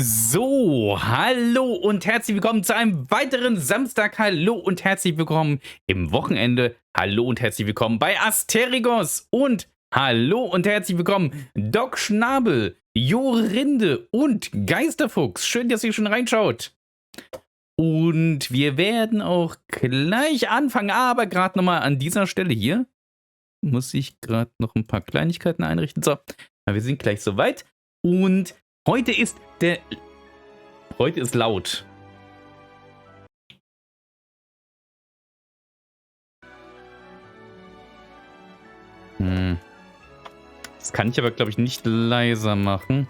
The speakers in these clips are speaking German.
So, hallo und herzlich willkommen zu einem weiteren Samstag. Hallo und herzlich willkommen im Wochenende. Hallo und herzlich willkommen bei Asterigos. Und hallo und herzlich willkommen Doc Schnabel, Jorinde und Geisterfuchs. Schön, dass ihr schon reinschaut. Und wir werden auch gleich anfangen, aber gerade nochmal an dieser Stelle hier muss ich gerade noch ein paar Kleinigkeiten einrichten. So, wir sind gleich soweit. Und heute ist laut. Das kann ich aber, glaube ich, nicht leiser machen.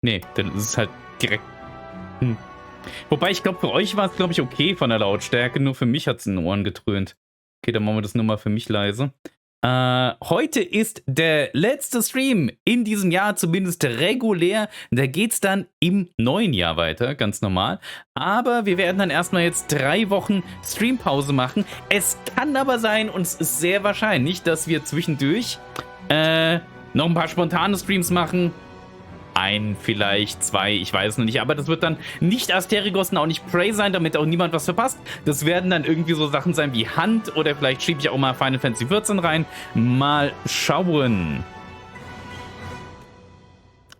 Nee, dann ist es halt direkt. Wobei, ich glaube, für euch war es, glaube ich, okay von der Lautstärke. Nur für mich hat es in den Ohren getrönt. Okay, dann machen wir das nur mal für mich leise. Heute ist der letzte Stream in diesem Jahr, zumindest regulär. Da geht es dann im neuen Jahr weiter, ganz normal. Aber wir werden dann erstmal jetzt 3 Wochen Streampause machen. Es kann aber sein, und es ist sehr wahrscheinlich, dass wir zwischendurch noch ein paar spontane Streams machen. Vielleicht 2, ich weiß noch nicht. Aber das wird dann nicht Asterigos und auch nicht Prey sein, damit auch niemand was verpasst. Das werden dann irgendwie so Sachen sein wie Hand oder vielleicht schiebe ich auch mal Final Fantasy 14 rein. Mal schauen.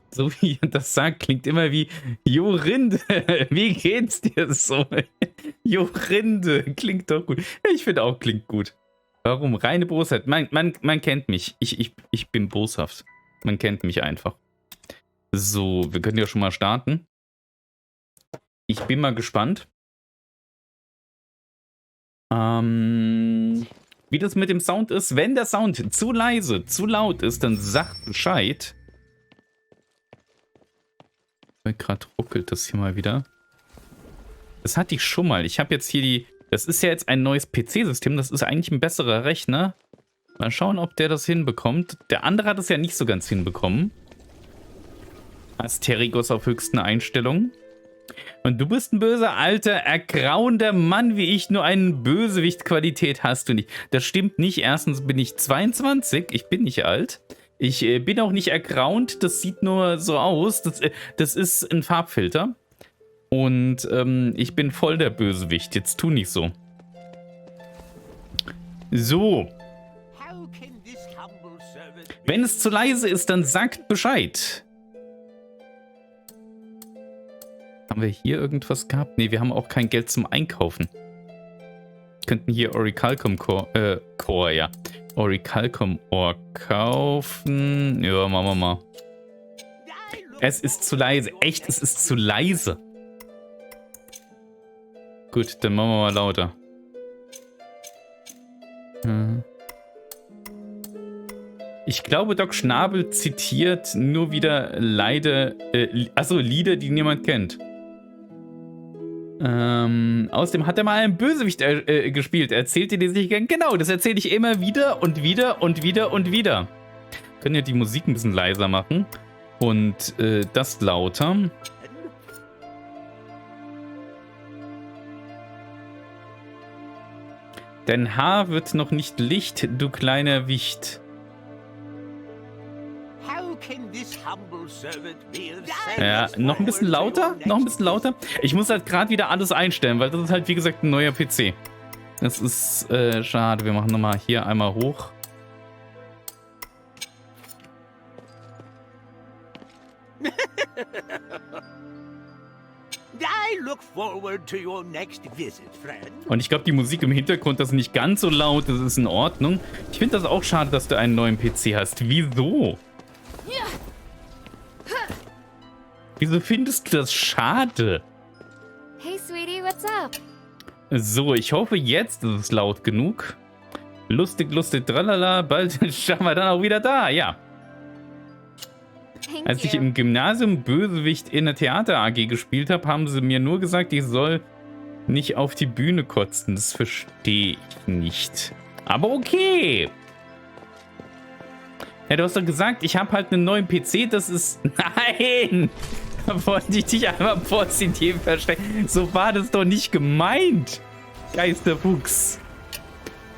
So wie ihr das sagt, klingt immer wie Jorinde. Wie geht's dir so? Jorinde, klingt doch gut. Ich finde auch, klingt gut. Warum? Reine Bosheit. Man kennt mich. Ich bin boshaft. Man kennt mich einfach. So, wir können ja schon mal starten. Ich bin mal gespannt. Wie das mit dem Sound ist. Wenn der Sound zu leise, zu laut ist, dann sagt Bescheid. Gerade ruckelt das hier mal wieder. Das hatte ich schon mal. Ich habe jetzt hier die... Das ist ja jetzt ein neues PC-System. Das ist eigentlich ein besserer Rechner. Mal schauen, ob der das hinbekommt. Der andere hat es ja nicht so ganz hinbekommen. Asterigos auf höchsten Einstellungen. Und du bist ein böser, alter, ergrauender Mann wie ich. Nur eine Bösewicht-Qualität hast du nicht. Das stimmt nicht. Erstens bin ich 22. Ich bin nicht alt. Ich bin auch nicht ergraunt. Das sieht nur so aus. Das ist ein Farbfilter. Und ich bin voll der Bösewicht. Jetzt tu nicht so. So. Wenn es zu leise ist, dann sagt Bescheid. Haben wir hier irgendwas gehabt? Ne, wir haben auch kein Geld zum Einkaufen. Wir könnten hier Orichalcum Core, ja. Orichalcum Ore kaufen. Ja, machen wir mal. Es ist zu leise. Echt, es ist zu leise. Gut, dann machen wir mal lauter. Ich glaube, Doc Schnabel zitiert nur wieder Lieder, die niemand kennt. Außerdem hat er mal einen Bösewicht gespielt. Erzählt ihr die sich gern? Genau, das erzähle ich immer wieder und wieder und wieder und wieder. Können ja die Musik ein bisschen leiser machen. Und das lauter. Dein Haar wird noch nicht Licht, du kleiner Wicht. Ja, noch ein bisschen lauter? Noch ein bisschen lauter? Ich muss halt gerade wieder alles einstellen, weil das ist halt, wie gesagt, ein neuer PC. Das ist schade. Wir machen nochmal hier einmal hoch. Und ich glaube, die Musik im Hintergrund, das ist nicht ganz so laut, das ist in Ordnung. Ich finde das auch schade, dass du einen neuen PC hast. Wieso? Wieso findest du das schade? Hey, Sweetie, what's up? So, ich hoffe, jetzt ist es laut genug. Lustig, lustig, tralala. Bald schauen wir dann auch wieder da, ja. Als ich im Gymnasium Bösewicht in der Theater AG gespielt habe, haben sie mir nur gesagt, ich soll nicht auf die Bühne kotzen. Das verstehe ich nicht. Aber okay. Ja, du hast doch gesagt, ich habe halt einen neuen PC, das ist... Nein! Da wollte ich dich einmal positiv verstecken. So war das doch nicht gemeint. Geisterfuchs.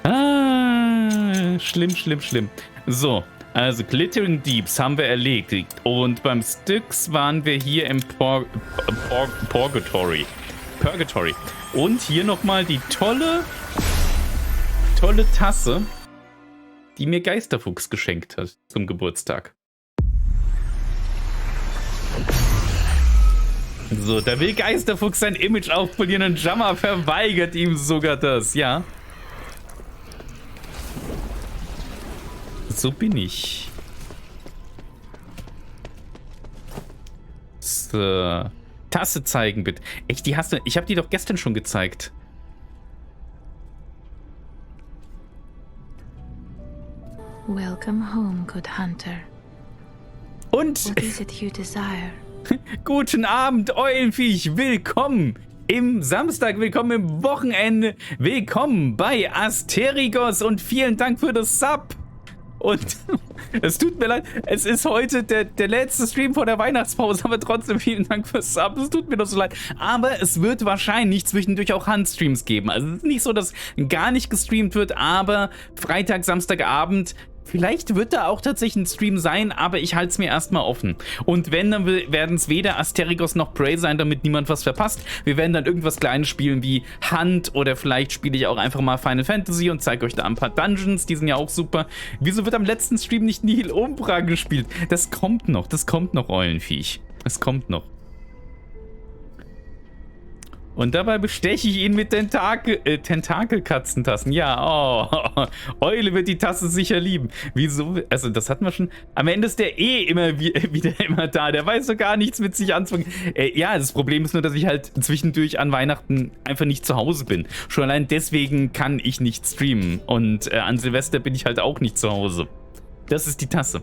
Schlimm, schlimm, schlimm. So, Also, Glittering Deeps haben wir erledigt. Und beim Styx waren wir hier im Purgatory. Und hier nochmal die tolle Tasse, die mir Geisterfuchs geschenkt hat zum Geburtstag. So, da will Geisterfuchs sein Image aufpolieren und Jammer verweigert ihm sogar das, ja. So bin ich. So. Tasse zeigen, bitte. Echt, die hast du. Ich habe die doch gestern schon gezeigt. Welcome home, good hunter. Und What is it you desire? guten Abend, Eulenviech. Willkommen im Samstag, willkommen im Wochenende, willkommen bei Asterigos und vielen Dank für das Sub. Und es tut mir leid, es ist heute der letzte Stream vor der Weihnachtspause, aber trotzdem vielen Dank fürs Sub, es tut mir doch so leid. Aber es wird wahrscheinlich zwischendurch auch Handstreams geben. Also es ist nicht so, dass gar nicht gestreamt wird, aber Freitag, Samstagabend, vielleicht wird da auch tatsächlich ein Stream sein, aber ich halte es mir erstmal offen. Und wenn, dann werden es weder Asterigos noch Prey sein, damit niemand was verpasst. Wir werden dann irgendwas Kleines spielen wie Hand oder vielleicht spiele ich auch einfach mal Final Fantasy und zeige euch da ein paar Dungeons, die sind ja auch super. Wieso wird am letzten Stream nicht Nihil Umbra gespielt? Das kommt noch, Eulenviech. Das kommt noch. Und dabei besteche ich ihn mit Tentakelkatzentassen. Ja, oh, Eule wird die Tasse sicher lieben. Wieso? Also, das hatten wir schon. Am Ende ist der immer wieder da. Der weiß so gar nichts mit sich anzufangen. Ja, das Problem ist nur, dass ich halt zwischendurch an Weihnachten einfach nicht zu Hause bin. Schon allein deswegen kann ich nicht streamen. Und an Silvester bin ich halt auch nicht zu Hause. Das ist die Tasse.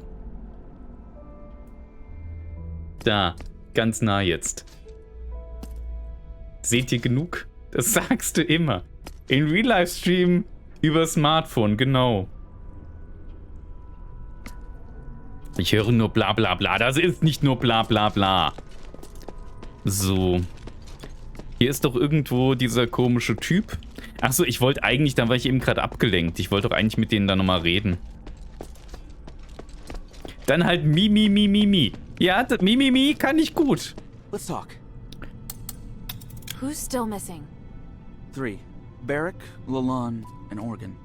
Da, ganz nah jetzt. Seht ihr genug? Das sagst du immer. In Real-Life-Stream über Smartphone, genau. Ich höre nur bla bla bla. Das ist nicht nur bla bla bla. So. Hier ist doch irgendwo dieser komische Typ. Achso, ich wollte eigentlich, da war ich eben gerade abgelenkt. Ich wollte doch eigentlich mit denen da nochmal reden. Dann halt Mi. Ja, Mi kann ich gut. Let's talk. Who's still missing? 3. Barrack, Lalon, and Organ.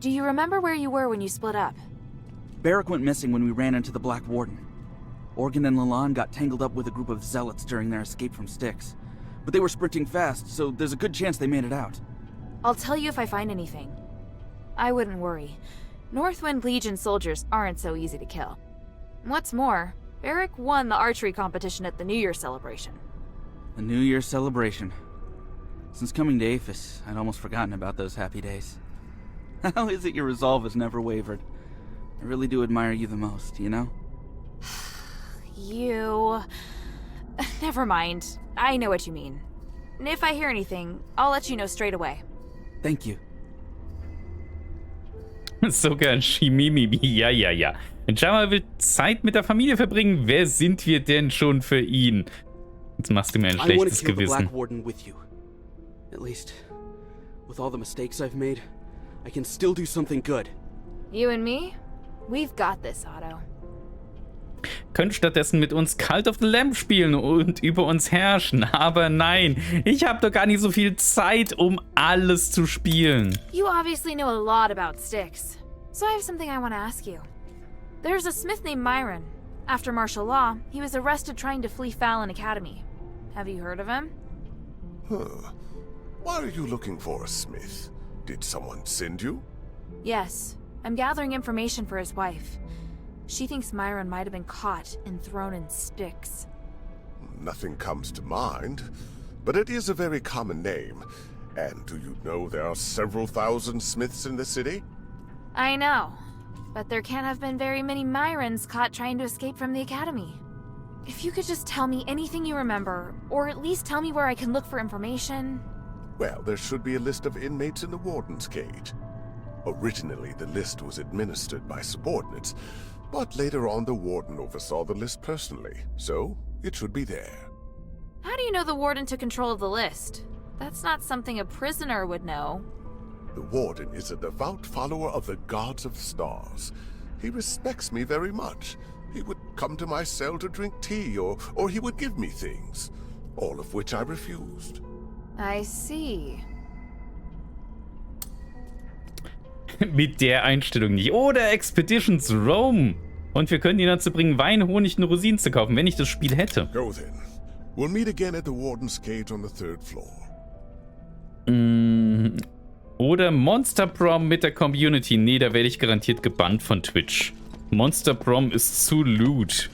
Do you remember where you were when you split up? Barrack went missing when we ran into the Black Warden. Organ and Lalon got tangled up with a group of zealots during their escape from Styx. But they were sprinting fast, so there's a good chance they made it out. I'll tell you if I find anything. I wouldn't worry. Northwind Legion soldiers aren't so easy to kill. What's more, Barrack won the archery competition at the New Year celebration. The New Year celebration. Since coming to Aphes, I'd almost forgotten about those happy days. How is it your resolve has never wavered? I really do admire you the most, you know? You... Never mind. I know what you mean. If I hear anything, I'll let you know straight away. Thank you. Sogar Shimimi. Ja. Jama will Zeit mit der Familie verbringen. Wer sind wir denn schon für ihn? Jetzt machst du mir ein schlechtes Gewissen. Black Warden with you. At least, with all the mistakes I've made, I can still do something good. You and me? We've got this, Otto. Könnt stattdessen mit uns Cult of the Lamb spielen und über uns herrschen. Aber nein, ich habe doch gar nicht so viel Zeit, um alles zu spielen. You obviously know a lot about Styx, so I have something I want to ask you. There's a smith named Myron. After martial law, he was arrested trying to flee Fallon Academy. Have you heard of him? Huh. Why are you looking for a smith? Did someone send you? Yes. I'm gathering information for his wife. She thinks Myron might have been caught and thrown in Styx. Nothing comes to mind, but it is a very common name. And do you know there are several thousand smiths in the city? I know, but there can't have been very many Myrons caught trying to escape from the academy. If you could just tell me anything you remember, or at least tell me where I can look for information. Well, there should be a list of inmates in the warden's cage. Originally, the list was administered by subordinates, but later on the warden oversaw the list personally, so it should be there. How do you know the warden took control of the list? That's not something a prisoner would know. The warden is a devout follower of the gods of stars. He respects me very much. He would come to my cell to drink tea, or he would give me things, all of which I refused. I see. Mit der Einstellung nicht. Oder Expeditions Rome. Und wir können ihn dazu bringen, Wein, Honig und Rosinen zu kaufen, wenn ich das Spiel hätte. Go then. We'll meet again at the Warden's Cage on the 3rd floor. Oder Monster Prom mit der Community. Nee, da werde ich garantiert gebannt von Twitch. Monster Prom ist zu loot.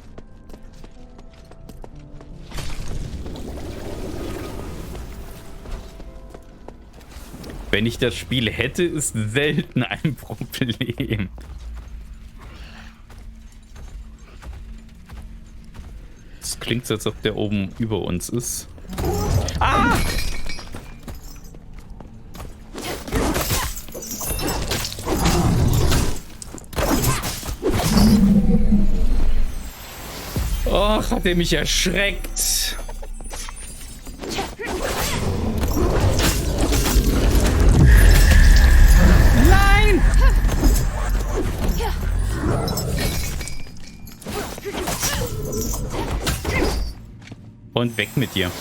Wenn ich das Spiel hätte, ist selten ein Problem. Das klingt so, als ob der oben über uns ist. Ah! Och, hat er mich erschreckt. Nein! Und weg mit dir.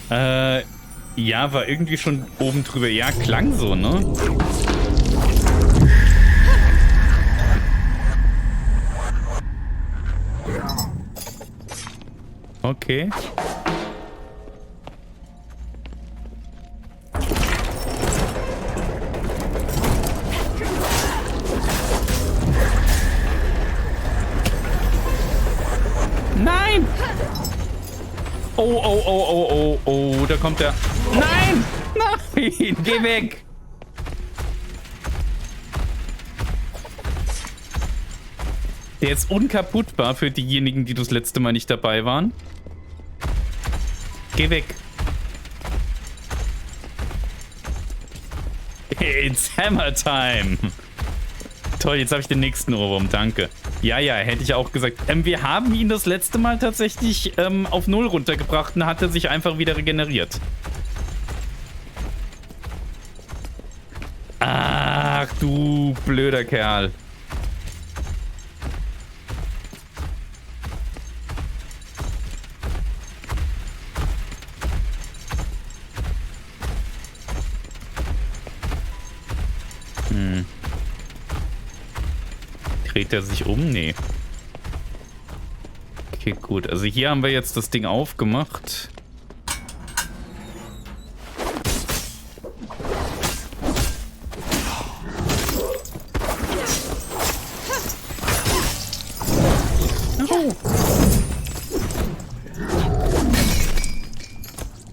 Ja, war irgendwie schon oben drüber. Ja, klang so, ne? Okay. Nein! Oh, oh, oh, oh, oh, oh, da kommt er. Nein! Nein! Geh weg! Der ist unkaputtbar für diejenigen, die das letzte Mal nicht dabei waren. Geh weg. It's Hammer Time. Toll, jetzt habe ich den nächsten Ohrwurm, danke. Ja, ja, hätte ich auch gesagt. Wir haben ihn das letzte Mal tatsächlich auf 0 runtergebracht und hat er sich einfach wieder regeneriert. Ach, du blöder Kerl. Dreht er sich um? Nee. Okay, gut. Also hier haben wir jetzt das Ding aufgemacht. Oh.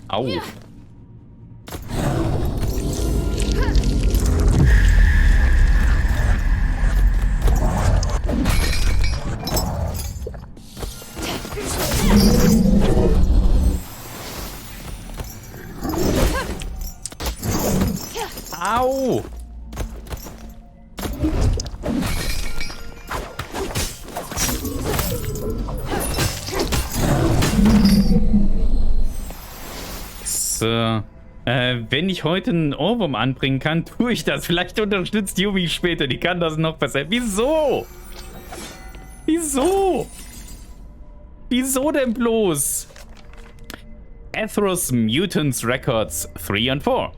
Au. Au! So. Wenn ich heute einen Ohrwurm anbringen kann, tue ich das. Vielleicht unterstützt Yumi später. Die kann das noch besser. Wieso? Wieso? Wieso denn bloß? Atheros Mutants Records 3 and 4.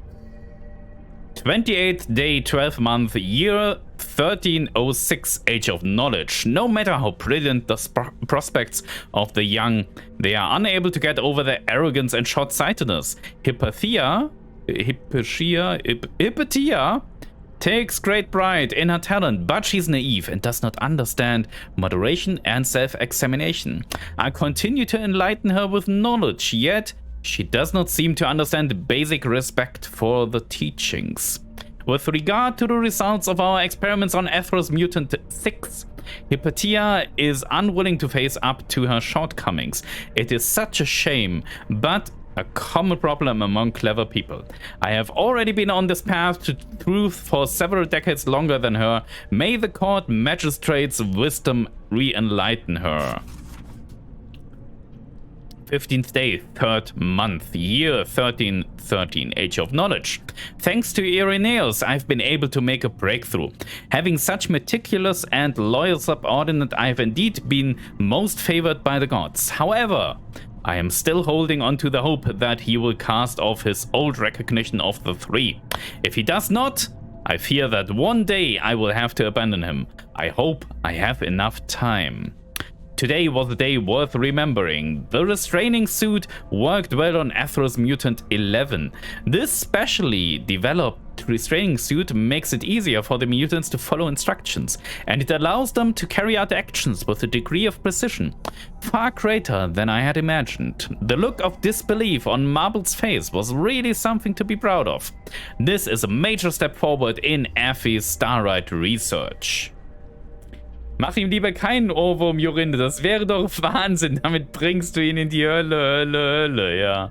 28th day, 12th month, year 1306, age of knowledge. No matter how brilliant the prospects of the young, they are unable to get over their arrogance and short-sightedness. Hypatia takes great pride in her talent, but she's naive and does not understand moderation and self-examination. I continue to enlighten her with knowledge, yet she does not seem to understand the basic respect for the teachings. With regard to the results of our experiments on Atheros Mutant 6, Hypatia is unwilling to face up to her shortcomings. It is such a shame, but a common problem among clever people. I have already been on this path to truth for several decades longer than her. May the court magistrate's wisdom re-enlighten her. 15th day, 3rd month, year 1313, age of knowledge. Thanks to Irenaeus, I've been able to make a breakthrough. Having such meticulous and loyal subordinate, I've indeed been most favored by the gods. However, I am still holding on to the hope that he will cast off his old recognition of the three. If he does not, I fear that one day I will have to abandon him. I hope I have enough time. Today was a day worth remembering. The restraining suit worked well on Atheros Mutant 11. This specially developed restraining suit makes it easier for the mutants to follow instructions, and it allows them to carry out actions with a degree of precision far greater than I had imagined. The look of disbelief on Marble's face was really something to be proud of. This is a major step forward in Aphes' Starlight research. Mach ihm lieber keinen Ohrwurm, Jorinde. Das wäre doch Wahnsinn. Damit bringst du ihn in die Hölle, Hölle, Hölle, ja.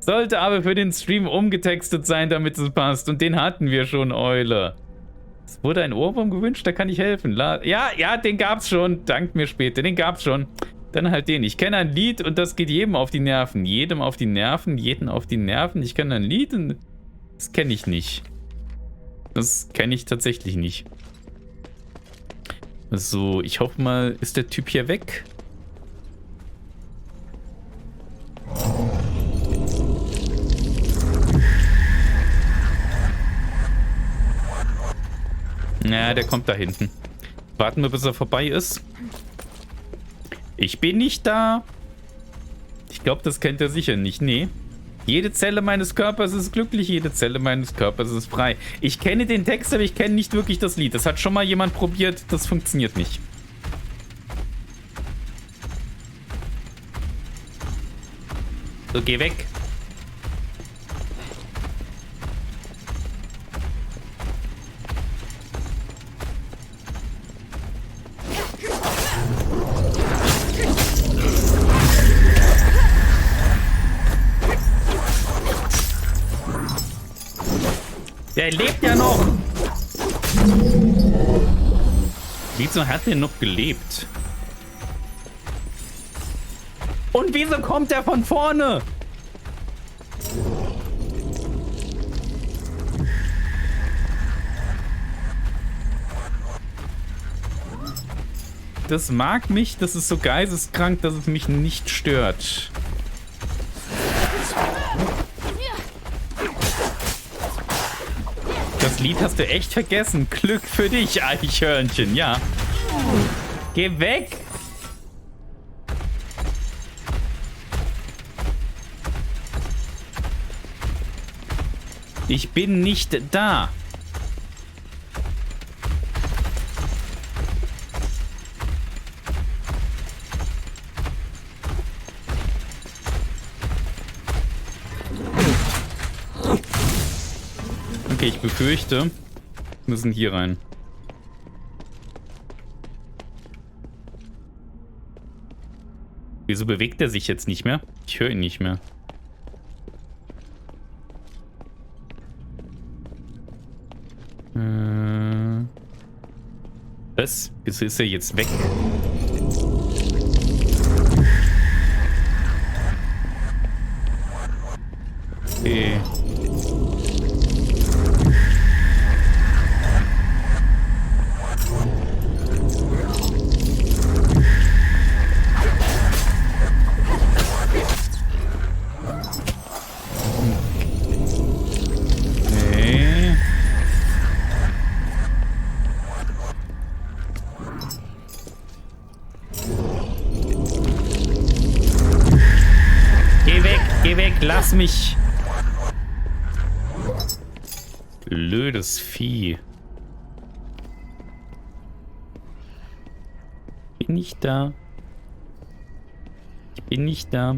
Sollte aber für den Stream umgetextet sein, damit es passt. Und den hatten wir schon, Eule. Es wurde ein Ohrwurm gewünscht, da kann ich helfen. Ja, den gab's schon. Dank mir später, den gab's schon. Dann halt den. Ich kenne ein Lied und das geht jedem auf die Nerven. Jedem auf die Nerven, jeden auf die Nerven. Ich kenne ein Lied und das kenne ich nicht. Das kenne ich tatsächlich nicht. So, ich hoffe mal, ist der Typ hier weg? Na, der kommt da hinten. Warten wir, bis er vorbei ist. Ich bin nicht da. Ich glaube, das kennt er sicher nicht. Nee. Jede Zelle meines Körpers ist glücklich, jede Zelle meines Körpers ist frei. Ich kenne den Text, aber ich kenne nicht wirklich das Lied. Das hat schon mal jemand probiert, das funktioniert nicht. So, geh weg. Der lebt ja noch. Wieso hat der noch gelebt? Und wieso kommt er von vorne? Das mag mich, das ist so geisteskrank, dass es mich nicht stört. Das Lied hast du echt vergessen. Glück für dich, Eichhörnchen, ja. Geh weg! Ich bin nicht da. Okay, ich befürchte, wir müssen hier rein. Wieso bewegt er sich jetzt nicht mehr? Ich höre ihn nicht mehr. Was? Wieso ist er jetzt weg? Okay. Lass mich! Blödes Vieh. Ich bin nicht da. Ich bin nicht da.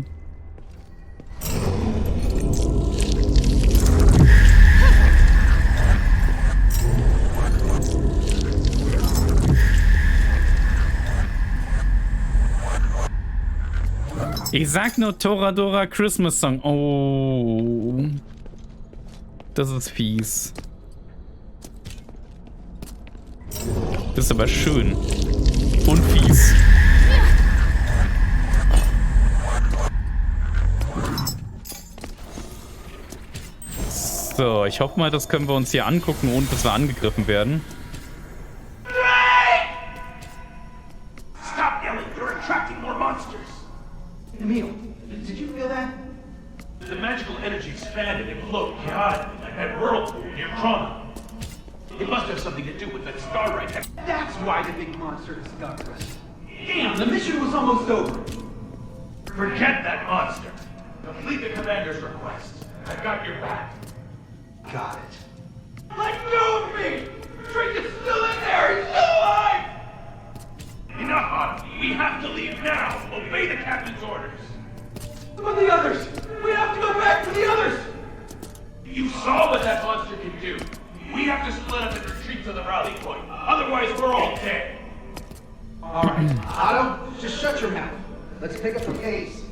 Ich sag nur Toradora Christmas Song. Oh. Das ist fies. Das ist aber schön. Und fies. So, ich hoffe mal, das können wir uns hier angucken, ohne dass wir angegriffen werden. Stop yelling! You're attracting more monsters! Emil, did you feel that? The magical energy expanded and flowed chaotically like that whirlpool near trauma. It must have something to do with that star right there. That's why the big monster discovered us. Damn, the mission was almost over. Forget that monster. Complete the commander's request. I've got your back. Got it. Let go of me! Drake is still in there! He's still alive! Enough on him. We have to leave now. Obey the captain's orders. But the others! We have to go back to the others! You saw what that monster can do. We have to split up and retreat to the rally point. Otherwise, we're all dead. Alright, Otto, just shut your mouth. Let's pick up the pace.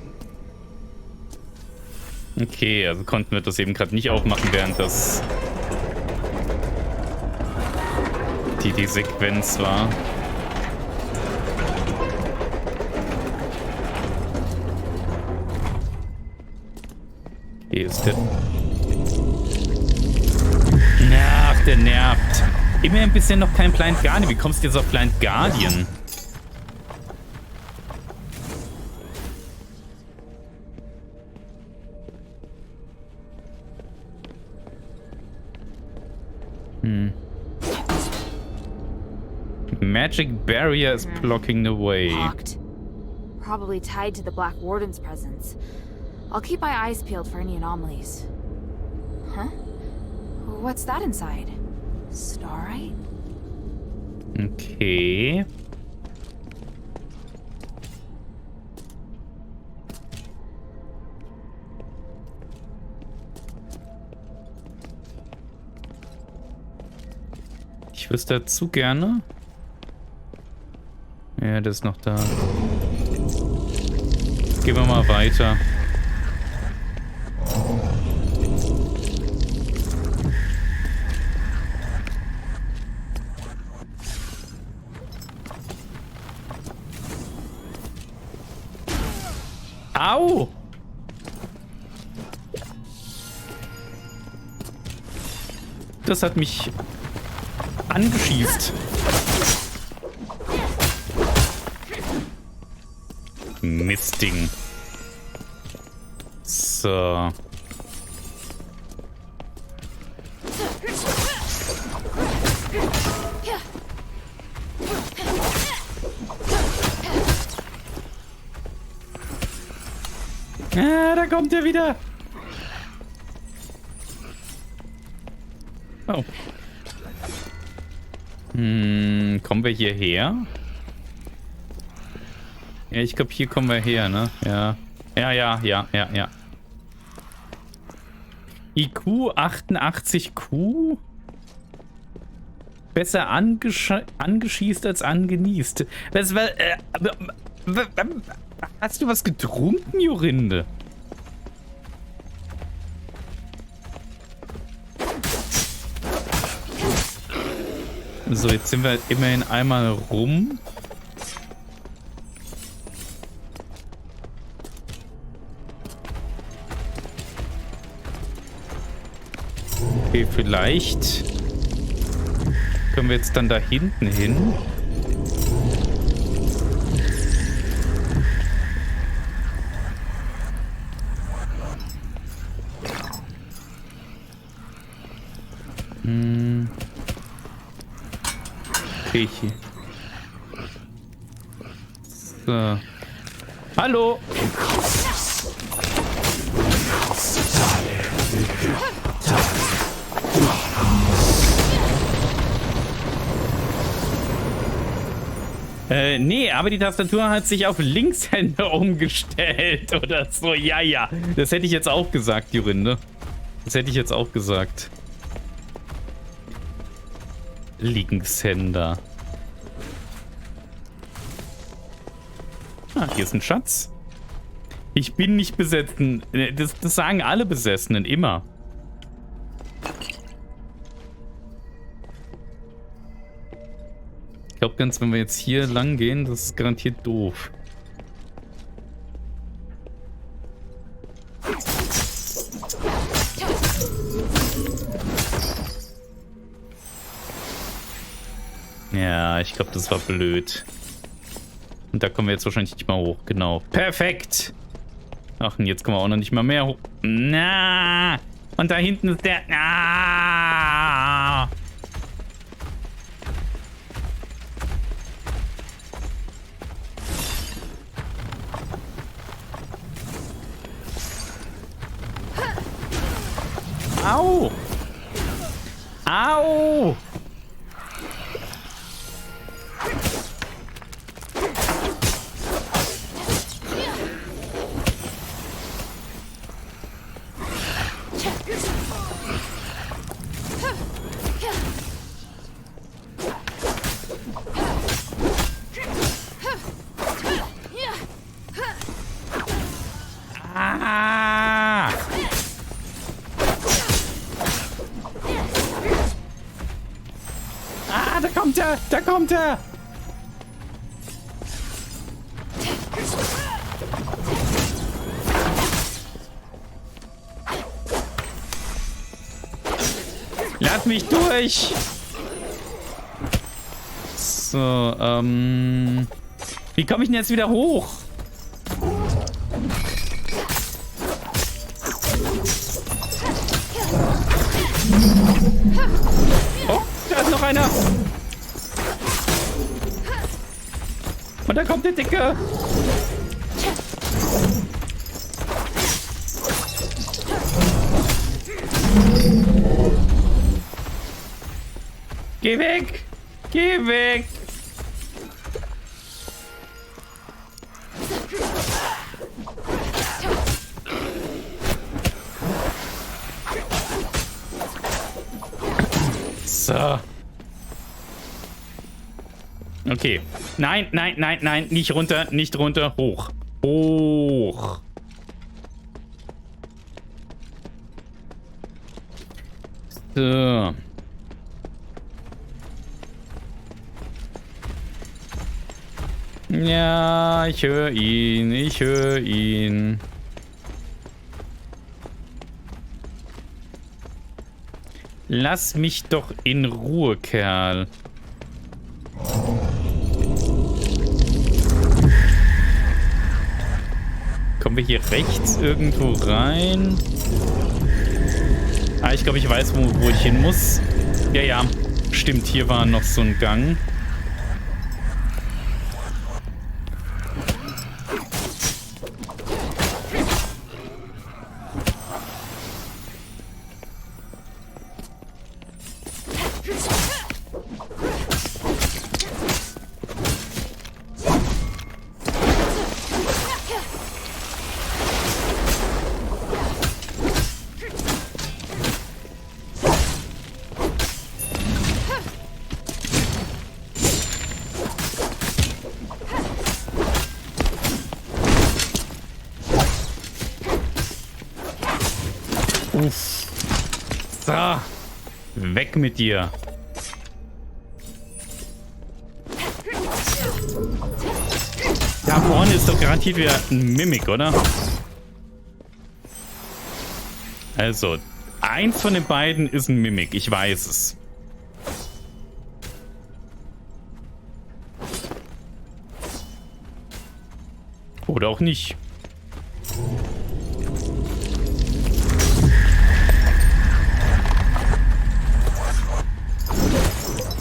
Okay, also konnten wir das eben gerade nicht aufmachen, während das die Sequenz war. Hier ist der. Ach, der nervt. Immerhin bisher noch kein Blind Guardian. Wie kommst du jetzt auf Blind Guardian? Magic barrier is blocking the way. Locked. Probably tied to the Black Warden's presence. I'll keep my eyes peeled for any anomalies. Huh? What's that inside? Starite? Okay. Ich wüsste zu gerne. Ja, der ist noch da. Gehen wir mal weiter. Au! Das hat mich angeschießt. Mistding. So. Ah, da kommt er wieder. Oh. Kommen wir hierher? Ja, ich glaube, hier kommen wir her, ne? Ja. Ja. IQ 88Q? Besser angeschießt als angenießt. Hast du was getrunken, Jorinde? So, jetzt sind wir halt immerhin einmal rum. Okay, vielleicht können wir jetzt dann da hinten hin. Okay, hier. So. Hallo! Nee, aber die Tastatur hat sich auf Linkshänder umgestellt oder so. Ja. Das hätte ich jetzt auch gesagt, Jorinde. Das hätte ich jetzt auch gesagt. Linkshänder. Ah, hier ist ein Schatz. Ich bin nicht besessen. Das sagen alle Besessenen immer. Ich glaube ganz, wenn wir jetzt hier lang gehen, das ist garantiert doof. Ja, ich glaube, das war blöd. Und da kommen wir jetzt wahrscheinlich nicht mal hoch. Genau. Perfekt. Ach, und jetzt kommen wir auch noch nicht mal mehr hoch. Na. Und da hinten ist der... Ah. Au! Au! Ah! Ah, da kommt er! Da kommt er! Lass mich durch! So, wie komme ich denn jetzt wieder hoch? Oh, da ist noch einer! Und da kommt der Dicke! Geh weg! Geh weg! So. Okay. Nein, nein, nein, nein. Nicht runter, nicht runter. Hoch. Hoch. So. Ja, ich höre ihn. Ich höre ihn. Lass mich doch in Ruhe, Kerl. Kommen wir hier rechts irgendwo rein? Ah, ich glaube, ich weiß, wo ich hin muss. Ja, ja. Stimmt, hier war noch so ein Gang. Uff. So. Weg mit dir. Da vorne ist doch garantiert wieder ein Mimik, oder? Also, eins von den beiden ist ein Mimik. Ich weiß es. Oder auch nicht.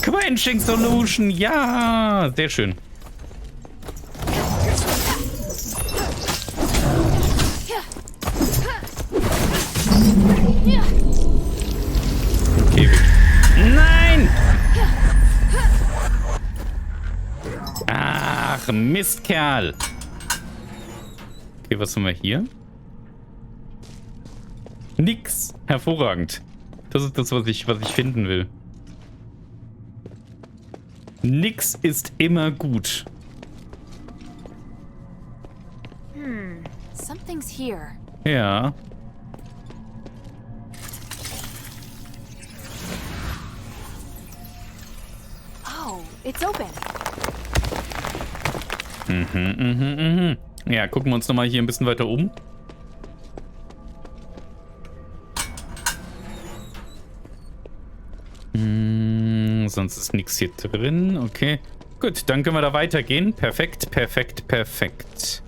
Quenching Solution, ja, sehr schön. Okay. Nein! Ach, Mistkerl. Okay, was haben wir hier? Nix. Hervorragend. Das ist das, was ich finden will. Nix ist immer gut. Something's here. Ja. Oh, it's open. Ja, gucken wir uns nochmal hier ein bisschen weiter um. sonst ist nichts hier drin. Okay. Gut, dann können wir da weitergehen. Perfekt, perfekt, perfekt.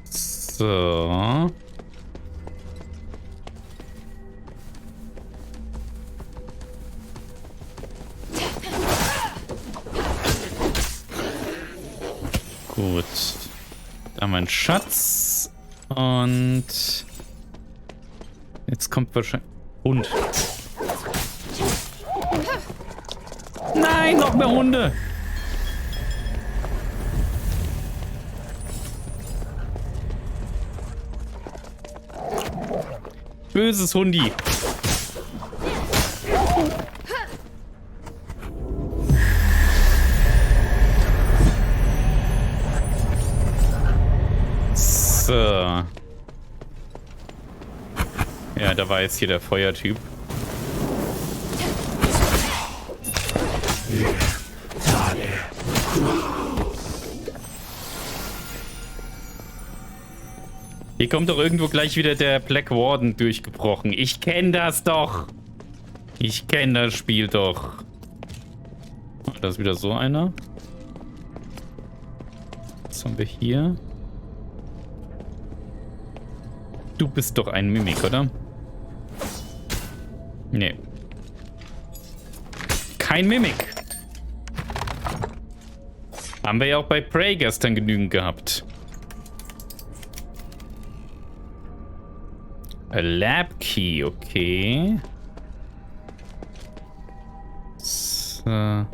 So. Gut. Da haben wir einen Schatz. Und jetzt kommt wahrscheinlich... Hund. Nein, noch mehr Hunde. Böses Hundi. So. Ja, da war jetzt hier der Feuertyp. Hier kommt doch irgendwo gleich wieder der Black Warden durchgebrochen. Ich kenne das doch. Ich kenne das Spiel doch. Oh, da ist wieder so einer. Was haben wir hier? Du bist doch ein Mimik, oder? Nee. Kein Mimik. Haben wir ja auch bei Prey gestern genügend gehabt. A Lab Key, okay. So.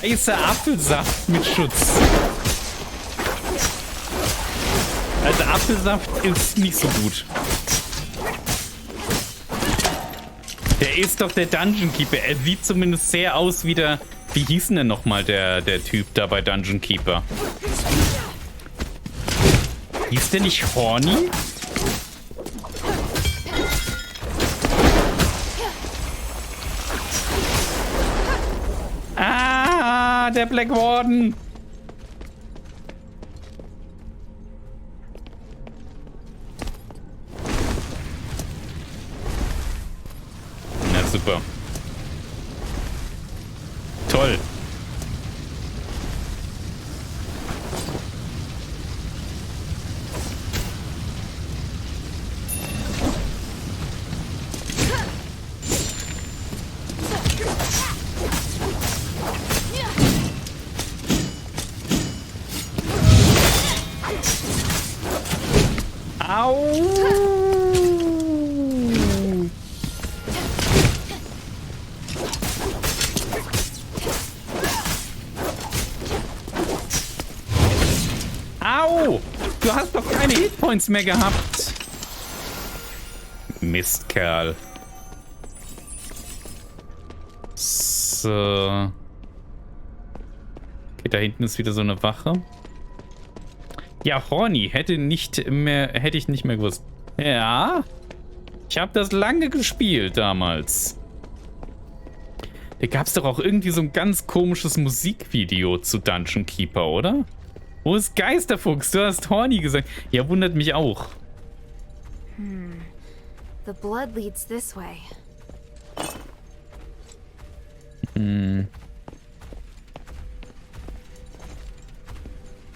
Heißer Apfelsaft mit Schutz. Also Apfelsaft ist nicht so gut. Der ist doch der Dungeon Keeper. Er sieht zumindest sehr aus wie der... Wie hieß denn nochmal der Typ da bei Dungeon Keeper? Hieß der nicht Horny? Ah, der Black Warden. Na super. Toll. Au! Du hast doch keine Hitpoints mehr gehabt. Mistkerl. So. Okay, da hinten ist wieder so eine Wache. Ja, Horny hätte ich nicht mehr gewusst. Ja. Ich habe das lange gespielt damals. Da gab es doch auch irgendwie so ein ganz komisches Musikvideo zu Dungeon Keeper, oder? Wo ist Geisterfuchs? Du hast Horny gesagt. Ja, wundert mich auch. The blood leads this way.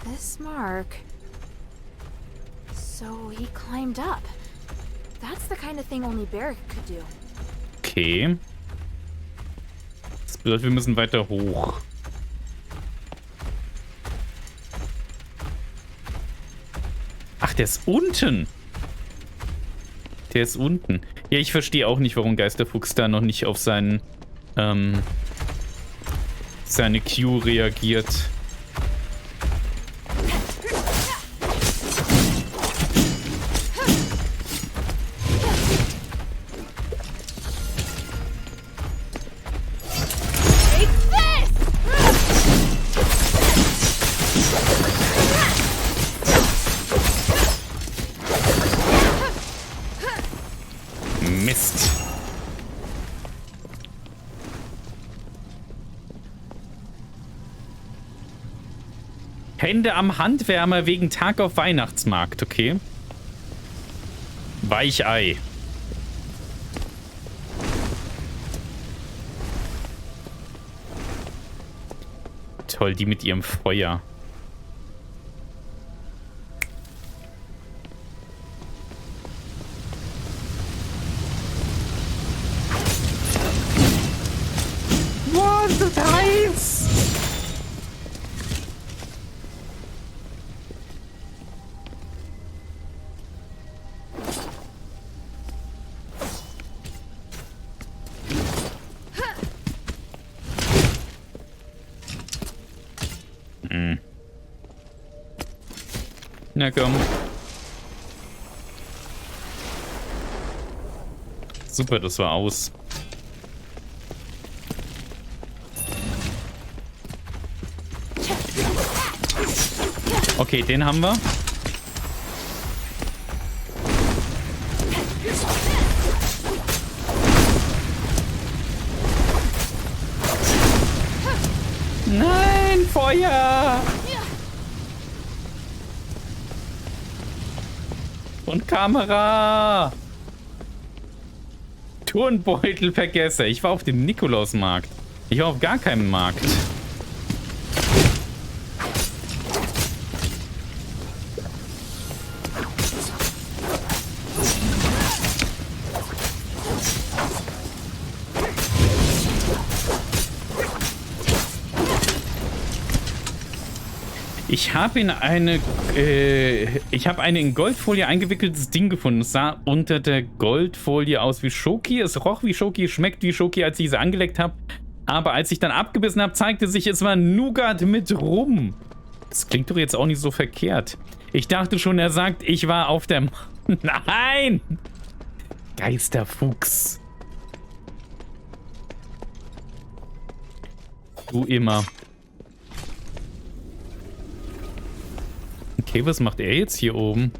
This mark. So he climbed up. That's the kind of thing only Barrick could do. Okay. Das bedeutet, wir müssen weiter hoch. Ach, der ist unten. Der ist unten. Ja, ich verstehe auch nicht, warum Geisterfuchs da noch nicht auf seine Q reagiert. Mist. Hände am Handwärmer wegen Tag auf Weihnachtsmarkt, okay? Weichei. Toll, die mit ihrem Feuer. Boah, ist das heiß! Na komm. Super, das war aus. Okay, den haben wir. Nein, Feuer! Und Kamera! Turnbeutel vergesse. Ich war auf dem Nikolausmarkt. Ich war auf gar keinem Markt. Ich habe ein in Goldfolie eingewickeltes Ding gefunden. Es sah unter der Goldfolie aus wie Schoki. Es roch wie Schoki, schmeckt wie Schoki, als ich sie angeleckt habe. Aber als ich dann abgebissen habe, zeigte sich, es war Nougat mit Rum. Das klingt doch jetzt auch nicht so verkehrt. Ich dachte schon, er sagt, ich war auf der... Nein! Geisterfuchs. Du immer. Okay, was macht er jetzt hier oben?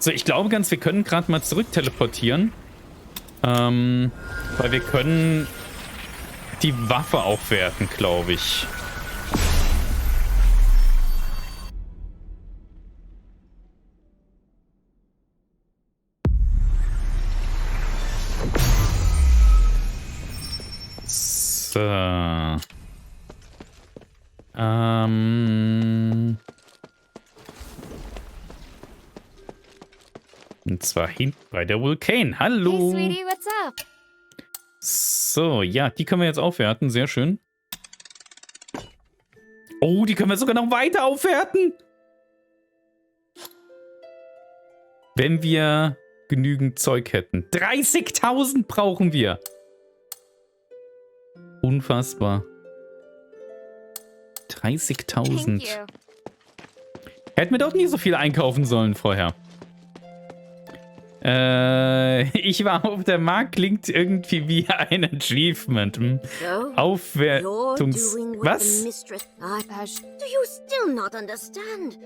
So, ich glaube ganz, wir können gerade mal zurück teleportieren. Weil wir können die Waffe aufwerten, glaube ich. So. Und zwar hinten bei der Vulkan. Hallo. Hey, Sweetie, what's up? So, ja, die können wir jetzt aufwerten. Sehr schön. Oh, die können wir sogar noch weiter aufwerten. Wenn wir genügend Zeug hätten. 30.000 brauchen wir. Unfassbar. 30.000. Hätten wir doch nie so viel einkaufen sollen vorher. Ich war auf der Markt, klingt irgendwie wie ein Achievement. Aufwertungs... Was? Do you still not understand?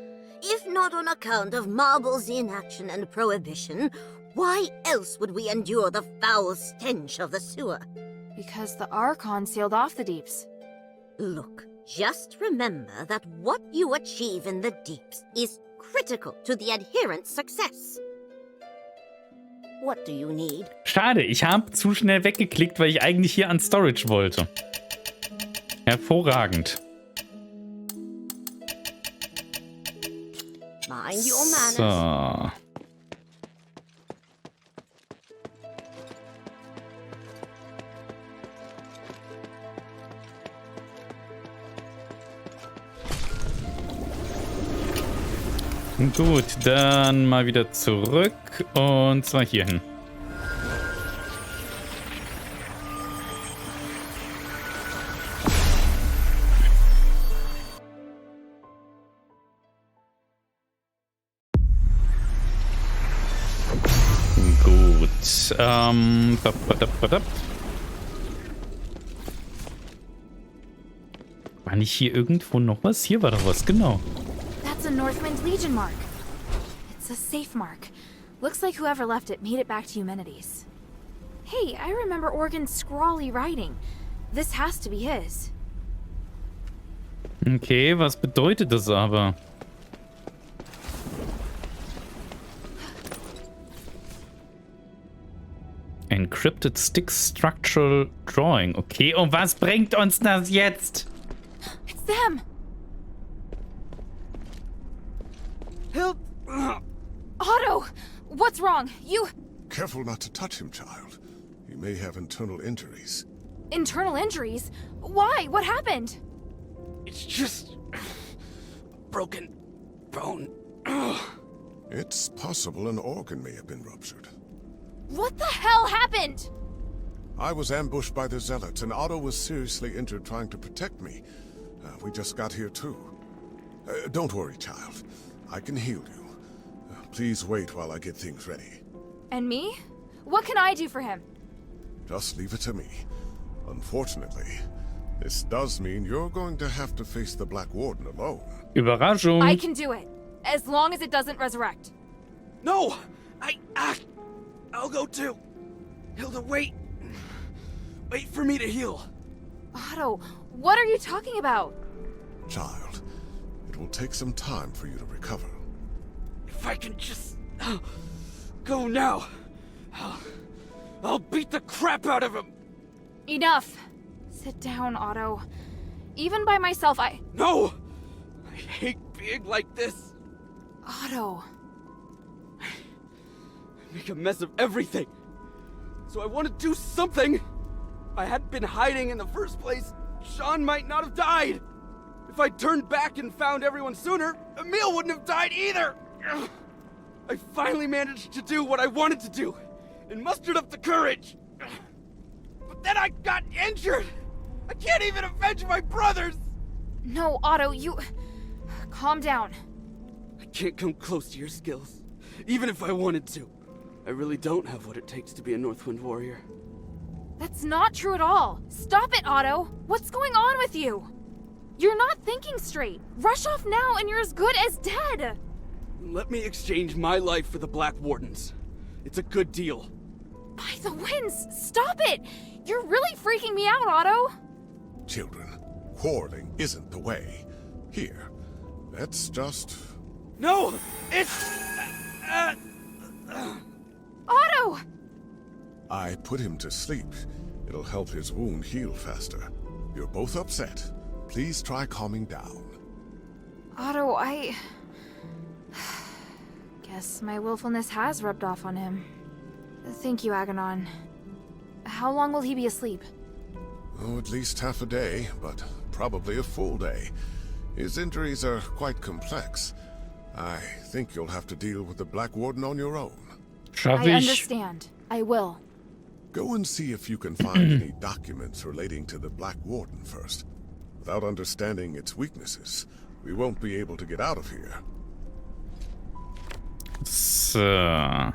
If not on account of Marble's inaction and prohibition, why else would we endure the foul stench of the sewer? Because the Archon sealed off the deeps. Look, just remember that what you achieve in the deeps is critical to the adherent's success. What do you need? Schade, ich habe zu schnell weggeklickt, weil ich eigentlich hier an Storage wollte. Hervorragend. Mind your manners. So. Gut, dann mal wieder zurück und zwar hier hin. Gut, war nicht hier irgendwo noch was? Hier war doch was, genau. That's a Northwind Legion mark. It's a safe mark. Looks like whoever left it made it back to Eumenides. Hey, I remember Organ's scrawly writing. This has to be his. Okay, was bedeutet das aber? Encrypted Styx Structural Drawing. Okay, und was bringt uns das jetzt? It's them! Help! Otto! What's wrong? You... Careful not to touch him, child. He may have internal injuries. Internal injuries? Why? What happened? It's just... broken bone. It's possible an organ may have been ruptured. What the hell happened? I was ambushed by the Zealots, and Otto was seriously injured trying to protect me. We just got here too. Don't worry, child. I can heal you. Please wait while I get things ready. And me? What can I do for him? Just leave it to me. Unfortunately, this does mean you're going to have to face the Black Warden alone. Überraschung. I can do it. As long as it doesn't resurrect. No! I'll go too. Hilda, wait. Wait for me to heal. Otto, what are you talking about? Child, it will take some time for you to recover. If I can just... go now. I'll beat the crap out of him. Enough. Sit down, Otto. Even by myself, No! I hate being like this. Otto. Make a mess of everything. So I want to do something. If I hadn't been hiding in the first place, Sean might not have died. If I turned back and found everyone sooner, Emil wouldn't have died either. I finally managed to do what I wanted to do and mustered up the courage. But then I got injured. I can't even avenge my brothers. No, Otto, you... Calm down. I can't come close to your skills, even if I wanted to. I really don't have what it takes to be a Northwind warrior. That's not true at all. Stop it, Otto. What's going on with you? You're not thinking straight. Rush off now and you're as good as dead. Let me exchange my life for the Black Warden's. It's a good deal. By the winds, stop it! You're really freaking me out, Otto. Children, quarreling isn't the way. Here, let's just... No! It's... Otto! I put him to sleep. It'll help his wound heal faster. You're both upset. Please try calming down. Otto, I... Guess my willfulness has rubbed off on him. Thank you, Aganon. How long will he be asleep? Oh, at least half a day, but probably a full day. His injuries are quite complex. I think you'll have to deal with the Black Warden on your own. I understand. I will. Go and see if you can find any documents relating to the Black Warden first. Without understanding its weaknesses, we won't be able to get out of here. So.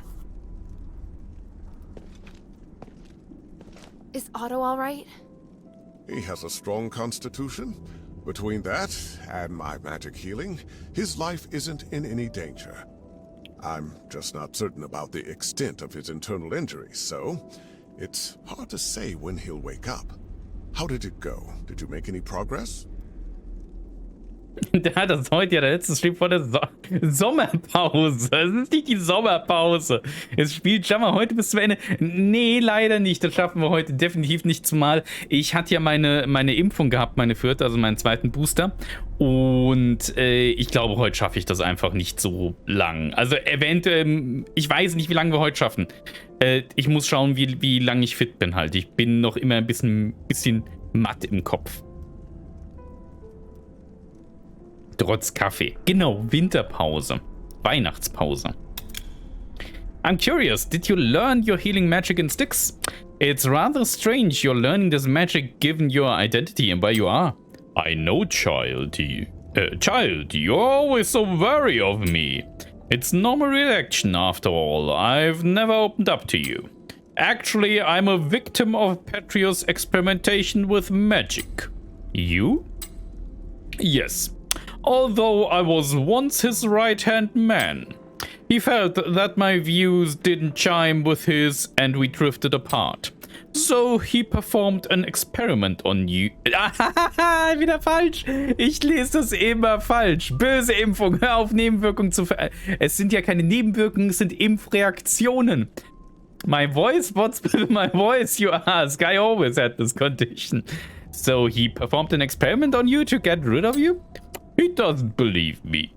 Is Otto all right? He has a strong constitution. Between that and my magic healing, his life isn't in any danger. I'm just not certain about the extent of his internal injuries, so it's hard to say when he'll wake up. How did it go? Did you make any progress? Der hat das heute ja der letzte Stream vor der Sommerpause. Das ist nicht die Sommerpause. Es spielt Jammer heute bis zum Ende. Nee, leider nicht. Das schaffen wir heute definitiv nicht, zumal ich hatte ja meine Impfung gehabt, meine vierte, also meinen zweiten Booster. Und ich glaube, heute schaffe ich das einfach nicht so lang. Also eventuell, ich weiß nicht, wie lange wir heute schaffen. Ich muss schauen, wie lange ich fit bin halt. Ich bin noch immer ein bisschen matt im Kopf. Trotz Kaffee. Genau, Winterpause. Weihnachtspause. I'm curious, did you learn your healing magic in Styx? It's rather strange you're learning this magic given your identity and where you are. I know, child, you're always so wary of me. It's normal reaction after all. I've never opened up to you. Actually, I'm a victim of Petrius' experimentation with magic. You? Yes. Although I was once his right-hand man. He felt that my views didn't chime with his and we drifted apart. So he performed an experiment on you. Wieder falsch. Ich lese das immer falsch. Böse Impfung. Hör auf, Nebenwirkungen zu Es sind ja keine Nebenwirkungen, es sind Impfreaktionen. My voice? What's with my voice, you ask? I always had this condition. So he performed an experiment on you to get rid of you? He doesn't believe me.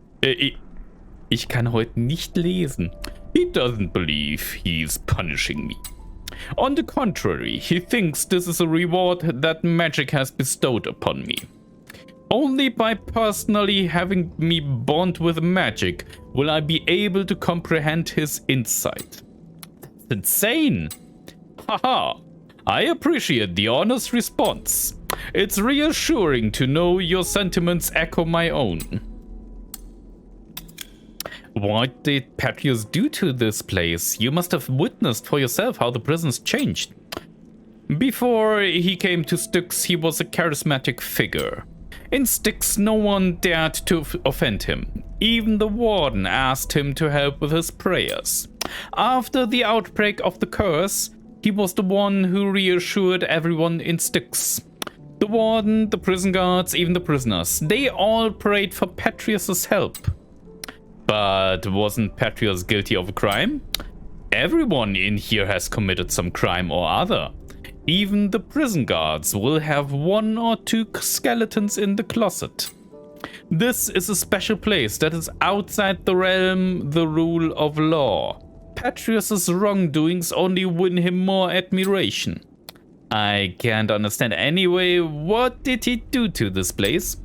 Ich kann heute nicht lesen. He doesn't believe he's punishing me. On the contrary, he thinks this is a reward that magic has bestowed upon me. Only by personally having me bond with magic will I be able to comprehend his insight. That's insane. Haha. I appreciate the honest response. It's reassuring to know your sentiments echo my own. What did Patrius do to this place? You must have witnessed for yourself how the prison's changed. Before he came to Styx, he was a charismatic figure. In Styx, no one dared to offend him. Even the warden asked him to help with his prayers. After the outbreak of the curse, he was the one who reassured everyone in Styx. The warden, the prison guards, even the prisoners. They all prayed for Patrius's help. But wasn't Patrius guilty of a crime? Everyone in here has committed some crime or other. Even the prison guards will have 1 or 2 skeletons in the closet. This is a special place that is outside the realm, the rule of law. Patrius's wrongdoings only win him more admiration. I can't understand anyway, what did he do to this place?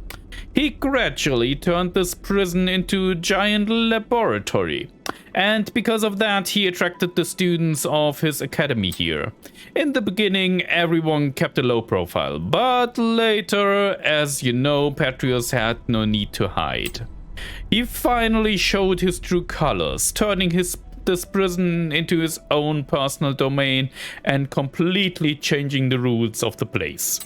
He gradually turned this prison into a giant laboratory. And because of that, he attracted the students of his academy here. In the beginning, everyone kept a low profile, but later, as you know, Patrius had no need to hide. He finally showed his true colors, turning this prison into his own personal domain and completely changing the rules of the place.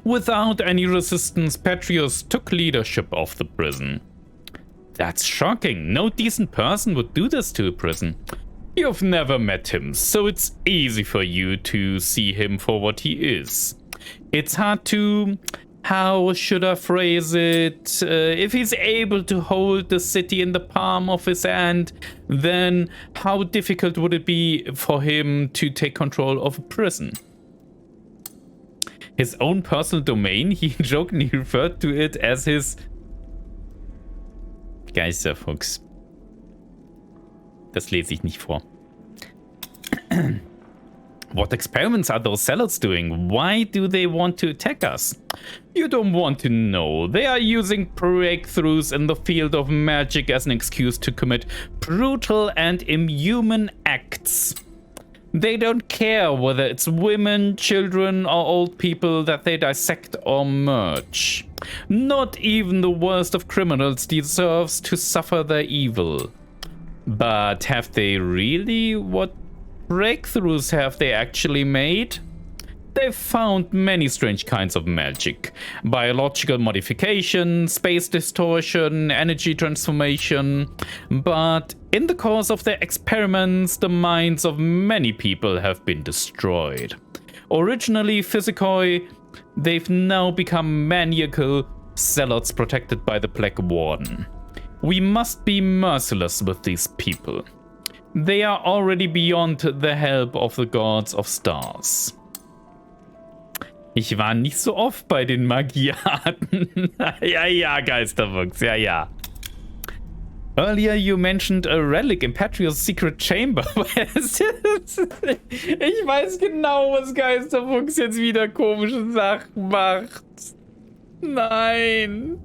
Without any resistance, Patrius took leadership of the prison. That's shocking. No decent person would do this to a prison. You've never met him, so it's easy for you to see him for what he is. It's hard to... how should I phrase it? If he's able to hold the city in the palm of his hand, then how difficult would it be for him to take control of a prison? His own personal domain, he jokingly referred to it as his Geisterfuchs. Das lese ich nicht vor. What experiments are those zealots doing? Why do they want to attack us? You don't want to know. They are using breakthroughs in the field of magic as an excuse to commit brutal and inhuman acts. They don't care whether it's women, children, or old people that they dissect or murder. Not even the worst of criminals deserves to suffer their evil. But have they really? What breakthroughs have they actually made? They've found many strange kinds of magic. Biological modification, space distortion, energy transformation. But in the course of their experiments, the minds of many people have been destroyed. Originally physicoi, they've now become maniacal zealots protected by the Black Warden. We must be merciless with these people. They are already beyond the help of the gods of stars. Ich war nicht so oft bei den Magiaten. Ja, Geisterfuchs, ja. Earlier you mentioned a relic in Patrius' secret chamber. Ich weiß genau, was Geisterfuchs jetzt wieder komische Sachen macht. Nein.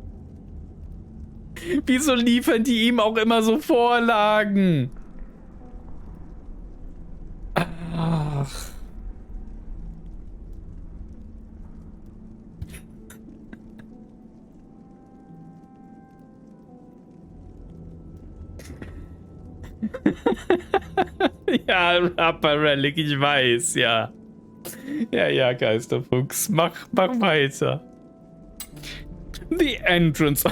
Wieso liefern die ihm auch immer so Vorlagen? Ach. Ja, Rapper Relic, ich weiß, ja. Ja, Geisterfuchs, mach weiter. The entrance.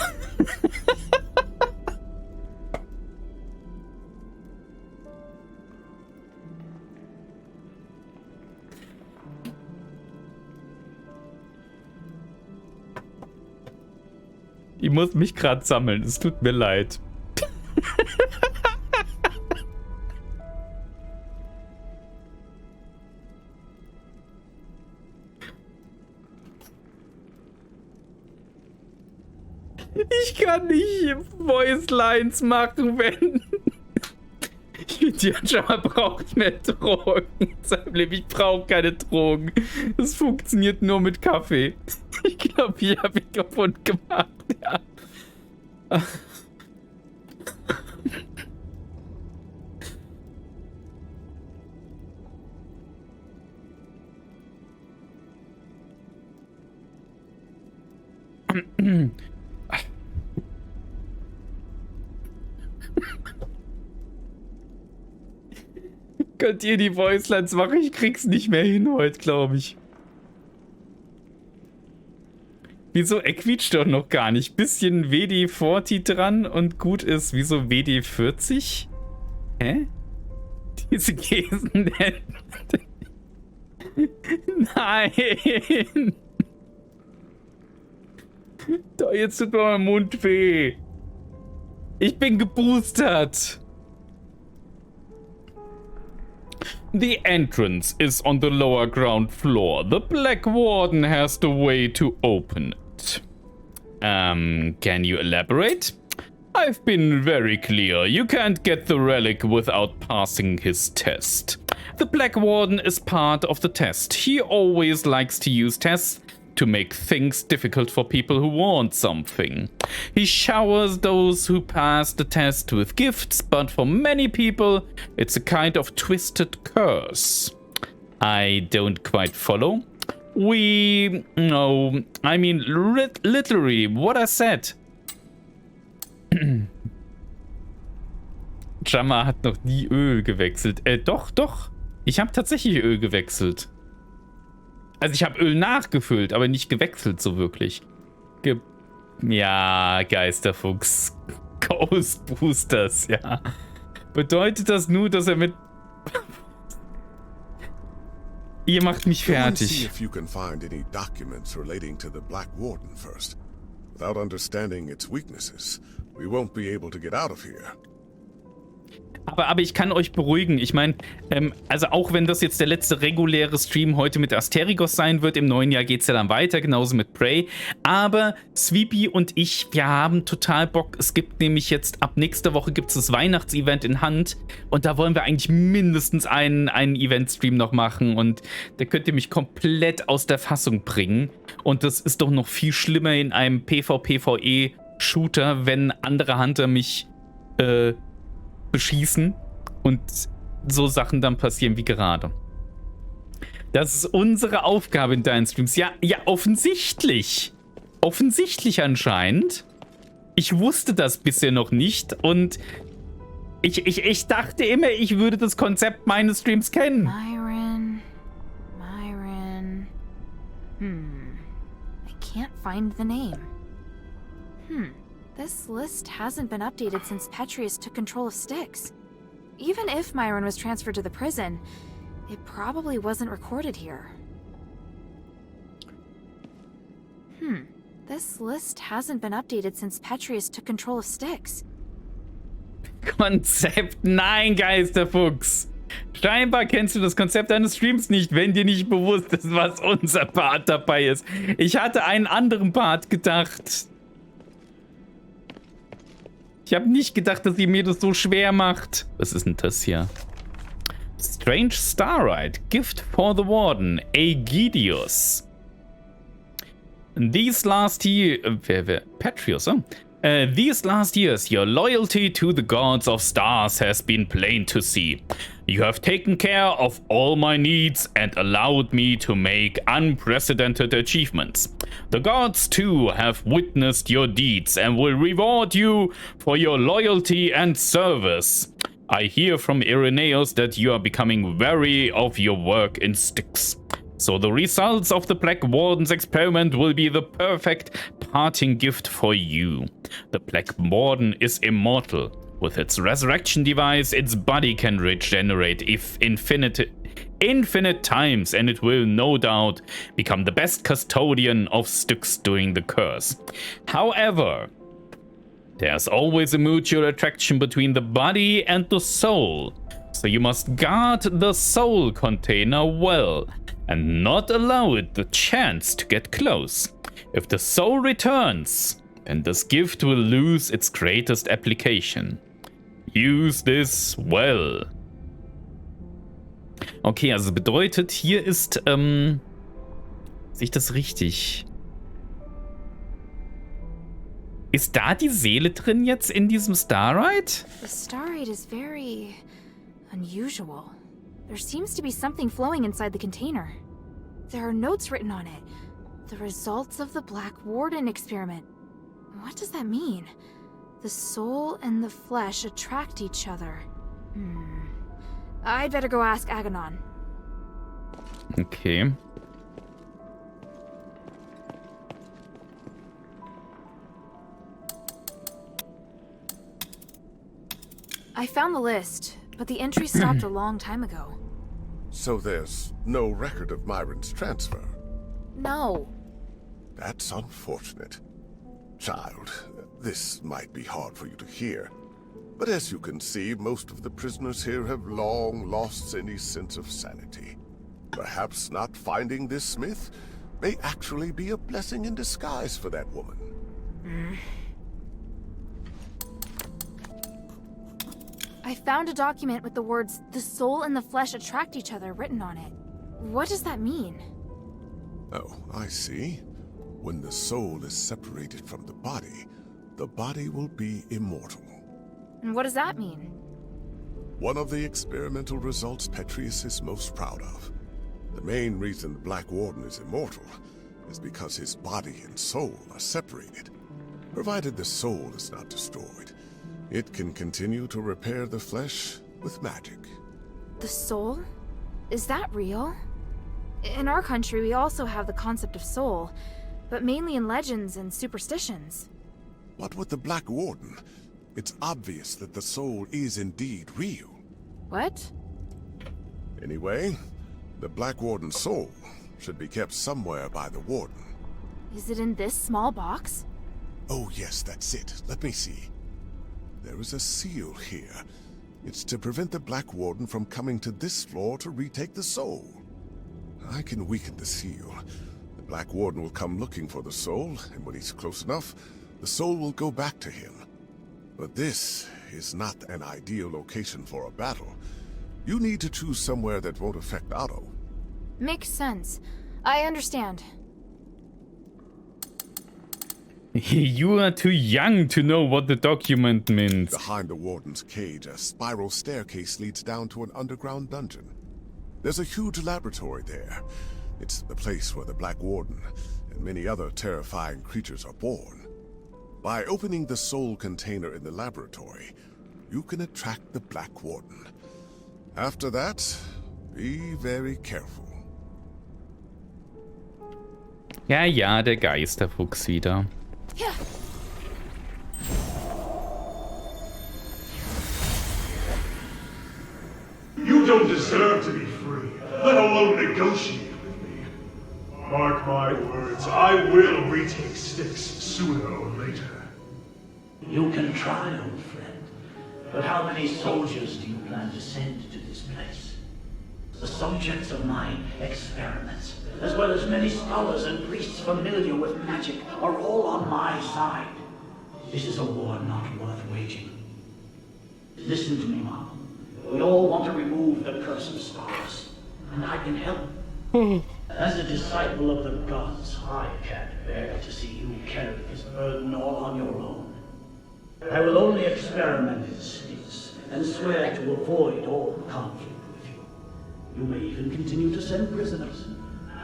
Ich muss mich gerade sammeln. Es tut mir leid. Ich kann nicht Voicelines machen, wenn... Ich finde, Janja braucht mehr Drogen in seinem Leben. Ich brauche keine Drogen. Das funktioniert nur mit Kaffee. Ich glaube, ich habe ihn kaputt gemacht. Ja. Könnt ihr die Voicelines machen? Ich krieg's nicht mehr hin heute, glaube ich. Wieso? Er quietscht doch noch gar nicht. Bisschen WD-40 dran und gut ist. Wieso WD-40? Hä? Diese Käsen. Nein! Doch, jetzt tut mir mein Mund weh. Ich bin geboostert. The entrance is on the lower ground floor. The Black Warden has the way to open it. Can you elaborate? I've been very clear. You can't get the relic without passing his test. The Black Warden is part of the test. He always likes to use tests to make things difficult for people who want something. He showers those who pass the test with gifts, but for many people, it's a kind of twisted curse. I don't quite follow. I mean literally what I said. Jammer hat noch nie Öl gewechselt. Doch. Ich habe tatsächlich Öl gewechselt. Also ich habe Öl nachgefüllt, aber nicht gewechselt so wirklich. Ja, Geisterfuchs. Ghost Boosters, ja. Bedeutet das nur, dass er mit... Ihr macht mich fertig. See if you can find any documents relating to the Black Warden first. Without understanding its weaknesses, we won't be able to get out of here. Aber ich kann euch beruhigen. Ich meine, also auch wenn das jetzt der letzte reguläre Stream heute mit Asterigos sein wird, im neuen Jahr geht es ja dann weiter, genauso mit Prey. Aber Sweepy und ich, wir haben total Bock. Es gibt nämlich jetzt, ab nächster Woche gibt es das Weihnachtsevent in Hand. Und da wollen wir eigentlich mindestens einen Event-Stream noch machen. Und da könnt ihr mich komplett aus der Fassung bringen. Und das ist doch noch viel schlimmer in einem PvP-Shooter, wenn andere Hunter mich beschießen und so Sachen dann passieren wie gerade. Das ist unsere Aufgabe in deinen Streams. Ja, offensichtlich. Offensichtlich anscheinend. Ich wusste das bisher noch nicht und ich dachte immer, ich würde das Konzept meines Streams kennen. Myron. I can't find the name. This list hasn't been updated since Petrius took control of Styx. Even if Myron was transferred to the prison, it probably wasn't recorded here. This list hasn't been updated since Petrius took control of Styx. Konzept? Nein, Geisterfuchs. Scheinbar kennst du das Konzept deines Streams nicht, wenn dir nicht bewusst ist, was unser Part dabei ist. Ich hatte einen anderen Part gedacht. Ich habe nicht gedacht, dass ihr mir das so schwer macht. Was ist denn das hier? Strange Starlight. Gift for the Warden. Aegidius. These last years... Petrius, oh. These last years, your loyalty to the gods of stars has been plain to see. You have taken care of all my needs and allowed me to make unprecedented achievements. The gods, too, have witnessed your deeds and will reward you for your loyalty and service. I hear from Irenaeus that you are becoming wary of your work in Styx. So the results of the Black Warden's experiment will be the perfect parting gift for you. The Black Warden is immortal. With its resurrection device, its body can regenerate if infinite times, and it will no doubt become the best custodian of Styx during the curse. However, there's always a mutual attraction between the body and the soul, so you must guard the soul container well and not allow it the chance to get close. If the soul returns, then this gift will lose its greatest application. Use this well. Okay, also bedeutet, hier ist, sehe ich das richtig? Ist da die Seele drin jetzt in diesem Starride? The Starride is very unusual. There seems to be something flowing inside the container. There are notes written on it. The results of the Black Warden experiment. What does that mean? The soul and the flesh attract each other. I'd better go ask Aganon. Okay. I found the list, but the entry stopped a long time ago. So there's no record of Myron's transfer? No. That's unfortunate. Child, this might be hard for you to hear, but as you can see, most of the prisoners here have long lost any sense of sanity. Perhaps not finding this smith may actually be a blessing in disguise for that woman. I found a document with the words, "The soul and the flesh attract each other," written on it. What does that mean? Oh, I see. When the soul is separated from the body will be immortal. And what does that mean? One of the experimental results Petrius is most proud of. The main reason the Black Warden is immortal is because his body and soul are separated. Provided the soul is not destroyed, it can continue to repair the flesh with magic. The soul? Is that real? In our country, we also have the concept of soul, but mainly in legends and superstitions. But with the Black Warden, it's obvious that the soul is indeed real. What? Anyway, the Black Warden's soul should be kept somewhere by the Warden. Is it in this small box? Oh yes, that's it. Let me see. There is a seal here. It's to prevent the Black Warden from coming to this floor to retake the soul. I can weaken the seal. The Black Warden will come looking for the soul, and when he's close enough, the soul will go back to him. But this is not an ideal location for a battle. You need to choose somewhere that won't affect Otto. Makes sense. I understand. You are too young to know what the document means. Behind the Warden's cage, a spiral staircase leads down to an underground dungeon. There's a huge laboratory there. It's the place where the Black Warden and many other terrifying creatures are born. By opening the soul container in the laboratory, you can attract the Black Warden. After that, be very careful. Ja, ja, der Geisterfuchs wieder. Yeah. You don't deserve to be free, let alone negotiate with me. Mark my words, I will retake Styx sooner or later. You can try, old friend, but how many soldiers do you plan to send to this place? The subjects of my experiments, as well as many scholars and priests familiar with magic, are all on my side. This is a war not worth waging. Listen to me, Mom. We all want to remove the curse of stars, and I can help. As a disciple of the gods, I can't bear to see you carry this burden all on your own. I will only experiment in Styx, and swear to avoid all conflict with you. You may even continue to send prisoners.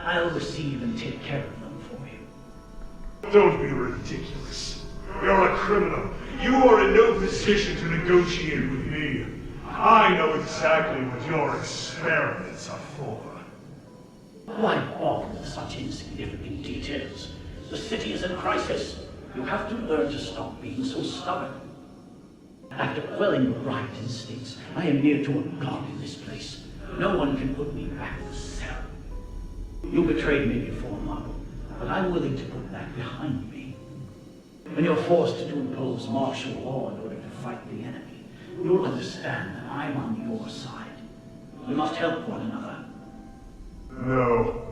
I'll receive and take care of them for you. Don't be ridiculous. You're a criminal. You are in no position to negotiate with me. I know exactly what your experiments are for. Why bother with such insignificant details? The city is in crisis. You have to learn to stop being so stubborn. After quelling the riot in Styx, I am near to a god in this place. No one can put me back in the cell. You betrayed me before, Marble, but I'm willing to put that behind me. When you're forced to impose martial law in order to fight the enemy, you'll understand that I'm on your side. We must help one another. No.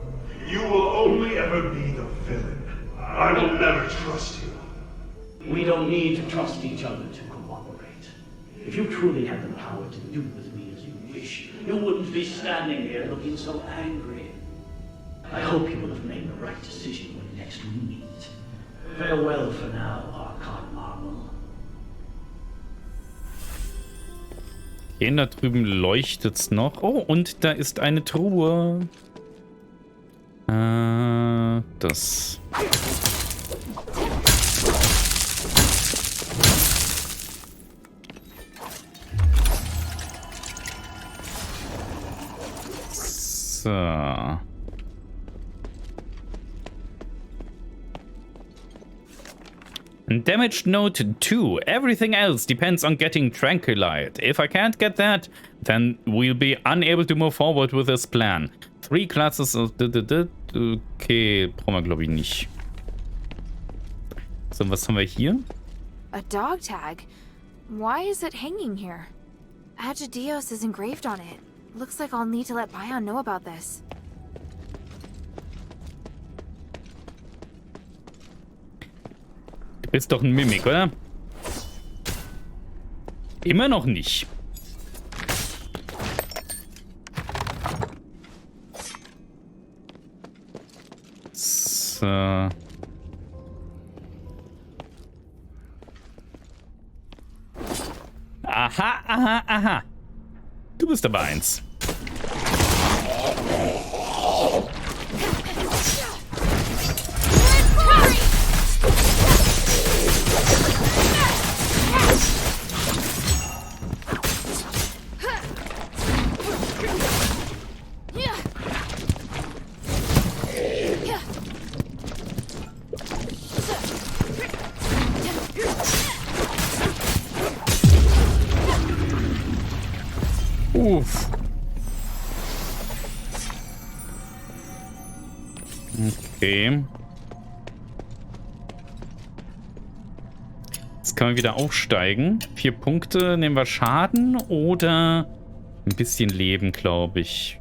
You will only ever be the villain. I will never trust you. We don't need to trust each other to cooperate. If you truly had the power to do with me as you wish, you wouldn't be standing here looking so angry. I hope you will have made the right decision when next we meet. Farewell for now, Archon Marble. Okay, da drüben leuchtet's noch. Oh, und da ist eine Truhe. Das. So. Damaged note 2. Everything else depends on getting tranquilized. If I can't get that, then we'll be unable to move forward with this plan. 3 classes of... Okay, brauchen wir glaube ich nicht. So, was haben wir hier? A dog tag? Why is it hanging here? Agidios is engraved on it. Looks like I'll need to let Bion know about this. Du bist doch ein Mimik, oder? Immer noch nicht. So. Aha, aha, aha. Du bist aber eins. Uff. Okay. Jetzt kann man wieder aufsteigen. 4 Punkte. Nehmen wir Schaden oder ein bisschen Leben, glaube ich.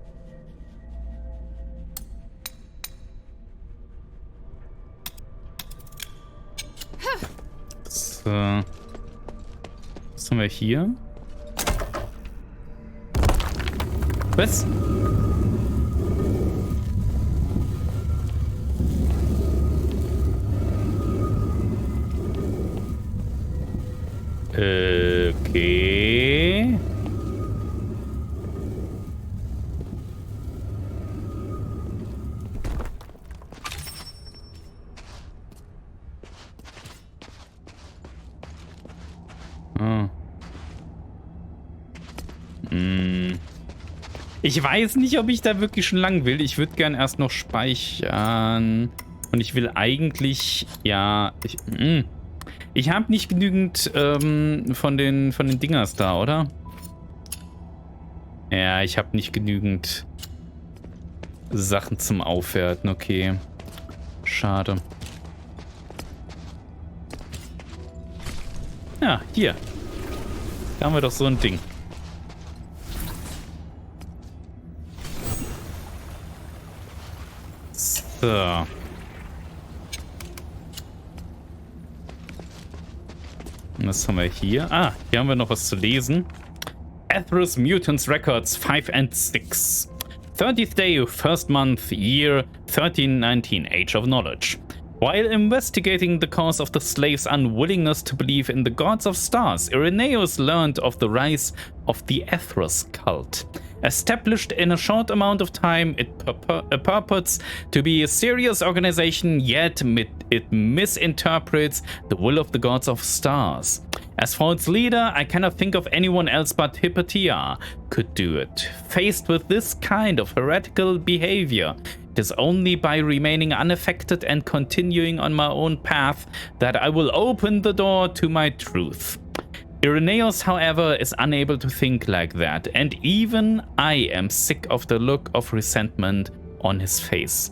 So. Was haben wir hier? Was? Okay. Ah. Ich weiß nicht, ob ich da wirklich schon lang will. Ich würde gern erst noch speichern. Und ich will eigentlich... Ja... Ich habe nicht genügend von den Dingers da, oder? Ja, ich habe nicht genügend Sachen zum Aufwerten. Okay. Schade. Ja, hier. Da haben wir doch so ein Ding. So. Was haben wir hier? Ah, hier haben wir noch was zu lesen. Atheros Mutants Records 5 and 6. 30th day, first month, year 1319, Age of Knowledge. While investigating the cause of the slaves' unwillingness to believe in the gods of stars, Irenaeus learned of the rise of the Atheros cult. Established in a short amount of time, it purports to be a serious organization, yet it misinterprets the will of the gods of stars. As for its leader, I cannot think of anyone else but Hypatia could do it. Faced with this kind of heretical behavior, it is only by remaining unaffected and continuing on my own path that I will open the door to my truth. Irenaeus, however, is unable to think like that, and even I am sick of the look of resentment on his face.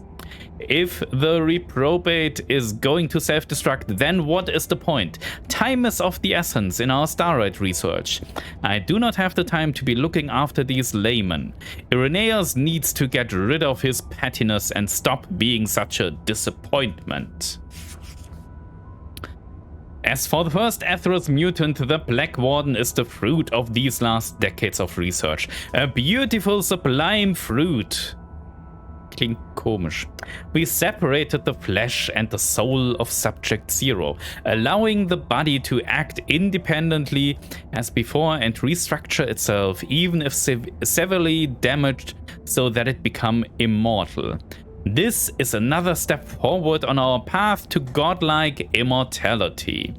If the reprobate is going to self-destruct, then what is the point? Time is of the essence in our Starlight research. I do not have the time to be looking after these laymen. Irenaeus needs to get rid of his pettiness and stop being such a disappointment. As for the first Atheros mutant, the Black Warden is the fruit of these last decades of research. A beautiful, sublime fruit. Klingt komisch. We separated the flesh and the soul of Subject Zero, allowing the body to act independently as before and restructure itself, even if severely damaged, so that it become immortal. This is another step forward on our path to godlike immortality.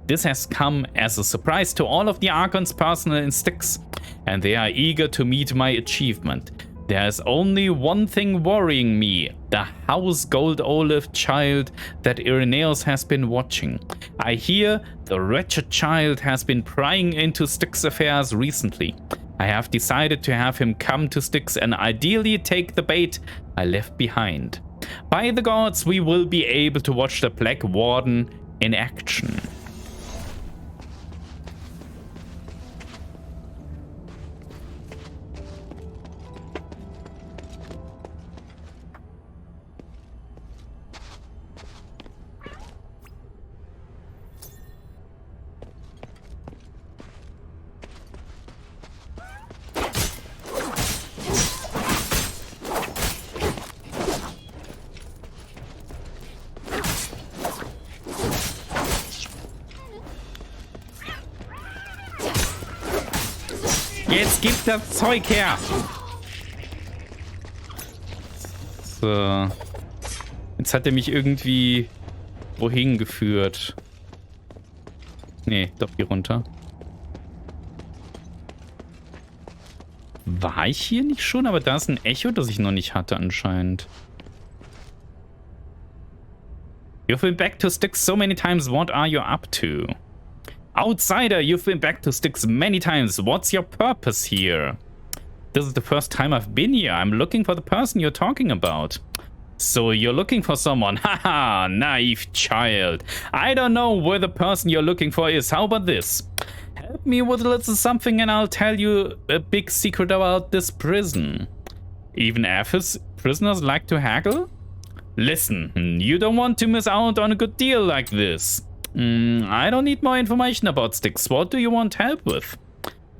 This has come as a surprise to all of the Archon's personnel in Styx, and they are eager to meet my achievement. There is only one thing worrying me, the House Gold Olive child that Irenaeus has been watching. I hear the wretched child has been prying into Styx affairs recently. I have decided to have him come to Styx and ideally take the bait I left behind. By the gods, we will be able to watch the Black Warden in action. Jetzt gib das Zeug her! So. Jetzt hat er mich irgendwie wohin geführt. Nee, doch hier runter. War ich hier nicht schon? Aber da ist ein Echo, das ich noch nicht hatte anscheinend. You've been back to Styx so many times. What are you up to? Outsider, you've been back to Styx many times. What's your purpose here? This is the first time I've been here. I'm looking for the person you're talking about. So you're looking for someone. Haha, naive child. I don't know where the person you're looking for is. How about this? Help me with a little something and I'll tell you a big secret about this prison. Even Aphes prisoners like to haggle? Listen, you don't want to miss out on a good deal like this. I don't need more information about Styx. What do you want help with?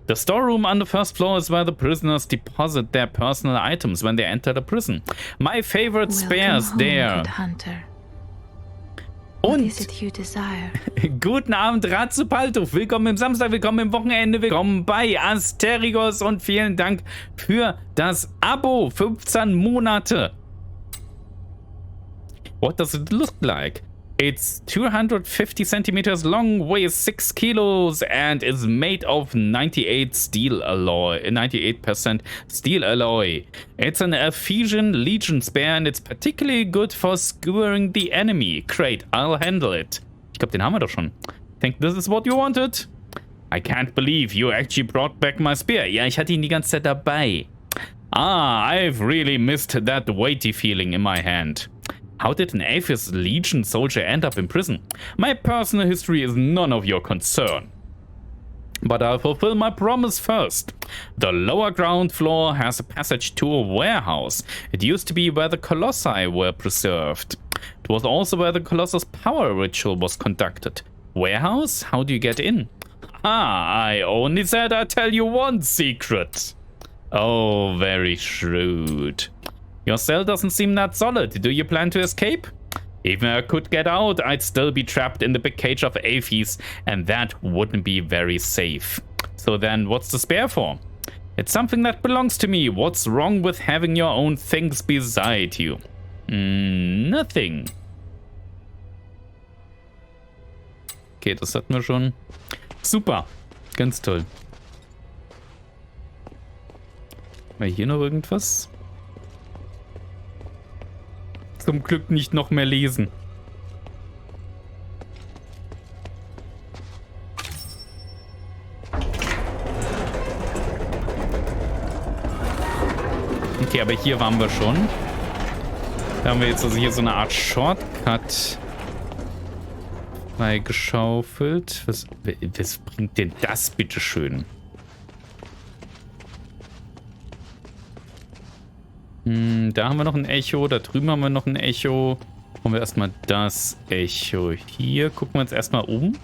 The storeroom on the first floor is where the prisoners deposit their personal items when they enter the prison. My favorite spares there. Und guten Abend, Ratzepalto. Willkommen im Samstag, willkommen im Wochenende, willkommen bei Asterigos und vielen Dank für das Abo. 15 Monate. What does it look like? It's 250 centimeters long, weighs 6 kilos, and is made of 98% steel alloy. It's an Ephesian Legion spare, and it's particularly good for skewering the enemy. Great, I'll handle it. Ich glaube, den haben wir doch schon. Think this is what you wanted? I can't believe you actually brought back my spear. Ja, ich hatte ihn die ganze Zeit dabei. Ah, I've really missed that weighty feeling in my hand. How did an Aphes Legion soldier end up in prison? My personal history is none of your concern. But I'll fulfill my promise first. The lower ground floor has a passage to a warehouse. It used to be where the Colossi were preserved. It was also where the Colossus power ritual was conducted. Warehouse? How do you get in? Ah, I only said I'd tell you one secret. Oh, very shrewd. Your cell doesn't seem that solid. Do you plan to escape? Even if I could get out, I'd still be trapped in the big cage of Aphes, and that wouldn't be very safe. So then, what's the spare for? It's something that belongs to me. What's wrong with having your own things beside you? Nothing. Okay, das hatten wir schon. Super. Ganz toll. War hier noch irgendwas? Zum Glück nicht noch mehr lesen. aber hier waren wir schon. Da haben wir jetzt also hier so eine Art Shortcut freigeschaufelt. Was bringt denn das, bitteschön? Da haben wir noch ein Echo. Da drüben haben wir noch ein Echo. Machen wir erstmal das Echo hier. Gucken wir uns erstmal um.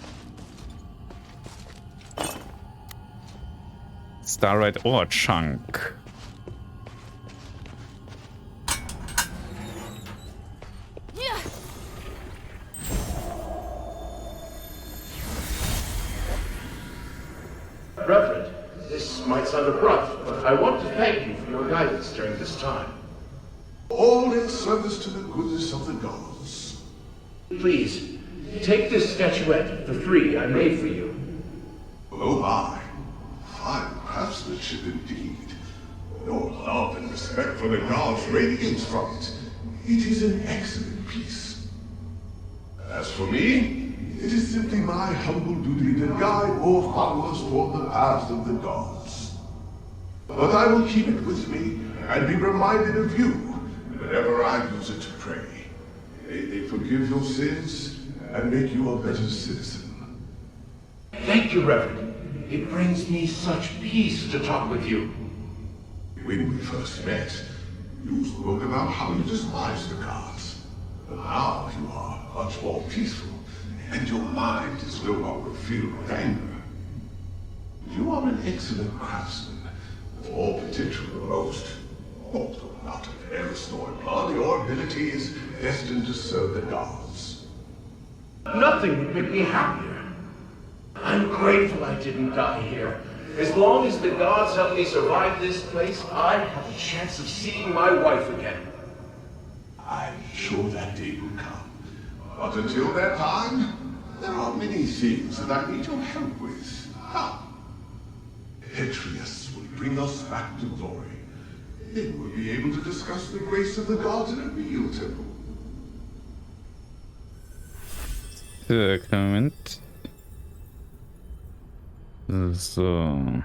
Starlight Ore Chunk. Reverend, this might sound abrupt, but I want to thank you for your guidance during this time. All in service to the goodness of the gods. Please, take this statuette for free I made for you. Oh my. Fine craftsmanship indeed. Your love and respect for the gods radiates from it. It is an excellent piece. As for me, it is simply my humble duty to guide more followers toward the paths of the gods. But I will keep it with me and be reminded of you whenever I use it to pray. May they forgive your sins and make you a better citizen. Thank you, Reverend. It brings me such peace to talk with you. When we first met, you spoke about how you despise the gods. But now you are much more peaceful, and your mind is no longer filled with anger. You are an excellent craftsman, with all potential to boast. Although not of Eris nor blood, your ability is destined to serve the gods. Nothing would make me happier. I'm grateful I didn't die here. As long as the gods help me survive this place, I have a chance of seeing my wife again. I'm sure that day will come. But until that time, there are many things that I need your help with. Atreus will bring us back to glory. Then we'll be able to discuss the grace of the gods in a real temple. Moment. So.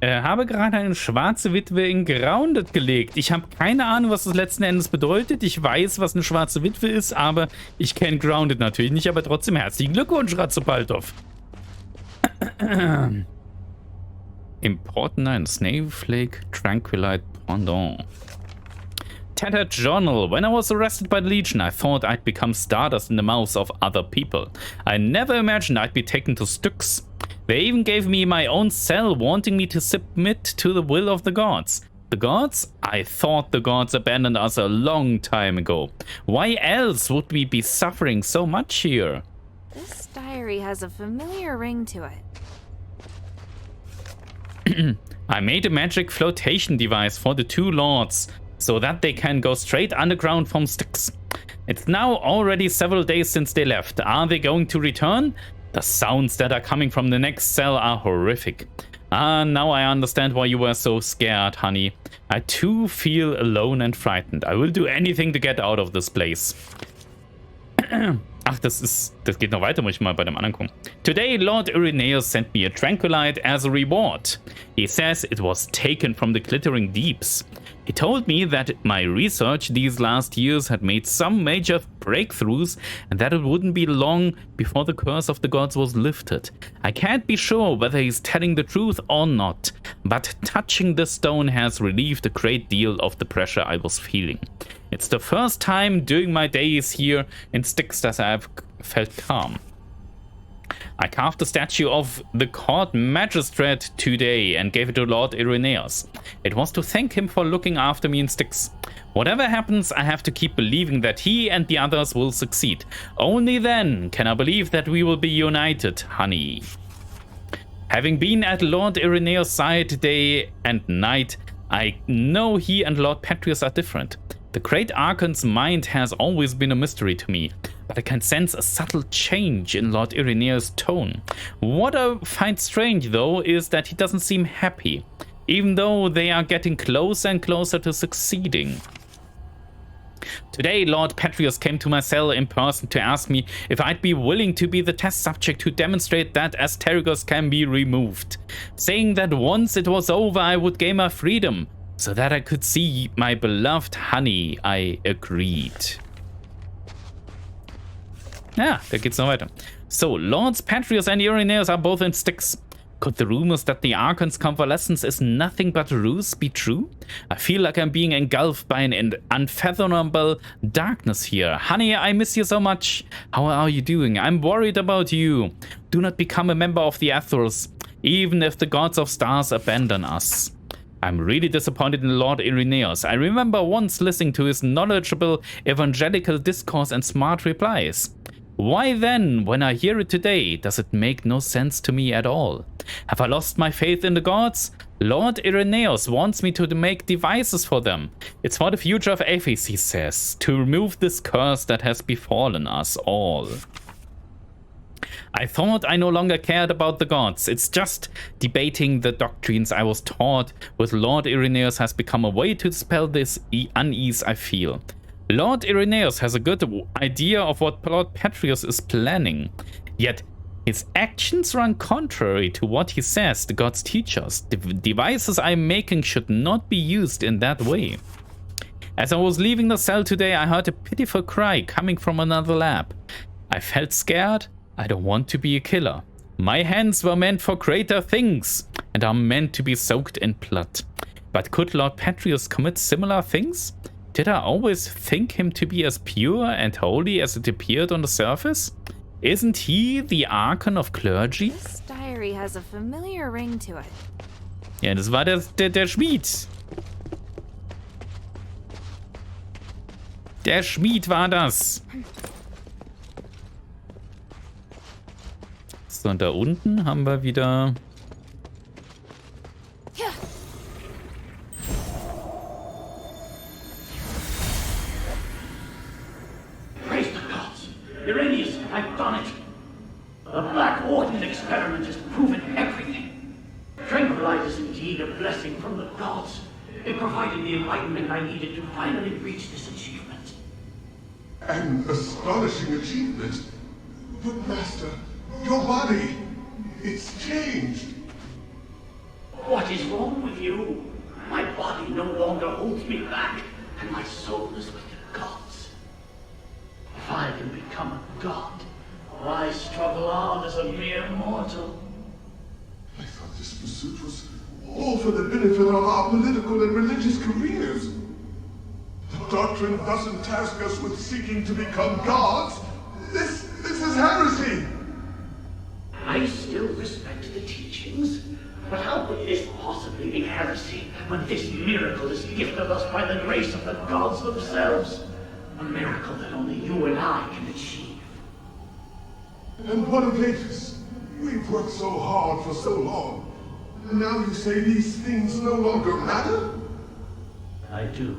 Habe gerade eine schwarze Witwe in Grounded gelegt. Ich habe keine Ahnung, was das letzten Endes bedeutet. Ich weiß, was eine schwarze Witwe ist, aber ich kenne Grounded natürlich nicht. Aber trotzdem herzlichen Glückwunsch, Ratzepaltov. Important 9, Snowflake, Tranquilite, Pendant. Tattered Journal. When I was arrested by the Legion, I thought I'd become stardust in the mouths of other people. I never imagined I'd be taken to Styx. They even gave me my own cell, wanting me to submit to the will of the gods. The gods? I thought the gods abandoned us a long time ago. Why else would we be suffering so much here? This diary has a familiar ring to it. I made a magic flotation device for the two lords, so that they can go straight underground from Styx. It's now already several days since they left. Are they going to return? The sounds that are coming from the next cell are horrific. Now I understand why you were so scared, honey. I too feel alone and frightened. I will do anything to get out of this place. Ach, das geht noch weiter, muss ich mal bei dem anderen gucken. Today, Lord Irenaeus sent me a Tranquilite as a reward. He says it was taken from the glittering deeps. He told me that my research these last years had made some major breakthroughs and that it wouldn't be long before the curse of the gods was lifted. I can't be sure whether he's telling the truth or not, but touching the stone has relieved a great deal of the pressure I was feeling. It's the first time during my days here in Styx that I've felt calm. I carved a statue of the court magistrate today and gave it to Lord Irenaeus. It was to thank him for looking after me in Styx. Whatever happens, I have to keep believing that he and the others will succeed. Only then can I believe that we will be united, honey. Having been at Lord Irenaeus' side day and night, I know he and Lord Petrius are different. The great Archon's mind has always been a mystery to me, but I can sense a subtle change in Lord Irenaeus' tone. What I find strange, though, is that he doesn't seem happy, even though they are getting closer and closer to succeeding. Today, Lord Petrius came to my cell in person to ask me if I'd be willing to be the test subject to demonstrate that Asterigos can be removed, saying that once it was over I would gain my freedom. so that I could see my beloved honey. I agreed. Ja, da geht's noch weiter. So, Lords Patrios and Irenaeus are both in Styx. Could the rumors that the Archon's convalescence is nothing but a ruse be true? I feel like I'm being engulfed by an unfathomable darkness here. Honey, I miss you so much. How are you doing? I'm worried about you. Do not become a member of the Athors, even if the gods of stars abandon us. I'm really disappointed in Lord Irenaeus. I remember once listening to his knowledgeable evangelical discourse and smart replies. Why then, when I hear it today, does it make no sense to me at all? Have I lost my faith in the gods? Lord Irenaeus wants me to make devices for them. It's for the future of Aphes, he says, to remove this curse that has befallen us all. I thought I no longer cared about the gods. It's just debating the doctrines I was taught with Lord Irenaeus has become a way to dispel this unease I feel. Lord Irenaeus has a good idea of what Lord Patrios is planning, yet his actions run contrary to what he says the gods teach us. The devices I'm making should not be used in that way. As I was leaving the cell today, I heard a pitiful cry coming from another lab. I felt scared. I don't want to be a killer. My hands were meant for greater things and are meant to be soaked in blood. But could Lord Patrios commit similar things? Did I always think him to be as pure and holy as it appeared on the surface? Isn't he the Archon of Clergy? This diary has a familiar ring to it. Ja, das war der Schmied. Der Schmied war das. So, und da unten haben wir wieder... Praise the gods! Irenaeus, I've done it! The Black Warden experiment has proven everything. Tranquilize is indeed a blessing from the gods. It provided the enlightenment I needed to finally reach this achievement. An astonishing achievement. But Master, your body, it's changed. What is wrong with you? My body no longer holds me back, and my soul is with the gods. If I can become a god, why struggle on as a mere mortal? I thought this pursuit was all for the benefit of our political and religious careers. The doctrine doesn't task us with seeking to become gods. This is heresy. I still respect the teachings, but how could this possibly be heresy when this miracle is gifted us by the grace of the gods themselves? A miracle that only you and I can achieve. And what of Aphes? We've worked so hard for so long. Now you say these things no longer matter? I do.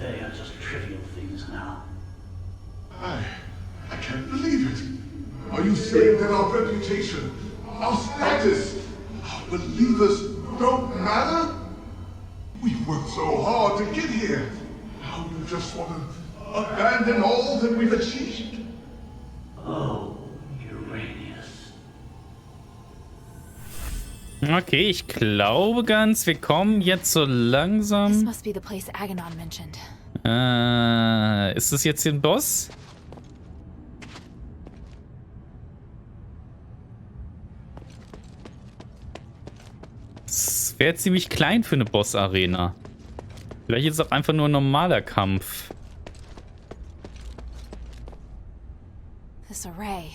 They are just trivial things now. I can't believe it. Are you saying that our reputation, our status, our believers don't matter? We've worked so hard to get here. Now you just want to abandon all that we've achieved? Oh, Irenaeus. Okay, ich glaube ganz, wir kommen jetzt so This langsam... must be the place Aganon mentioned. Ist das jetzt ein Boss? Das wäre ziemlich klein für eine Boss-Arena. Vielleicht ist es auch einfach nur ein normaler Kampf. This array.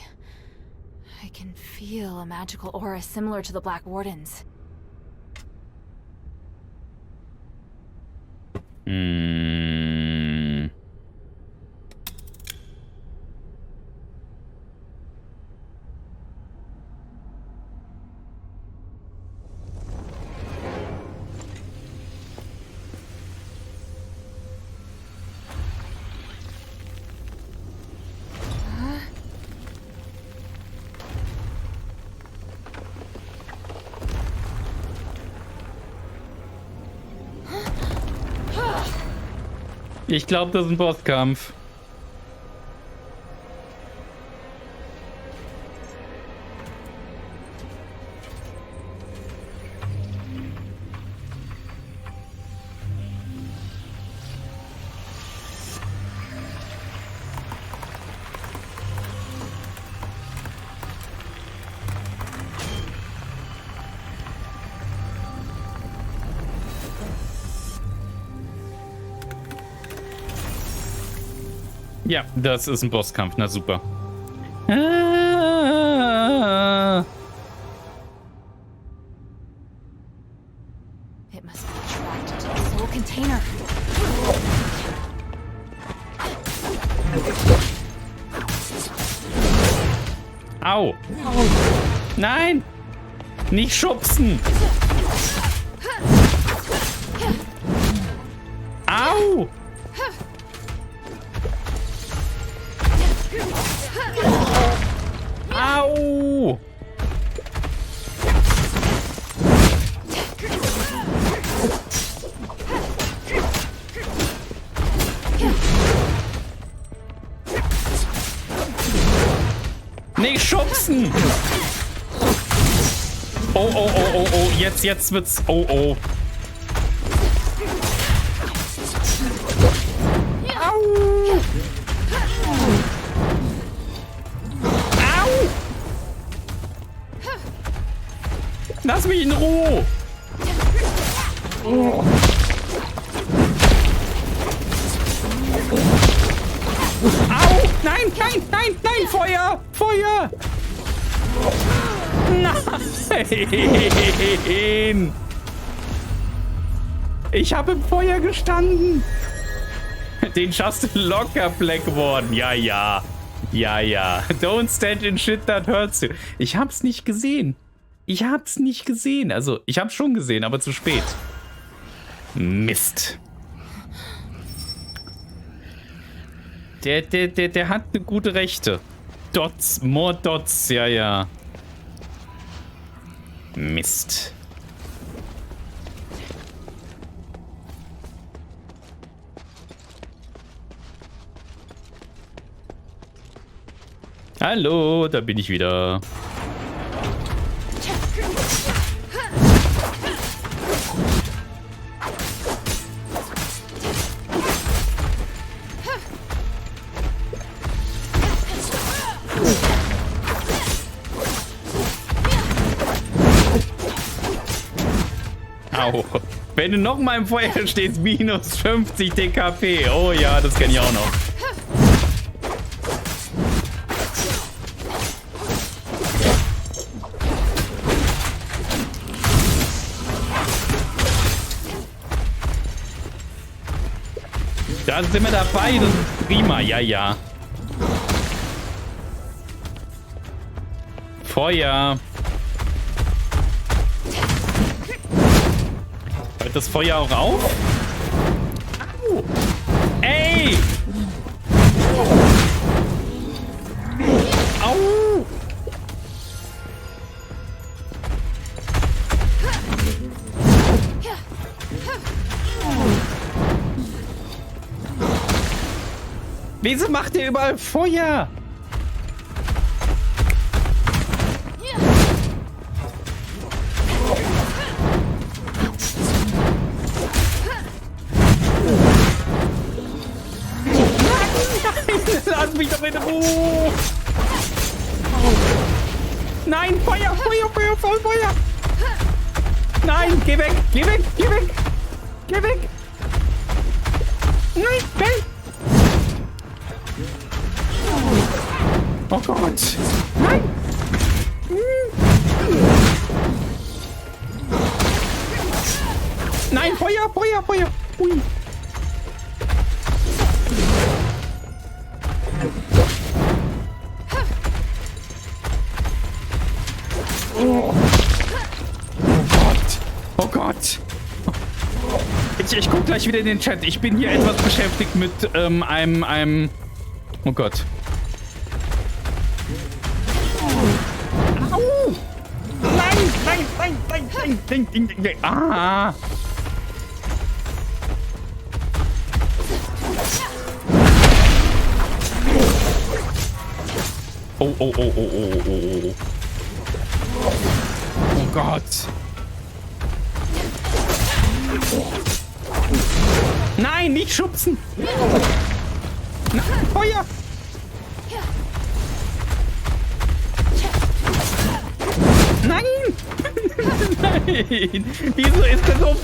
I can feel a magical aura similar to the Black Warden's. Ich glaube, das ist ein Bosskampf. Ja, das ist ein Bosskampf. Na super. It must be tracked into the soul container. Au. Nein. Nicht schubsen. Au. Au. Nicht schubsen! Oh, oh, oh, oh, oh. Jetzt wird's... Oh, oh. Au! Au! Lass mich in Ruhe! Oh. Au! Nein, nein, nein, nein! Feuer! Feuer! Nein! Ich habe im Feuer gestanden! Den schaffst du locker, Blackwarden. Ja, ja. Ja, ja. Don't stand in shit that hurts you. Ich hab's nicht gesehen. Ich hab's nicht gesehen. Also, ich hab's schon gesehen, aber zu spät. Mist. Der hat eine gute Rechte. Dots, more Dots, ja, ja. Mist. Hallo, da bin ich wieder. Au. Wenn du noch mal im Feuer stehst, minus 50 DKP. Oh ja, das kenne ich auch noch. Da sind wir dabei, das ist prima, ja, ja. Feuer. Hört das Feuer auch auf? Au. Ey! Au! Wieso macht ihr überall Feuer? Nein, lass mich doch in Ruhe! Nein, Feuer, Feuer, Feuer, voll Feuer! Nein, geh weg, geh weg, geh weg! Geh weg! Nein, weg! Oh Gott! Nein! Nein, Feuer, Feuer, Feuer! Ui! Oh. Oh Gott! Oh Gott! Ich guck gleich wieder in den Chat. Ich bin hier etwas beschäftigt mit einem... Oh Gott. Au! Nein, nein, nein, nein, nein, nein, nein, nein, nein. Ah! Oh, oh, oh, oh, oh, oh, oh. Oh Gott. Nein, nicht schubsen. Nein, Feuer. Nein! Nein! Wieso ist das so?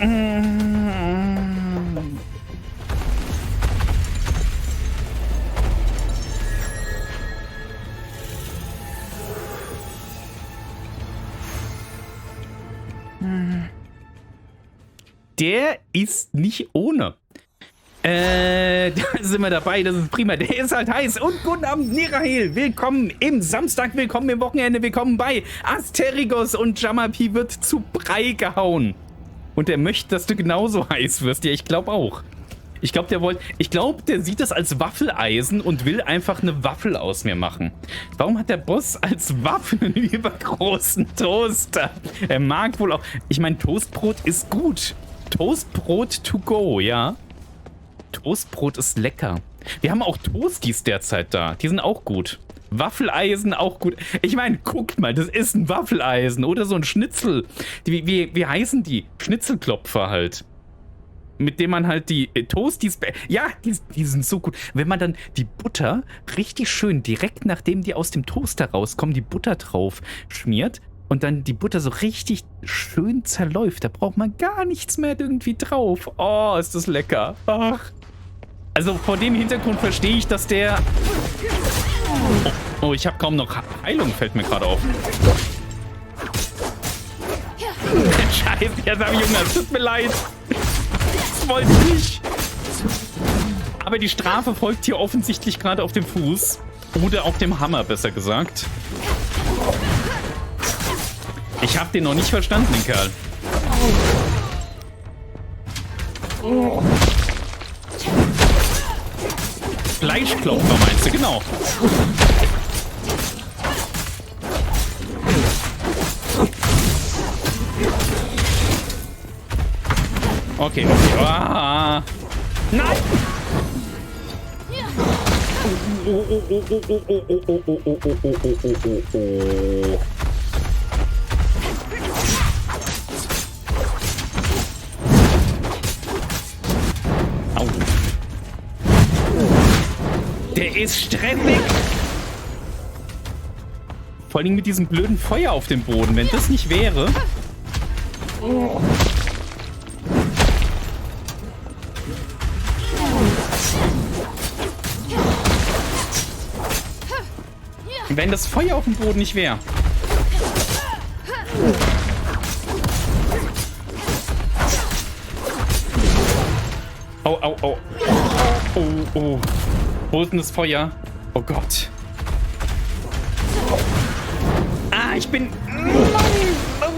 Der ist nicht ohne. Da sind wir dabei, das ist prima. Der ist halt heiß. Und guten Abend, Nirahel. Willkommen im Samstag, willkommen im Wochenende, willkommen bei Asterigos. Und Jamapi wird zu Brei gehauen. Und er möchte, dass du genauso heiß wirst. Ja, ich glaube auch. Ich glaube, der sieht das als Waffeleisen und will einfach eine Waffel aus mir machen. Warum hat der Boss als Waffel einen übergroßen Toaster? Er mag wohl auch... Ich meine, Toastbrot ist gut. Toastbrot to go, ja. Toastbrot ist lecker. Wir haben auch Toasties derzeit da. Die sind auch gut. Waffeleisen auch gut. Ich meine, guckt mal, das ist ein Waffeleisen oder so ein Schnitzel. Wie heißen die? Schnitzelklopfer halt. Mit dem man halt die Toasties... Ja, die sind so gut. Wenn man dann die Butter richtig schön direkt nachdem die aus dem Toaster rauskommen, die Butter drauf schmiert und dann die Butter so richtig schön zerläuft. Da braucht man gar nichts mehr irgendwie drauf. Oh, ist das lecker. Ach. Also vor dem Hintergrund verstehe ich, dass der... Oh, ich habe kaum noch Heilung, fällt mir gerade auf. Scheiße, jetzt habe ich Hunger. Es tut mir leid. Das wollte ich nicht. Aber die Strafe folgt hier offensichtlich gerade auf dem Fuß. Oder auf dem Hammer, besser gesagt. Ich habe den noch nicht verstanden, den Kerl. Fleischklopfer meinst du, genau. Okay. Ah. Nein! Au. Der ist stressig. Vor allem mit diesem blöden Feuer auf dem Boden. Wenn das nicht wäre... Wenn das Feuer auf dem Boden nicht wäre. Au, au, au. Oh, oh. Wo ist denn das Feuer? Oh Gott. Ah, ich bin... Oh.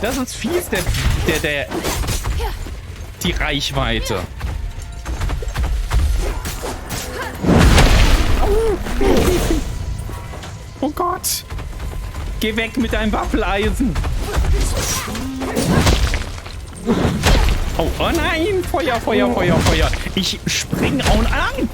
Das ist fies, die Reichweite. Oh Gott. Geh weg mit deinem Waffeleisen. Oh, oh nein. Feuer, Feuer, Feuer, Feuer. Ich spring auch an.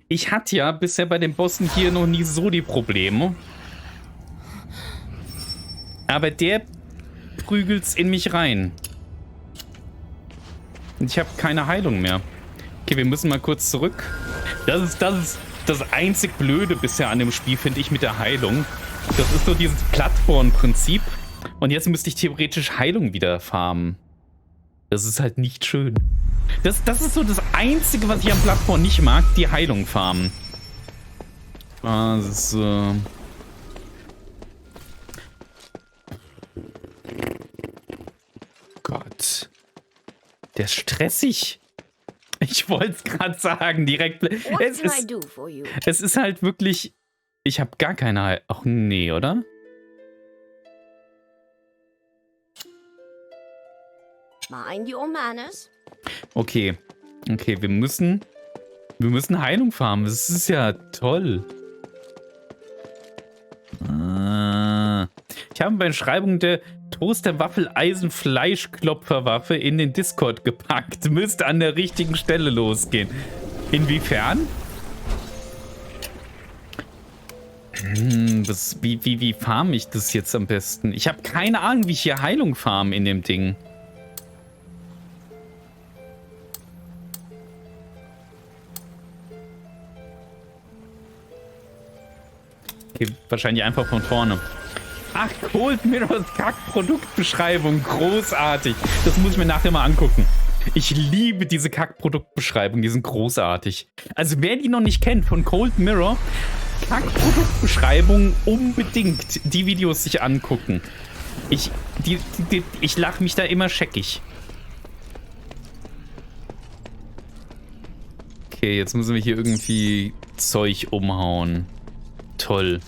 Ich hatte ja bisher bei den Bossen hier noch nie so die Probleme. Aber der prügelt's in mich rein. Und ich habe keine Heilung mehr. Okay, wir müssen mal kurz zurück. Das ist das einzig Blöde bisher an dem Spiel, finde ich, mit der Heilung. Das ist so dieses Plattform-Prinzip. Und jetzt müsste ich theoretisch Heilung wieder farmen. Das ist halt nicht schön. Das ist so das Einzige, was ich am Plattform nicht mag, die Heilung farmen. Also... Gott. Der ist stressig. Ich wollte es gerade sagen, direkt. Es ist halt wirklich... Ich habe gar keine Heilung. Ach nee, oder? Mind your manners. Okay. Okay, wir müssen Heilung farmen. Das ist ja toll. habe bei Beschreibung der Toaster-Waffel-Eisen-Fleischklopferwaffe in den Discord gepackt. Müsste an der richtigen Stelle losgehen. Inwiefern? Wie farm ich das jetzt am besten? Ich habe keine Ahnung, wie ich hier Heilung farm in dem Ding. Okay, wahrscheinlich einfach von vorne. Ach, Cold Mirrors Kackproduktbeschreibung. Großartig. Das muss ich mir nachher mal angucken. Ich liebe diese Kackproduktbeschreibungen. Die sind großartig. Also wer die noch nicht kennt von Cold Mirror, Kackproduktbeschreibung unbedingt die Videos sich angucken. Ich lache mich da immer scheckig. Okay, jetzt müssen wir hier irgendwie Zeug umhauen. Toll.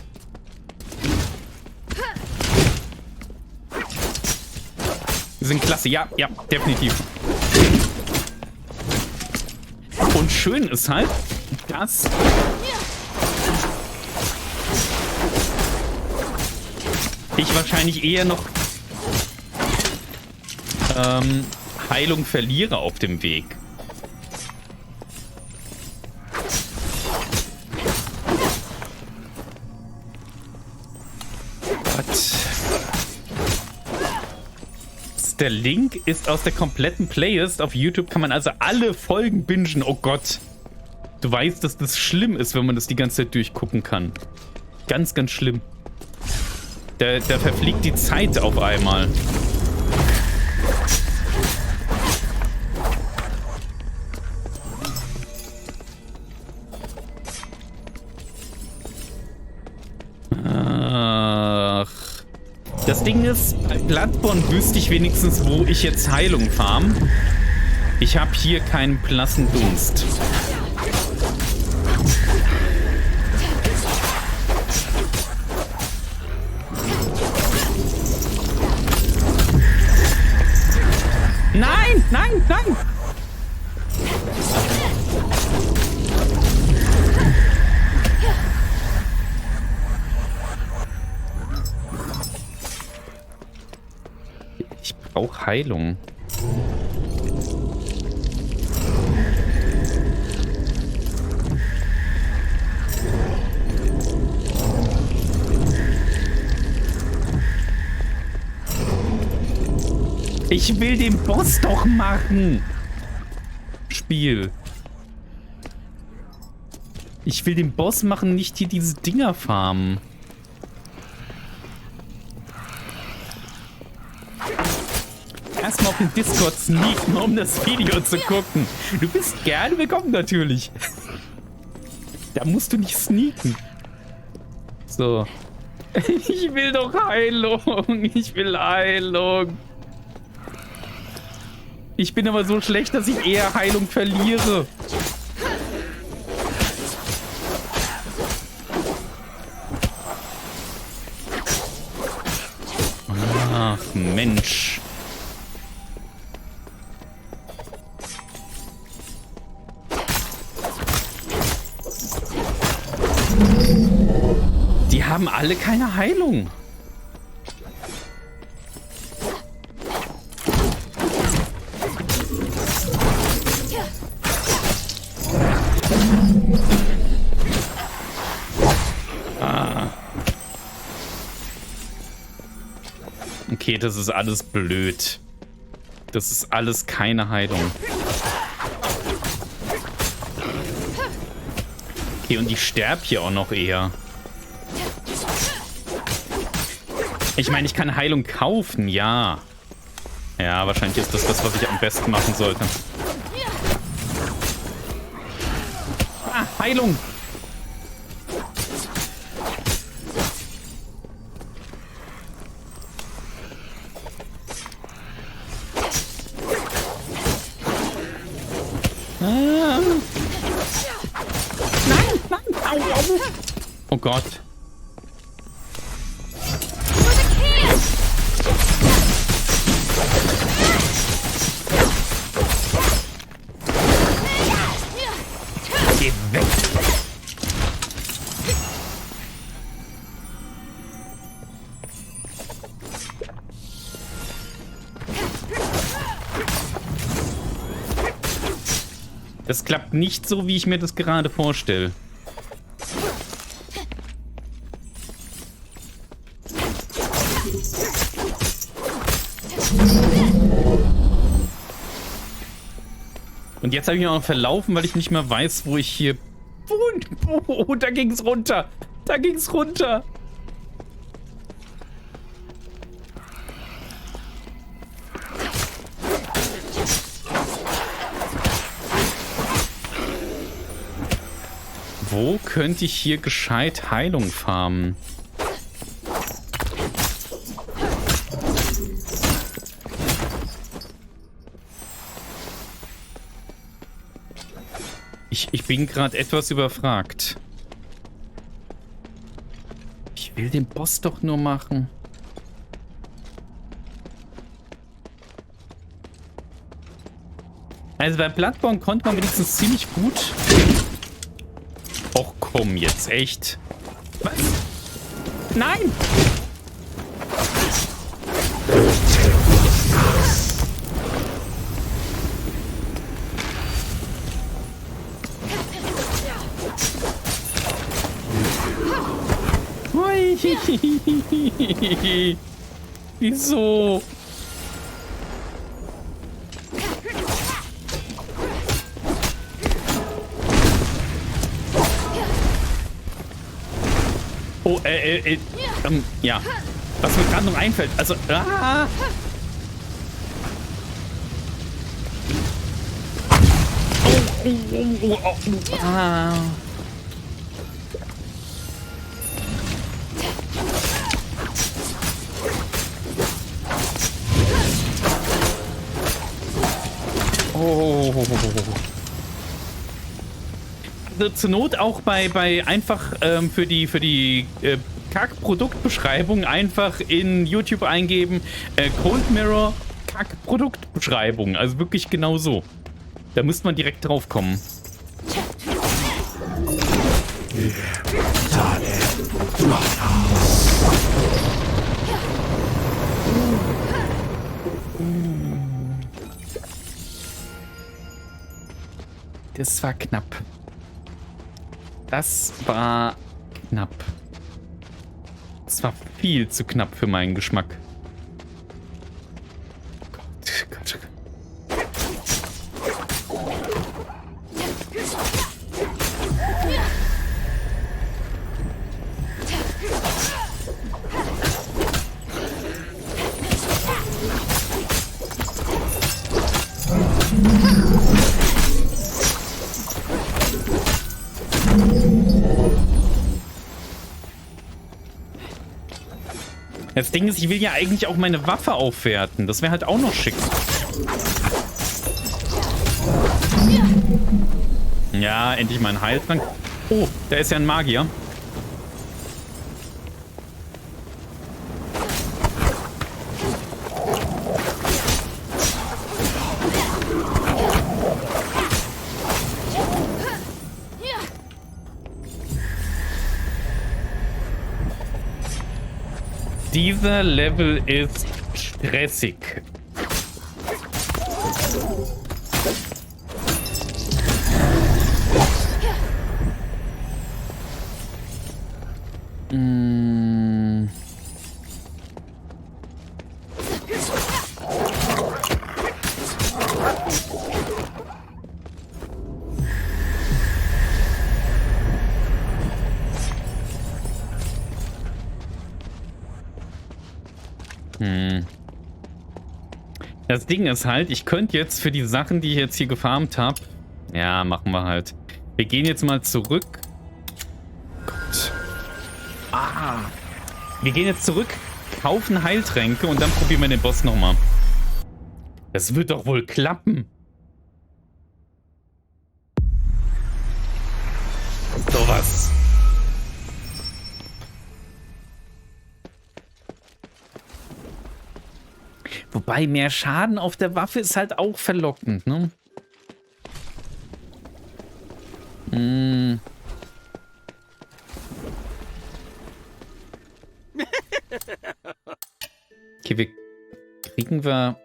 Die sind klasse. Ja, definitiv. Und schön ist halt, dass ich wahrscheinlich eher noch Heilung verliere auf dem Weg. Der Link ist aus der kompletten Playlist. Auf YouTube kann man also alle Folgen bingen. Oh Gott. Du weißt, dass das schlimm ist, wenn man das die ganze Zeit durchgucken kann. Ganz, ganz schlimm. Da verfliegt die Zeit auf einmal. Das Ding ist, bei Bloodborne wüsste ich wenigstens, wo ich jetzt Heilung farm. Ich habe hier keinen blassen Dunst. Nein, nein, nein! Ich brauche Heilung. Ich will den Boss doch machen. Spiel. Ich will den Boss machen, nicht hier diese Dinger farmen. Erstmal auf den Discord sneaken, um das Video zu gucken. Du bist gerne willkommen natürlich. Da musst du nicht sneaken. So. Ich will doch Heilung. Ich will Heilung. Ich bin aber so schlecht, dass ich eher Heilung verliere. Ach, Mensch. Die haben alle keine Heilung. Okay, das ist alles blöd. Das ist alles keine Heilung. Okay, und ich sterbe hier auch noch eher. Ich meine, ich kann Heilung kaufen, ja. Ja, wahrscheinlich ist das, was ich am besten machen sollte. Ah, Heilung! Oh Gott. Geh weg. Es klappt nicht so, wie ich mir das gerade vorstelle. Und jetzt habe ich mich auch noch verlaufen, weil ich nicht mehr weiß, wo ich hier... Oh, da ging es runter. Da ging es runter. Wo könnte ich hier gescheit Heilung farmen? Ich bin gerade etwas überfragt. Ich will den Boss doch nur machen. Also bei Bloodborne konnte man wenigstens ziemlich gut... Och komm jetzt, echt? Was? Nein! Wieso? Oh, ja. Was mir gerade noch einfällt. Also, Oh, Also zur Not auch bei einfach für die Kack-Produktbeschreibung einfach in YouTube eingeben, Cold Mirror Kack-Produktbeschreibung. Also wirklich genau so. Da müsste man direkt drauf kommen. Das war knapp. Das war knapp. Das war viel zu knapp für meinen Geschmack. Gott, Gott, Gott. Das Ding ist, ich will ja eigentlich auch meine Waffe aufwerten. Das wäre halt auch noch schick. Ja, endlich mal ein Heiltrank. Oh, da ist ja ein Magier. Dieser Level ist stressig. Das Ding ist halt, ich könnte jetzt für die Sachen, die ich jetzt hier gefarmt habe... Ja, machen wir halt. Wir gehen jetzt mal zurück. Gott. Wir gehen jetzt zurück, kaufen Heiltränke und dann probieren wir den Boss nochmal. Das wird doch wohl klappen. Sowas. Wobei mehr Schaden auf der Waffe ist halt auch verlockend, ne? Okay, kriegen wir...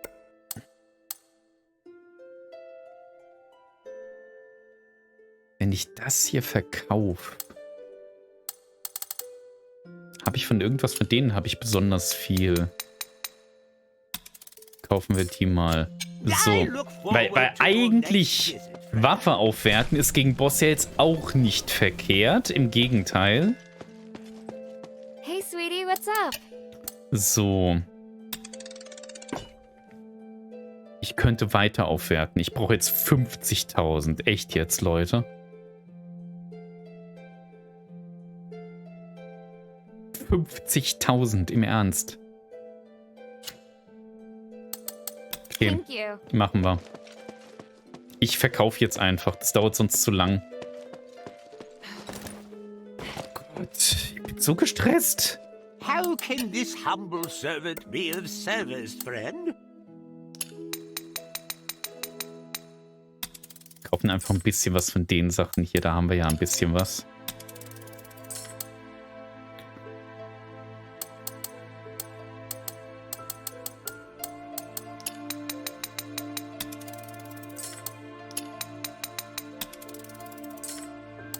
wenn ich das hier verkaufe, habe ich von irgendwas von denen habe ich besonders viel. Kaufen wir die mal. So. Weil eigentlich Waffe aufwerten ist gegen Boss ja jetzt auch nicht verkehrt. Im Gegenteil. Hey, sweetie, what's up? So. Ich könnte weiter aufwerten. Ich brauche jetzt 50.000. Echt jetzt, Leute? 50.000 im Ernst. Okay, Thank you. machen wir. Ich verkaufe jetzt einfach. Das dauert sonst zu lang. Oh Gott, ich bin so gestresst. How can this humble servant be of service, friend? Kaufen einfach ein bisschen was von den Sachen hier. Da haben wir ja ein bisschen was.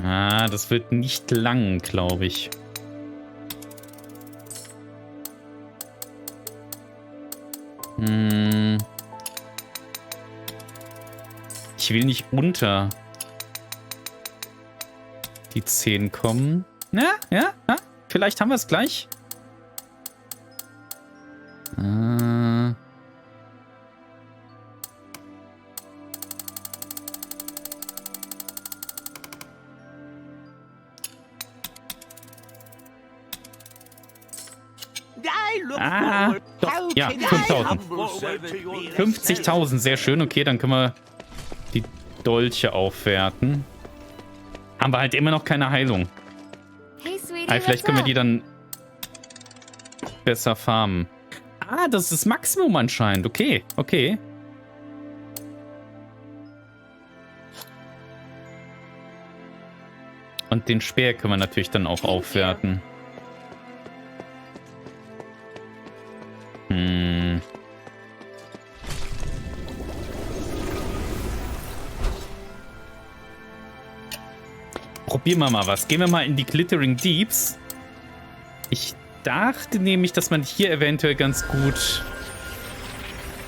Ah, das wird nicht lang, glaube ich. Ich will nicht unter die 10 kommen. Ja, vielleicht haben wir es gleich. Doch, ja, 5.000. 50.000, sehr schön. Okay, dann können wir die Dolche aufwerten. Haben wir halt immer noch keine Heilung. Hey, sweetie, Vielleicht können wir die dann besser farmen. Ah, das ist das Maximum anscheinend. Okay, okay. Und den Speer können wir natürlich dann auch aufwerten. Probieren wir mal was. Gehen wir mal in die Glittering Deeps. Ich dachte nämlich, dass man hier eventuell ganz gut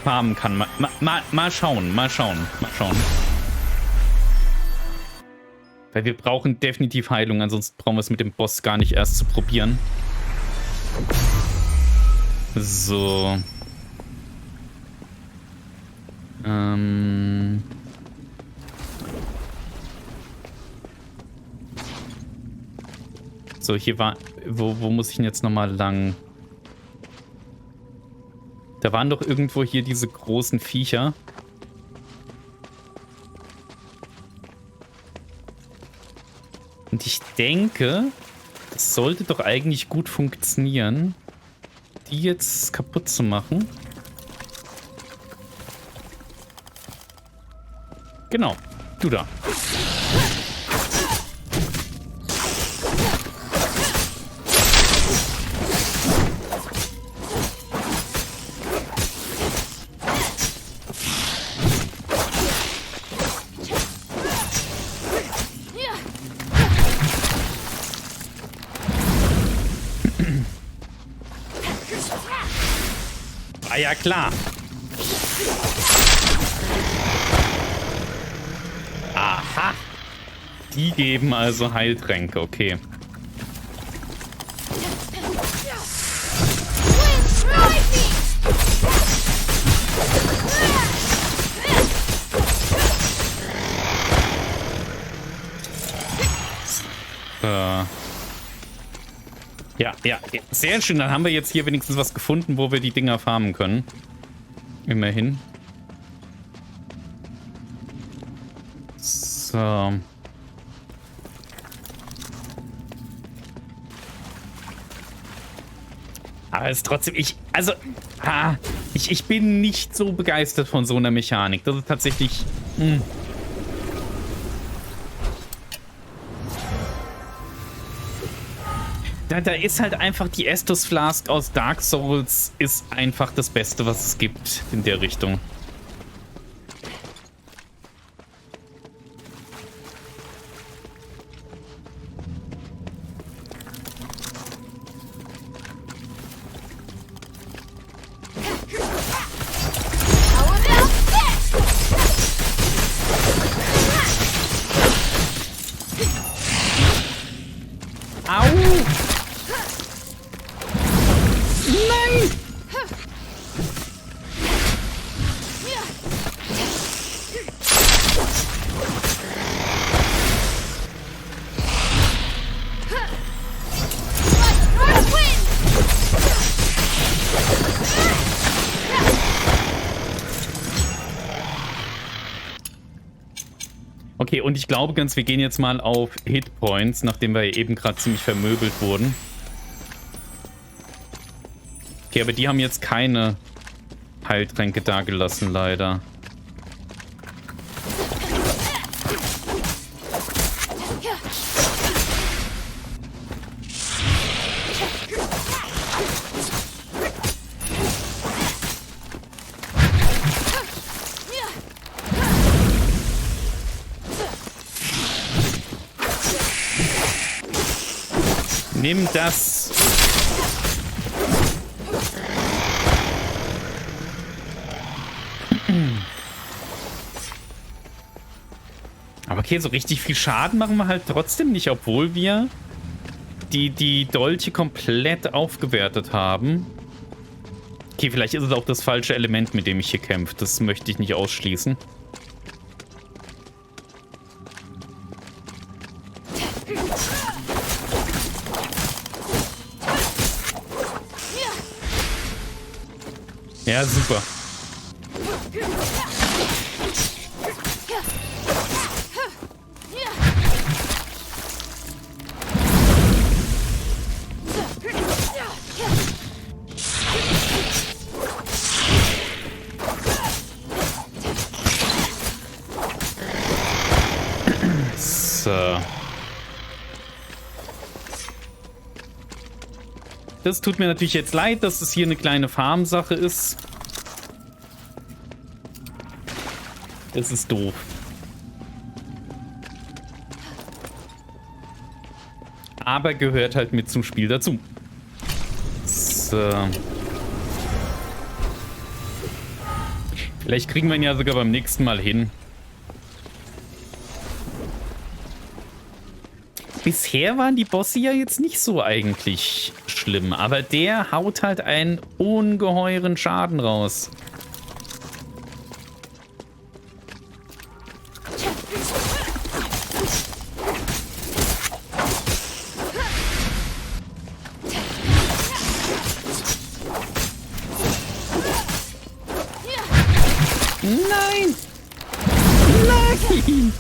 farmen kann. Mal schauen. Weil wir brauchen definitiv Heilung, ansonsten brauchen wir es mit dem Boss gar nicht erst zu probieren. So. So, hier war... Wo muss ich denn jetzt nochmal lang? Da waren doch irgendwo hier diese großen Viecher. Und ich denke, das sollte doch eigentlich gut funktionieren, die jetzt kaputt zu machen. Genau, du da. Ah ja, klar. Aha. Die geben also Heiltränke, okay. Ja, sehr schön. Dann haben wir jetzt hier wenigstens was gefunden, wo wir die Dinger farmen können. Immerhin. So. Aber es ist trotzdem... Ich bin nicht so begeistert von so einer Mechanik. Das ist tatsächlich... Da ist halt einfach die Estus Flask aus Dark Souls ist einfach das Beste, was es gibt in der Richtung. Nein! Okay, und ich glaube ganz, wir gehen jetzt mal auf Hitpoints, nachdem wir eben gerade ziemlich vermöbelt wurden. Okay, aber die haben jetzt keine Heiltränke dagelassen, leider. Nimm das. Aber okay, so richtig viel Schaden machen wir halt trotzdem nicht, obwohl wir die Dolche komplett aufgewertet haben. Okay, vielleicht ist es auch das falsche Element, mit dem ich hier kämpfe. Das möchte ich nicht ausschließen. Ja, super. So. Das tut mir natürlich jetzt leid, dass es hier eine kleine Farmsache ist. Das ist doof. Aber gehört halt mit zum Spiel dazu. So. Vielleicht kriegen wir ihn ja sogar beim nächsten Mal hin. Bisher waren die Bosse ja jetzt nicht so eigentlich schlimm, aber der haut halt einen ungeheuren Schaden raus. Nein! Nein!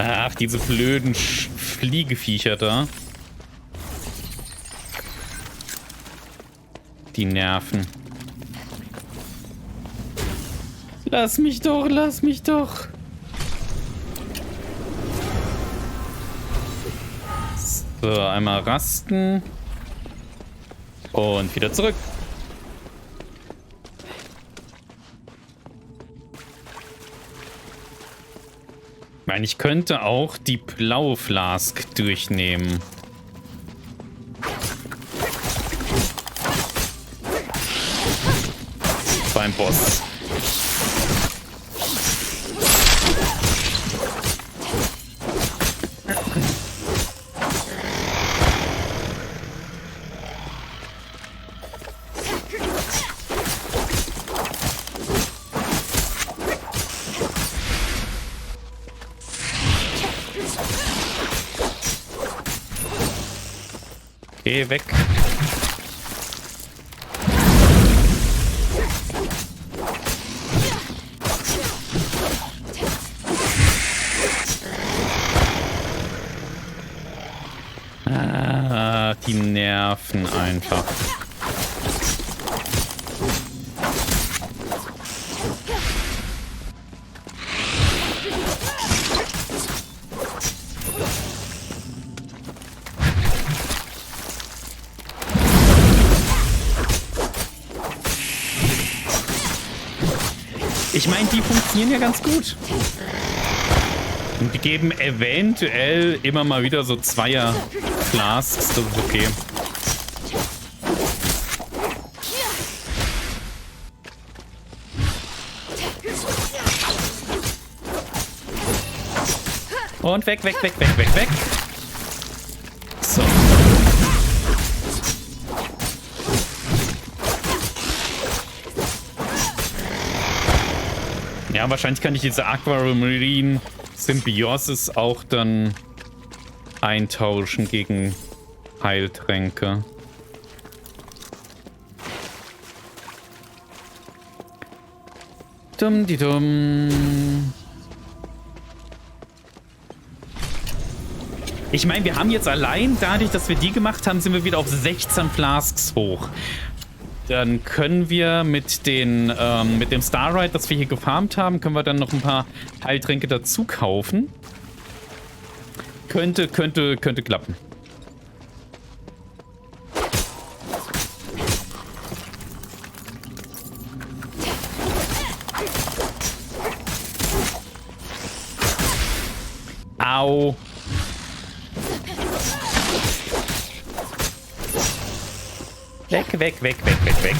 Ach, diese blöden Fliegeviecher da. Die nerven. Lass mich doch, lass mich doch. So, einmal rasten. Und wieder zurück. Ich meine, ich könnte auch die blaue Flask durchnehmen. Beim Boss. Geh weg. Ah, die nerven einfach. Ich meine, die funktionieren ja ganz gut. Und die geben eventuell immer mal wieder so Zweier-Flasks. Das ist okay. Und weg, weg, weg, weg, weg, weg. So. Ja, wahrscheinlich kann ich diese Aquamarine Symbiosis auch dann eintauschen gegen Heiltränke. Dumm. Ich meine, wir haben jetzt allein, dadurch, dass wir die gemacht haben, sind wir wieder auf 16 Flasks hoch. Dann können wir mit dem Starride, das wir hier gefarmt haben, können wir dann noch ein paar Heiltränke dazu kaufen. Könnte klappen. Au. Weg, weg, weg, weg, weg, weg.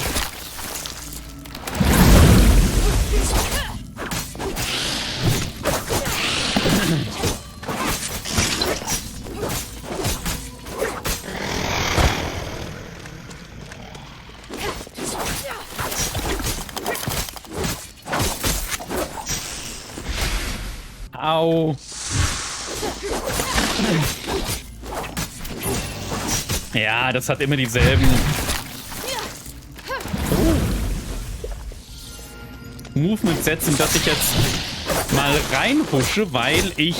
Au. Ja, das hat immer dieselben Movement setzen, dass ich jetzt mal reinhusche, weil ich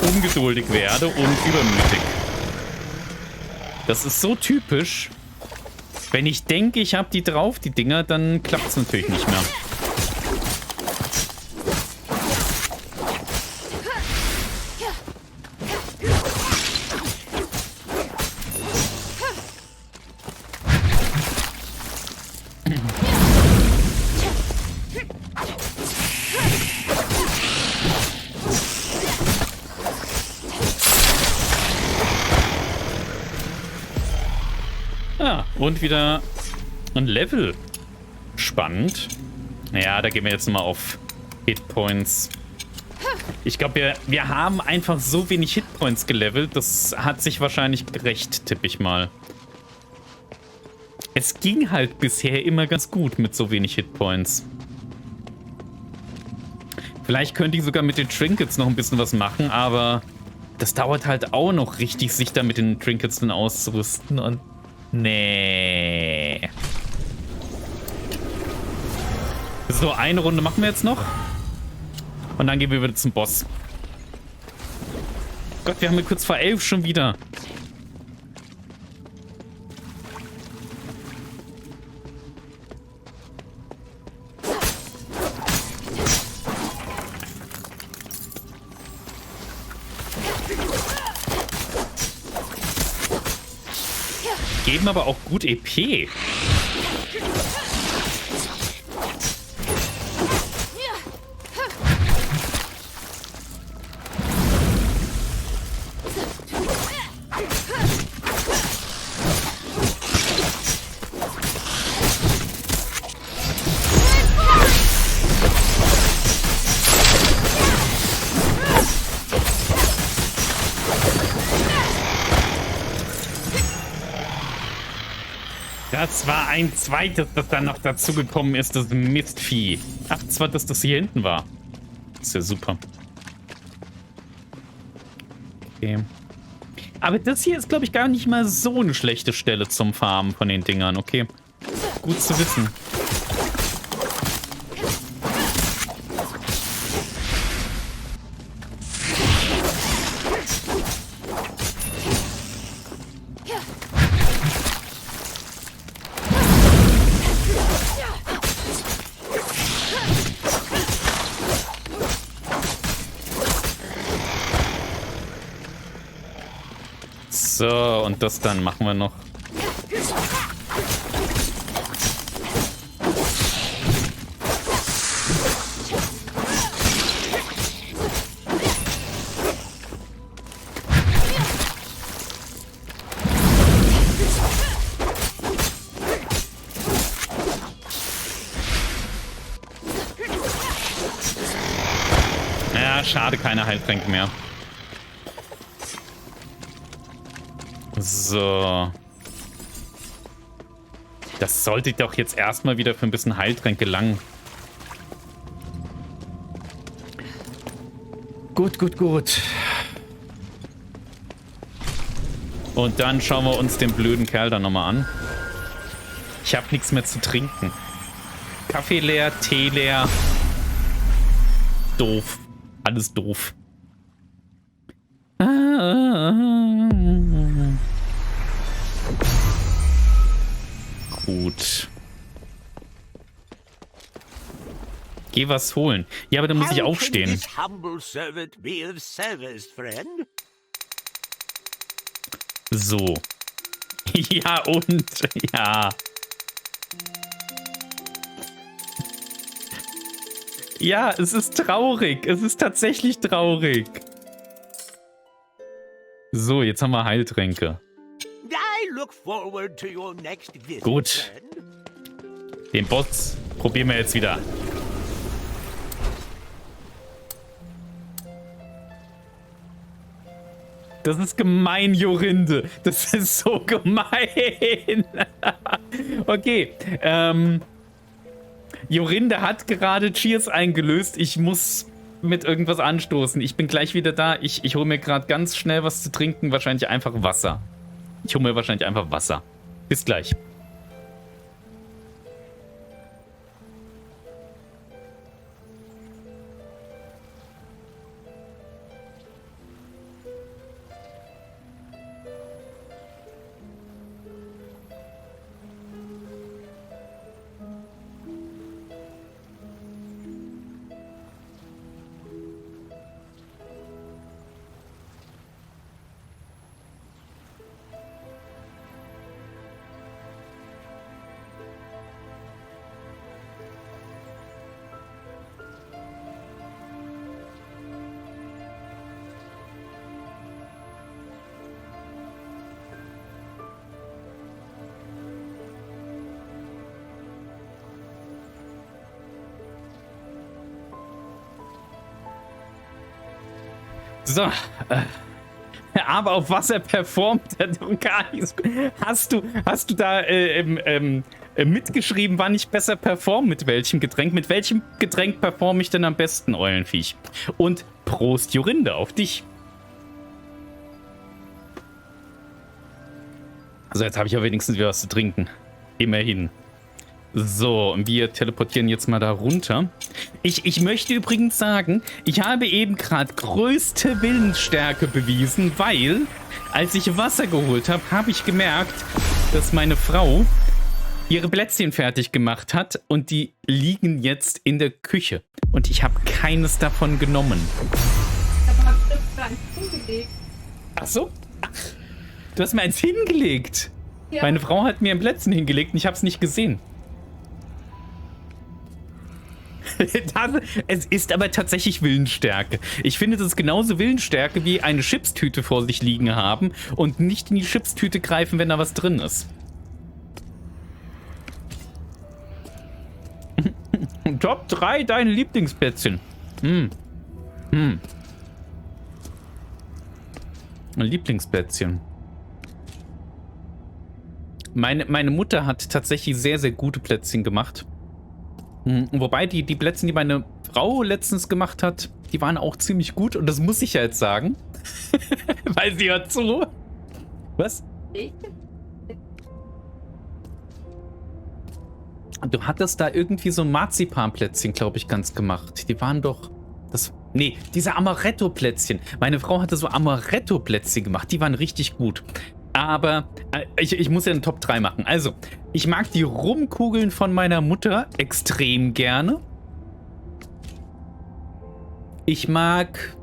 ungeduldig werde und übermütig. Das ist so typisch. Wenn ich denke, ich habe die drauf, die Dinger, dann klappt es natürlich nicht mehr. Und wieder ein Level. Spannend. Ja, da gehen wir jetzt mal auf Hitpoints. Ich glaube, wir haben einfach so wenig Hitpoints gelevelt. Das hat sich wahrscheinlich gerecht, tippe ich mal. Es ging halt bisher immer ganz gut mit so wenig Hitpoints. Vielleicht könnte ich sogar mit den Trinkets noch ein bisschen was machen, aber das dauert halt auch noch richtig, sich da mit den Trinkets dann auszurüsten und nee. So, eine Runde machen wir jetzt noch. Und dann gehen wir wieder zum Boss. Gott, wir haben hier kurz vor 11 schon wieder. Geben aber auch gut EP. Das war ein zweites, das dann noch dazugekommen ist, das Mistvieh. Ach, das war das hier hinten war. Das ist ja super. Okay. Aber das hier ist, glaube ich, gar nicht mal so eine schlechte Stelle zum Farmen von den Dingern. Okay. Gut zu wissen. So, und das dann machen wir noch. Ja, schade, keine Heiltränke mehr. So. Das sollte doch jetzt erstmal wieder für ein bisschen Heiltränke langen. Gut, gut, gut. Und dann schauen wir uns den blöden Kerl dann nochmal an. Ich habe nichts mehr zu trinken. Kaffee leer, Tee leer. Doof. Alles doof. Gut. Geh was holen. Ja, aber dann muss ich aufstehen. So. Ja, und? Ja. Ja, es ist traurig. Es ist tatsächlich traurig. So, jetzt haben wir Heiltränke. Gut. Den Boss probieren wir jetzt wieder. Das ist gemein, Jorinde. Das ist so gemein. Okay. Jorinde hat gerade Cheers eingelöst. Ich muss mit irgendwas anstoßen. Ich bin gleich wieder da. Ich hole mir gerade ganz schnell was zu trinken. Wahrscheinlich einfach Wasser. Ich hole mir wahrscheinlich einfach Wasser. Bis gleich. So, aber auf Wasser performt er doch gar nicht. Hast du da mitgeschrieben, wann ich besser performe mit welchem Getränk? Mit welchem Getränk performe ich denn am besten, Eulenviech? Und Prost, Jorinde, auf dich. Also jetzt habe ich ja wenigstens wieder was zu trinken. Immerhin. So, wir teleportieren jetzt mal da runter. Ich möchte übrigens sagen, ich habe eben gerade größte Willensstärke bewiesen, weil, als ich Wasser geholt habe, habe ich gemerkt, dass meine Frau ihre Plätzchen fertig gemacht hat und die liegen jetzt in der Küche. Und ich habe keines davon genommen. Ach so? Ach, du hast mir eins hingelegt. Ja. Meine Frau hat mir ein Plätzchen hingelegt und ich habe es nicht gesehen. Es ist aber tatsächlich Willensstärke. Ich finde, das ist genauso Willensstärke wie eine Chipstüte vor sich liegen haben und nicht in die Chipstüte greifen, wenn da was drin ist. Top 3 deine Lieblingsplätzchen. Lieblingsplätzchen. Meine Mutter hat tatsächlich sehr, sehr gute Plätzchen gemacht. Wobei die Plätzchen, die meine Frau letztens gemacht hat, die waren auch ziemlich gut. Und das muss ich ja jetzt sagen. Weil sie hört zu. Was? Du hattest da irgendwie so Marzipanplätzchen, glaube ich, ganz gemacht. Die waren doch... Nee, diese Amaretto-Plätzchen. Meine Frau hatte so Amaretto-Plätzchen gemacht. Die waren richtig gut. Aber ich muss ja eine Top 3 machen. Also, ich mag die Rumkugeln von meiner Mutter extrem gerne. Ich mag...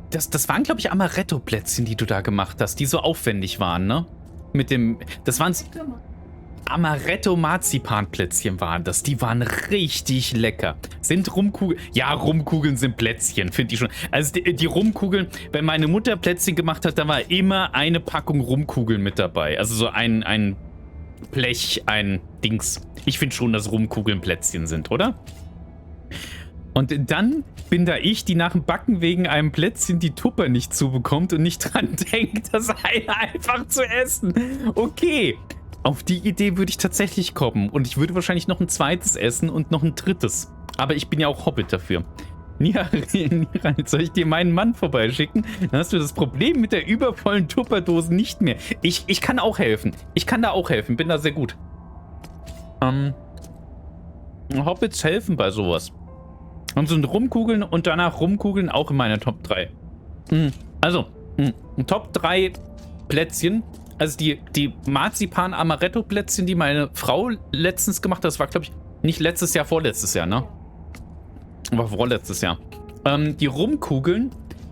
Das waren, glaube ich, Amaretto-Plätzchen, die du da gemacht hast, die so aufwendig waren, ne? Mit dem... Das waren... Amaretto-Marzipanplätzchen waren das. Die waren richtig lecker. Sind Rumkugeln... Ja, Rumkugeln sind Plätzchen, finde ich schon. Also die Rumkugeln, wenn meine Mutter Plätzchen gemacht hat, da war immer eine Packung Rumkugeln mit dabei. Also so ein Blech, ein Dings. Ich finde schon, dass Rumkugeln Plätzchen sind, oder? Und dann bin da ich, die nach dem Backen wegen einem Plätzchen die Tupper nicht zubekommt und nicht dran denkt, das eine einfach zu essen. Okay, auf die Idee würde ich tatsächlich kommen. Und ich würde wahrscheinlich noch ein zweites essen und noch ein drittes. Aber ich bin ja auch Hobbit dafür. Niran, soll ich dir meinen Mann vorbeischicken? Dann hast du das Problem mit der übervollen Tupperdose nicht mehr. Ich kann auch helfen. Ich kann da auch helfen. Bin da sehr gut. Hobbits helfen bei sowas. Und sind Rumkugeln und danach Rumkugeln auch in meiner Top 3. Also, Top 3 Plätzchen. Also die Marzipan-Amaretto-Plätzchen, die meine Frau letztens gemacht hat. Das war, glaube ich, nicht letztes Jahr, vorletztes Jahr, ne? War vorletztes Jahr. Die Rumkugeln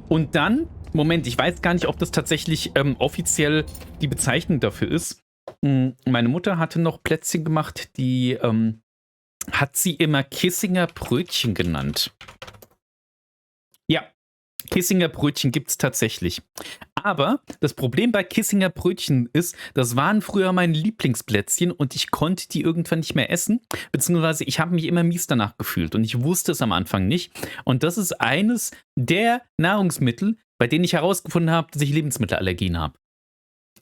und dann, Moment, ich weiß gar nicht, ob das tatsächlich offiziell die Bezeichnung dafür ist. Meine Mutter hatte noch Plätzchen gemacht, die hat sie immer Kissinger Brötchen genannt. Ja, Kissinger Brötchen gibt es tatsächlich. Aber das Problem bei Kissinger Brötchen ist, das waren früher meine Lieblingsplätzchen und ich konnte die irgendwann nicht mehr essen. Beziehungsweise ich habe mich immer mies danach gefühlt und ich wusste es am Anfang nicht. Und das ist eines der Nahrungsmittel, bei denen ich herausgefunden habe, dass ich Lebensmittelallergien habe.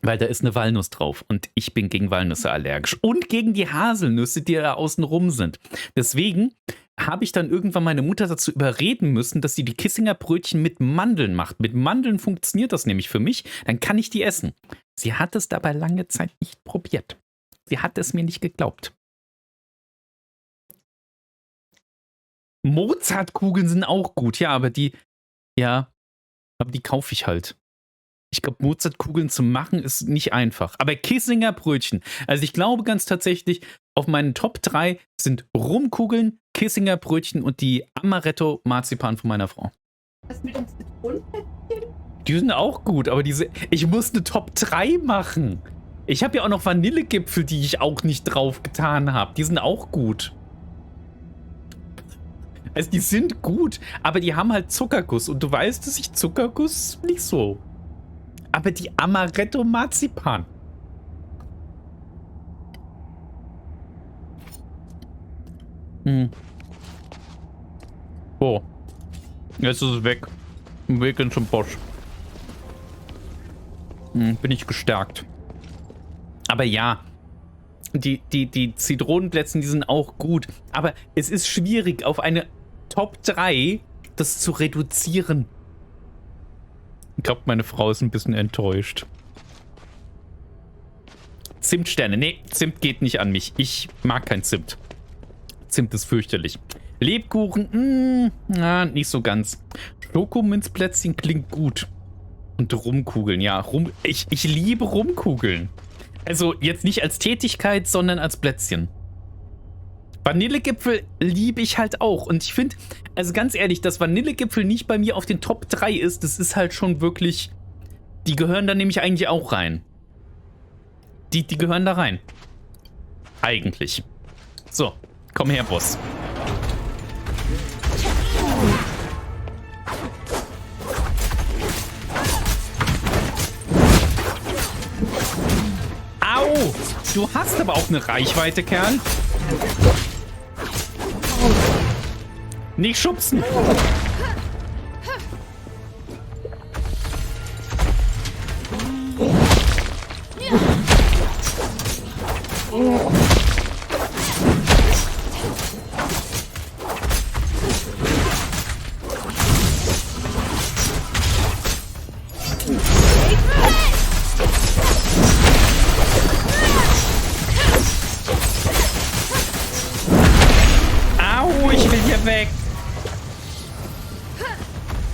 Weil da ist eine Walnuss drauf und ich bin gegen Walnüsse allergisch. Und gegen die Haselnüsse, die da außen rum sind. Deswegen habe ich dann irgendwann meine Mutter dazu überreden müssen, dass sie die Kissinger Brötchen mit Mandeln macht. Mit Mandeln funktioniert das nämlich für mich. Dann kann ich die essen. Sie hat es dabei lange Zeit nicht probiert. Sie hat es mir nicht geglaubt. Mozartkugeln sind auch gut. Ja, aber die kaufe ich halt. Ich glaube, Mozartkugeln zu machen ist nicht einfach. Aber Kissinger Brötchen. Also ich glaube ganz tatsächlich, auf meinen Top 3 sind Rumkugeln, Kissinger Brötchen und die Amaretto Marzipan von meiner Frau. Was mit den Zitronenplätzchen? Die sind auch gut, aber ich muss eine Top 3 machen. Ich habe ja auch noch Vanillegipfel, die ich auch nicht drauf getan habe. Die sind auch gut. Also die sind gut, aber die haben halt Zuckerguss. Und du weißt, dass ich Zuckerguss nicht so. Aber die Amaretto Marzipan. Oh. Jetzt ist es weg. Weg in zum Bosch. Bin ich gestärkt. Aber ja. Die Zitronenplätzchen, die sind auch gut. Aber es ist schwierig, auf eine Top 3 das zu reduzieren. Ich glaube, meine Frau ist ein bisschen enttäuscht. Zimtsterne. Nee, Zimt geht nicht an mich. Ich mag kein Zimt. Zimt ist fürchterlich. Lebkuchen, nicht so ganz. Schokominzplätzchen klingt gut. Und Rumkugeln, ja. Ich liebe Rumkugeln. Also jetzt nicht als Tätigkeit, sondern als Plätzchen. Vanillegipfel liebe ich halt auch. Und ich finde, also ganz ehrlich, dass Vanillegipfel nicht bei mir auf den Top 3 ist, das ist halt schon wirklich... Die gehören da nämlich eigentlich auch rein. Die gehören da rein. Eigentlich. So, komm her, Boss. Au! Du hast aber auch eine Reichweite, Kerl. Nicht schubsen. Au, ich will hier weg.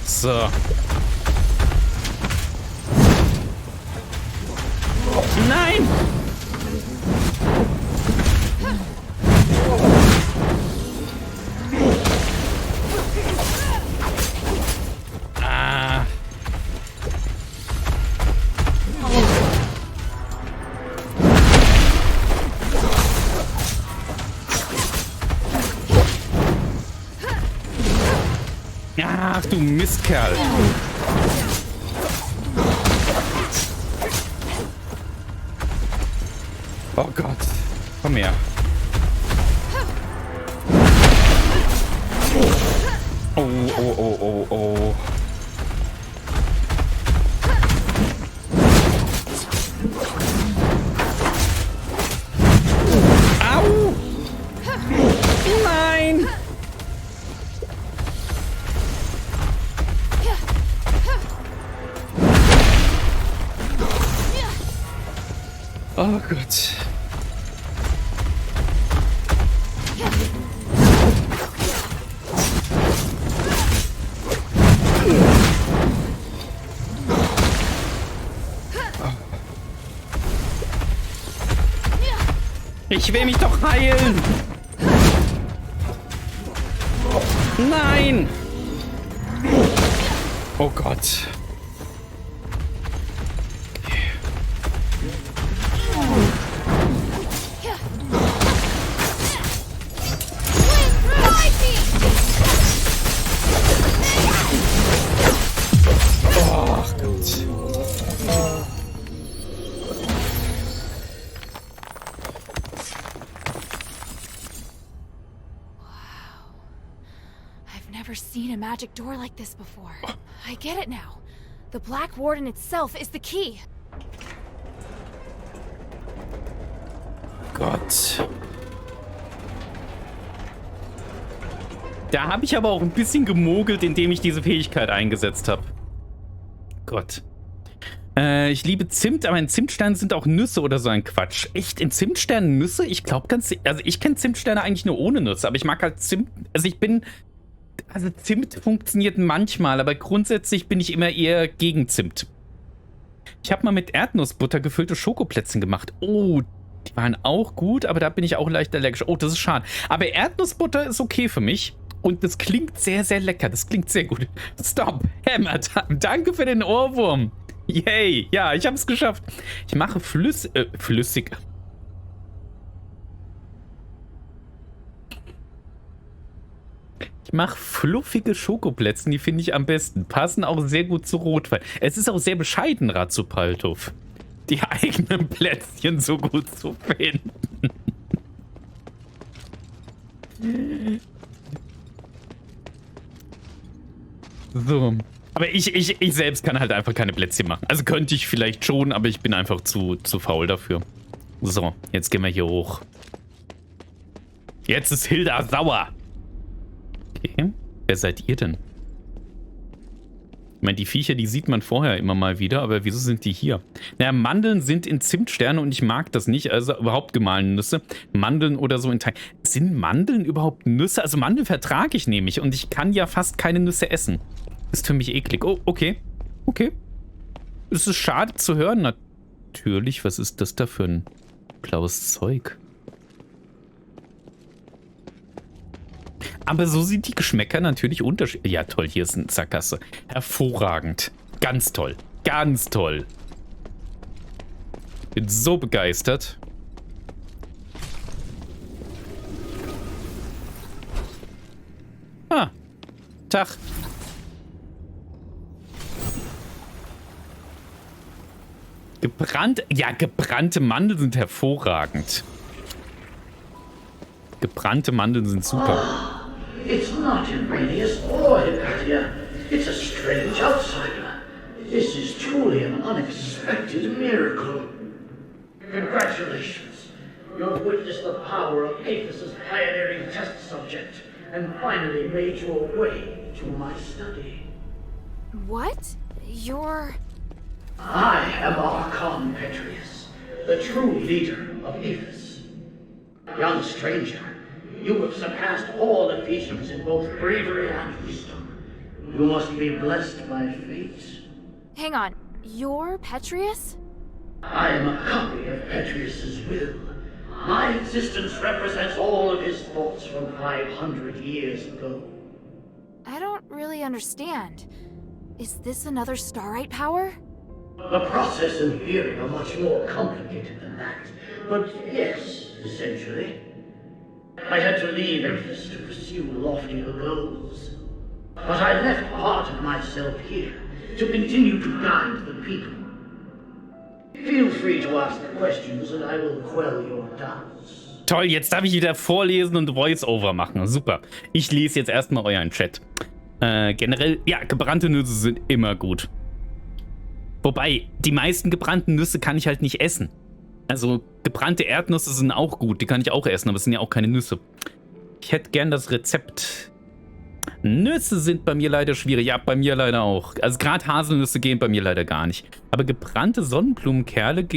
So. Nein! Ah. Ach du Mistkerl. Oh Gott. Komm her. oh, oh, oh, oh. Au! Nein! Oh Gott. Ich will mich doch heilen! Nein! Oh Gott. Magic door like this before. I get it now. The Black Warden itself is the key. Gott. Da habe ich aber auch ein bisschen gemogelt, indem ich diese Fähigkeit eingesetzt habe. Gott. Ich liebe Zimt, aber in Zimtsternen sind auch Nüsse oder so ein Quatsch. Echt, in Zimtsternen Nüsse? Ich glaube ganz... Also ich kenne Zimtsterne eigentlich nur ohne Nüsse, aber ich mag halt Zimt... Also ich bin... Also Zimt funktioniert manchmal, aber grundsätzlich bin ich immer eher gegen Zimt. Ich habe mal mit Erdnussbutter gefüllte Schokoplätzchen gemacht. Oh, die waren auch gut, aber da bin ich auch leicht allergisch. Oh, das ist schade. Aber Erdnussbutter ist okay für mich. Und das klingt sehr, sehr lecker. Das klingt sehr gut. Stop, Hammer. Danke für den Ohrwurm. Yay. Ja, ich habe es geschafft. Ich mache flüssig... Ich mache fluffige Schokoplätzchen, die finde ich am besten. Passen auch sehr gut zu Rotwein. Es ist auch sehr bescheiden, Ratsupaltov, die eigenen Plätzchen so gut zu finden. So. Aber ich selbst kann halt einfach keine Plätzchen machen. Also könnte ich vielleicht schon, aber ich bin einfach zu faul dafür. So, jetzt gehen wir hier hoch. Jetzt ist Hilda sauer. Okay, wer seid ihr denn? Ich meine, die Viecher, die sieht man vorher immer mal wieder, aber wieso sind die hier? Naja, Mandeln sind in Zimtsterne und ich mag das nicht, also überhaupt gemahlene Nüsse. Mandeln oder so in Teig. Sind Mandeln überhaupt Nüsse? Also Mandeln vertrage ich nämlich und ich kann ja fast keine Nüsse essen. Ist für mich eklig. Oh, okay. Okay. Es ist schade zu hören, natürlich. Was ist das da für ein blaues Zeug? Aber so sind die Geschmäcker natürlich unterschiedlich. Ja, toll, hier ist eine Sackgasse. Hervorragend. Ganz toll. Ganz toll. Bin so begeistert. Ah. Tag. Gebrannte Mandeln sind hervorragend. Gebrannte Mandeln sind super. It's not Irenaeus or Hypatia. It's a strange outsider. This is truly an unexpected miracle. Congratulations. You have witnessed the power of Aphes' pioneering test subject and finally made your way to my study. What? You're... I am Archon Petrius, the true leader of Aphes. Young stranger, you have surpassed all Ephesians in both bravery and wisdom. You must be blessed by fate. Hang on, you're Petrius? I am a copy of Petrius's will. My existence represents all of his thoughts from 500 years ago. I don't really understand. Is this another Starite power? The process and theory are much more complicated than that. But yes, essentially. I had to leave Aphes to pursue loftier goals. But I left part of myself here to continue to guide the people. Feel free to ask questions and I will quell your doubts. Toll, jetzt darf ich wieder vorlesen und Voice-Over machen. Super. Ich lese jetzt erstmal euren Chat. Generell, ja, gebrannte Nüsse sind immer gut. Wobei, die meisten gebrannten Nüsse kann ich halt nicht essen. Also, gebrannte Erdnüsse sind auch gut, die kann ich auch essen, aber es sind ja auch keine Nüsse. Ich hätte gern das Rezept. Nüsse sind bei mir leider schwierig. Ja, bei mir leider auch. Also gerade Haselnüsse gehen bei mir leider gar nicht. Aber gebrannte Sonnenblumenkerle...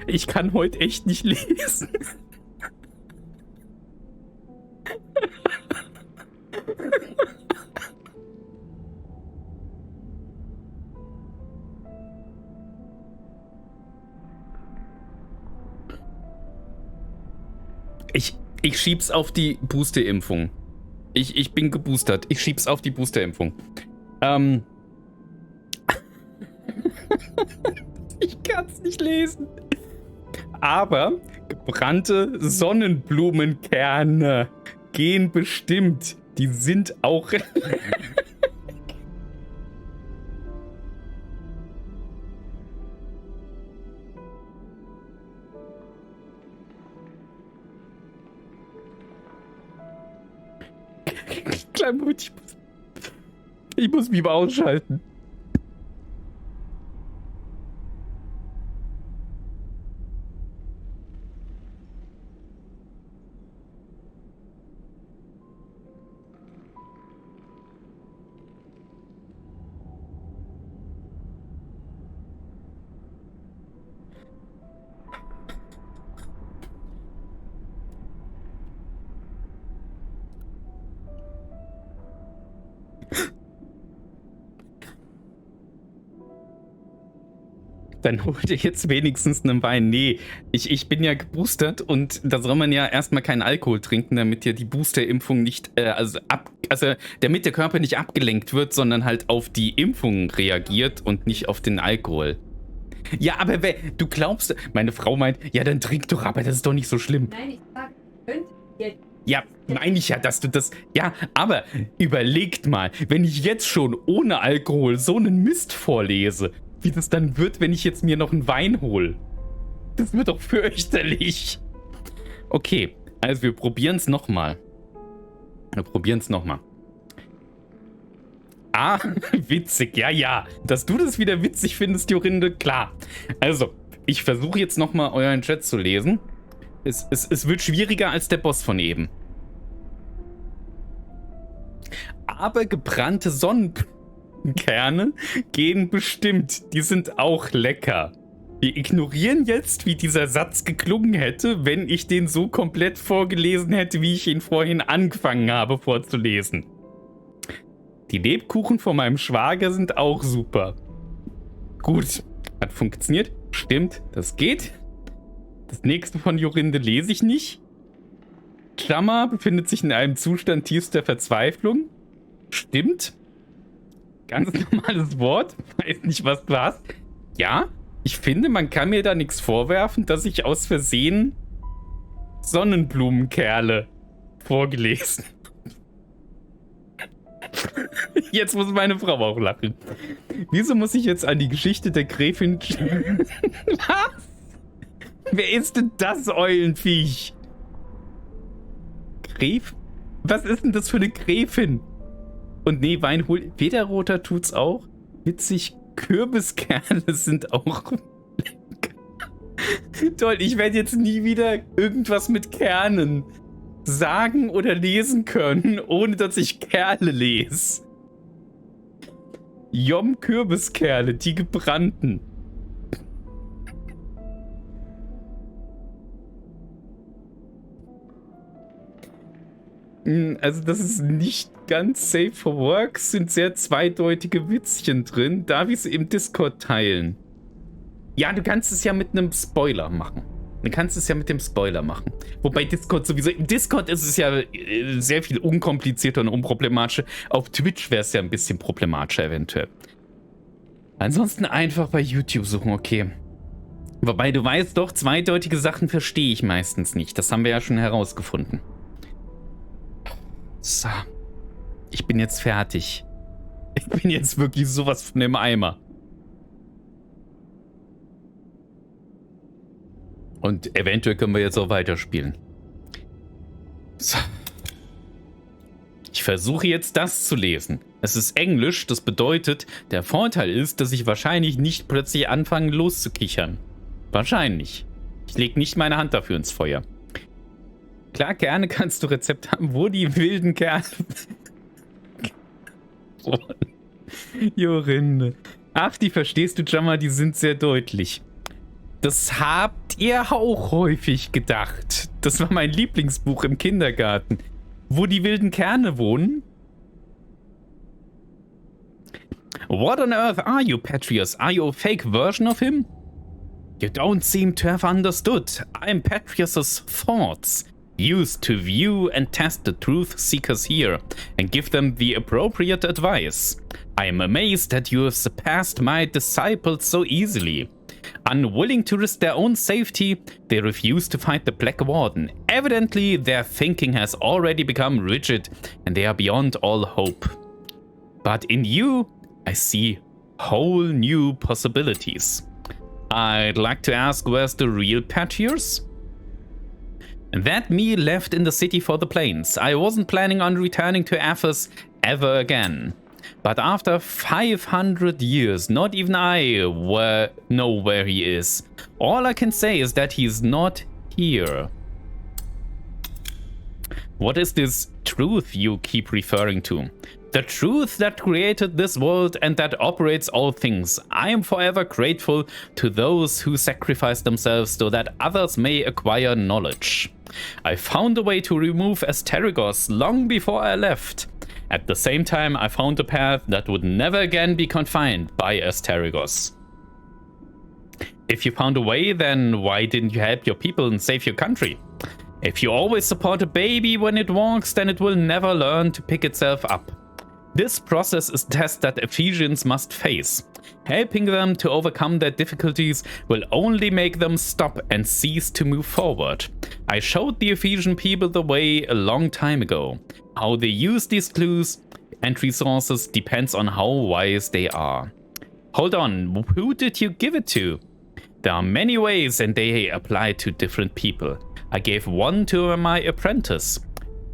Ich kann heute echt nicht lesen. Ich schieb's auf die Booster-Impfung. Ich bin geboostert. Ich schieb's auf die Booster-Impfung. Ich kann's nicht lesen. Aber gebrannte Sonnenblumenkerne gehen bestimmt. Die sind auch... Kleinen Moment, ich muss mich mal ausschalten. Dann hol dir jetzt wenigstens einen Wein. Nee, ich bin ja geboostert und da soll man ja erstmal keinen Alkohol trinken, damit ja die Boosterimpfung nicht, damit der Körper nicht abgelenkt wird, sondern halt auf die Impfung reagiert und nicht auf den Alkohol. Ja, aber du glaubst, meine Frau meint, ja, dann trink doch, aber das ist doch nicht so schlimm. Nein, ich sag, könnt ihr. Ja, meine ich ja, dass du das... Ja, aber überlegt mal, wenn ich jetzt schon ohne Alkohol so einen Mist vorlese, wie das dann wird, wenn ich jetzt mir noch einen Wein hole. Das wird doch fürchterlich. Okay, also wir probieren es nochmal. Ah, witzig, ja. Dass du das wieder witzig findest, Jorinde, klar. Also, ich versuche jetzt nochmal euren Chat zu lesen. Es wird schwieriger als der Boss von eben. Aber gebrannte Sonnenblumenkerne gehen bestimmt. Die sind auch lecker. Wir ignorieren jetzt, wie dieser Satz geklungen hätte, wenn ich den so komplett vorgelesen hätte, wie ich ihn vorhin angefangen habe vorzulesen. Die Lebkuchen von meinem Schwager sind auch super. Gut, hat funktioniert. Stimmt, das geht. Das nächste von Jorinde lese ich nicht. Klammer befindet sich in einem Zustand tiefster Verzweiflung. Stimmt. Ganz normales Wort. Weiß nicht, was du hast. Ja, ich finde, man kann mir da nichts vorwerfen, dass ich aus Versehen Sonnenblumenkerle vorgelesen. Jetzt muss meine Frau auch lachen. Wieso muss ich jetzt an die Geschichte der Gräfin... Was? Wer ist denn das Eulenviech? Was ist denn das für eine Gräfin? Und nee, Weinhol... Wederroter tut's auch. Witzig, Kürbiskerne sind auch... Toll, ich werde jetzt nie wieder irgendwas mit Kernen sagen oder lesen können, ohne dass ich Kerle lese. Kürbiskerne, die gebrannten. Also das ist nicht ganz safe for work. Es sind sehr zweideutige Witzchen drin. Darf ich es im Discord teilen? Ja, du kannst es ja mit einem Spoiler machen. Du kannst es ja mit dem Spoiler machen. Wobei Discord sowieso... Im Discord ist es ja sehr viel unkomplizierter und unproblematischer. Auf Twitch wäre es ja ein bisschen problematischer eventuell. Ansonsten einfach bei YouTube suchen, okay. Wobei, du weißt doch, zweideutige Sachen verstehe ich meistens nicht. Das haben wir ja schon herausgefunden. So. Ich bin jetzt fertig. Ich bin jetzt wirklich sowas von im Eimer. Und eventuell können wir jetzt auch weiterspielen. So. Ich versuche jetzt das zu lesen. Es ist Englisch, das bedeutet, der Vorteil ist, dass ich wahrscheinlich nicht plötzlich anfange loszukichern. Wahrscheinlich. Ich lege nicht meine Hand dafür ins Feuer. Klar, gerne kannst du Rezept haben, wo die wilden Kerle... Jorinde. Ach, die verstehst du, Jammer, die sind sehr deutlich. Das habt ihr auch häufig gedacht. Das war mein Lieblingsbuch im Kindergarten. Wo die wilden Kerne wohnen? What on earth are you, Patrius? Are you a fake version of him? You don't seem to have understood. I'm Patrius's thoughts, used to view and test the truth seekers here, and give them the appropriate advice. I am amazed that you have surpassed my disciples so easily. Unwilling to risk their own safety, they refuse to fight the Black Warden. Evidently, their thinking has already become rigid, and they are beyond all hope. But in you, I see whole new possibilities. I'd like to ask, where's the real Patrius? That me left in the city for the plains. I wasn't planning on returning to Aphes ever again. But after 500 years, not even I know where he is. All I can say is that he's not here. What is this truth you keep referring to? The truth that created this world and that operates all things. I am forever grateful to those who sacrifice themselves so that others may acquire knowledge. I found a way to remove Asterigos long before I left. At the same time, I found a path that would never again be confined by Asterigos. If you found a way, then why didn't you help your people and save your country? If you always support a baby when it walks, then it will never learn to pick itself up. This process is a test that Ephesians must face. Helping them to overcome their difficulties will only make them stop and cease to move forward. I showed the Ephesian people the way a long time ago. How they use these clues and resources depends on how wise they are. Hold on, who did you give it to? There are many ways and they apply to different people. I gave one to my apprentice.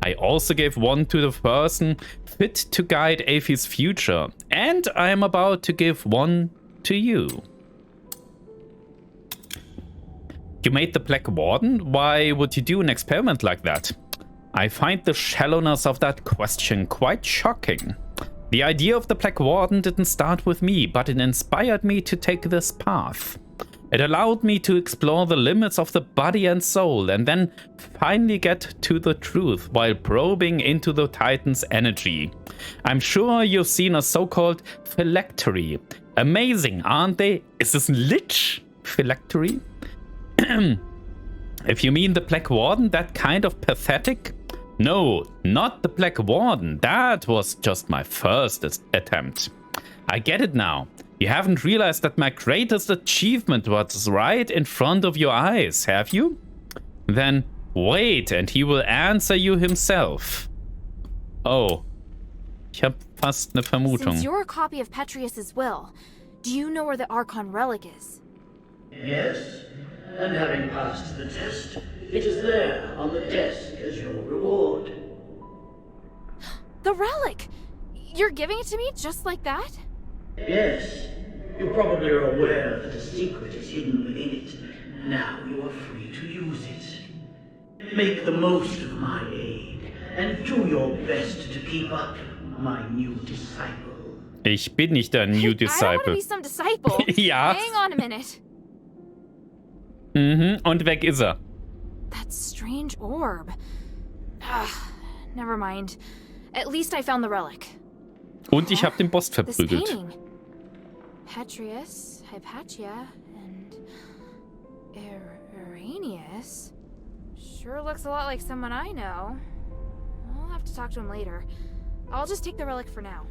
I also gave one to the person fit to guide Aphes' future. And I am about to give one to you. You made the Black Warden? Why would you do an experiment like that? I find the shallowness of that question quite shocking. The idea of the Black Warden didn't start with me, but it inspired me to take this path. It allowed me to explore the limits of the body and soul, and then finally get to the truth while probing into the Titan's energy. I'm sure you've seen a so-called phylactery. Amazing, aren't they? Is this lich? Phylactery? If you mean the Black Warden, that kind of pathetic? No, not the Black Warden. That was just my first attempt. I get it now. You haven't realized that my greatest achievement was right in front of your eyes, have you? Then wait and he will answer you himself. Oh, ich hab fast eine Vermutung. Since you're a copy of Patrius's will, do you know where the Archon relic is? Yes, and having passed the test, it is there on the desk as your reward. The relic! You're giving it to me just like that? Yes, you probably are aware that a secret is hidden within it. Now you are free to use it. Make the most of my aid, and do your best to keep up, my new disciple. Ich bin nicht der New Disciple. I don't want to be some disciple. Ja. Hang on a minute. Und weg ist er. That strange orb. never mind. At least I found the relic. Und ich habe den Boss This verprügelt. painting. Petrius, Hypatia, and Iranius. Sure looks a lot like someone I know. I'll have to talk to him later. I'll just take the relic for now.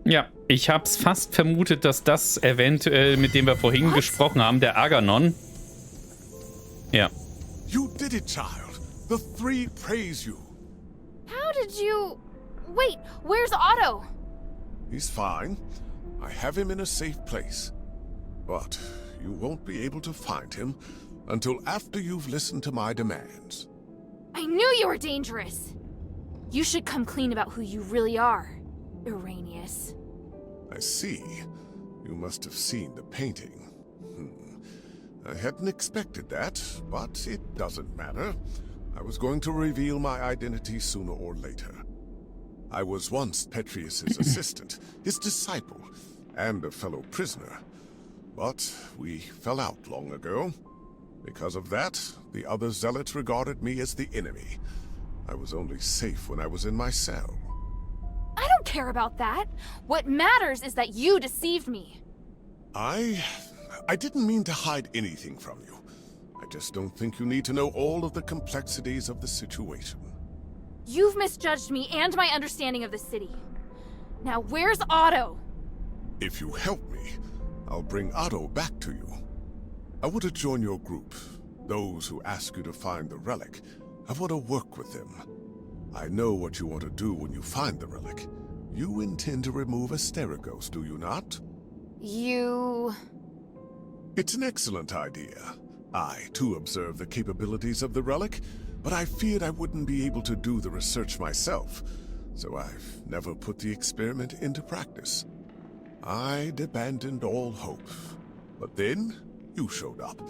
Ja, ich hab's fast vermutet, dass das eventuell, mit dem wir vorhin gesprochen haben, der Aganon. Ja. You did it, child. The three praise you. How did you... Wait, where's Otto? He's fine. I have him in a safe place. But you won't be able to find him until after you've listened to my demands. I knew you were dangerous. You should come clean about who you really are, Iranius. I see. You must have seen the painting. I hadn't expected that, but it doesn't matter. I was going to reveal my identity sooner or later. I was once Petrius's assistant, his disciple, and a fellow prisoner. But we fell out long ago. Because of that, the other zealots regarded me as the enemy. I was only safe when I was in my cell. I don't care about that. What matters is that you deceived me. I didn't mean to hide anything from you. I just don't think you need to know all of the complexities of the situation. You've misjudged me and my understanding of the city. Now where's Otto? If you help me, I'll bring Otto back to you. I want to join your group. Those who ask you to find the relic. I want to work with them. I know what you want to do when you find the relic. You intend to remove Asterigos, do you not? You... It's an excellent idea. I, too, observe the capabilities of the relic, but I feared I wouldn't be able to do the research myself, so I've never put the experiment into practice. I'd abandoned all hope. But then, you showed up,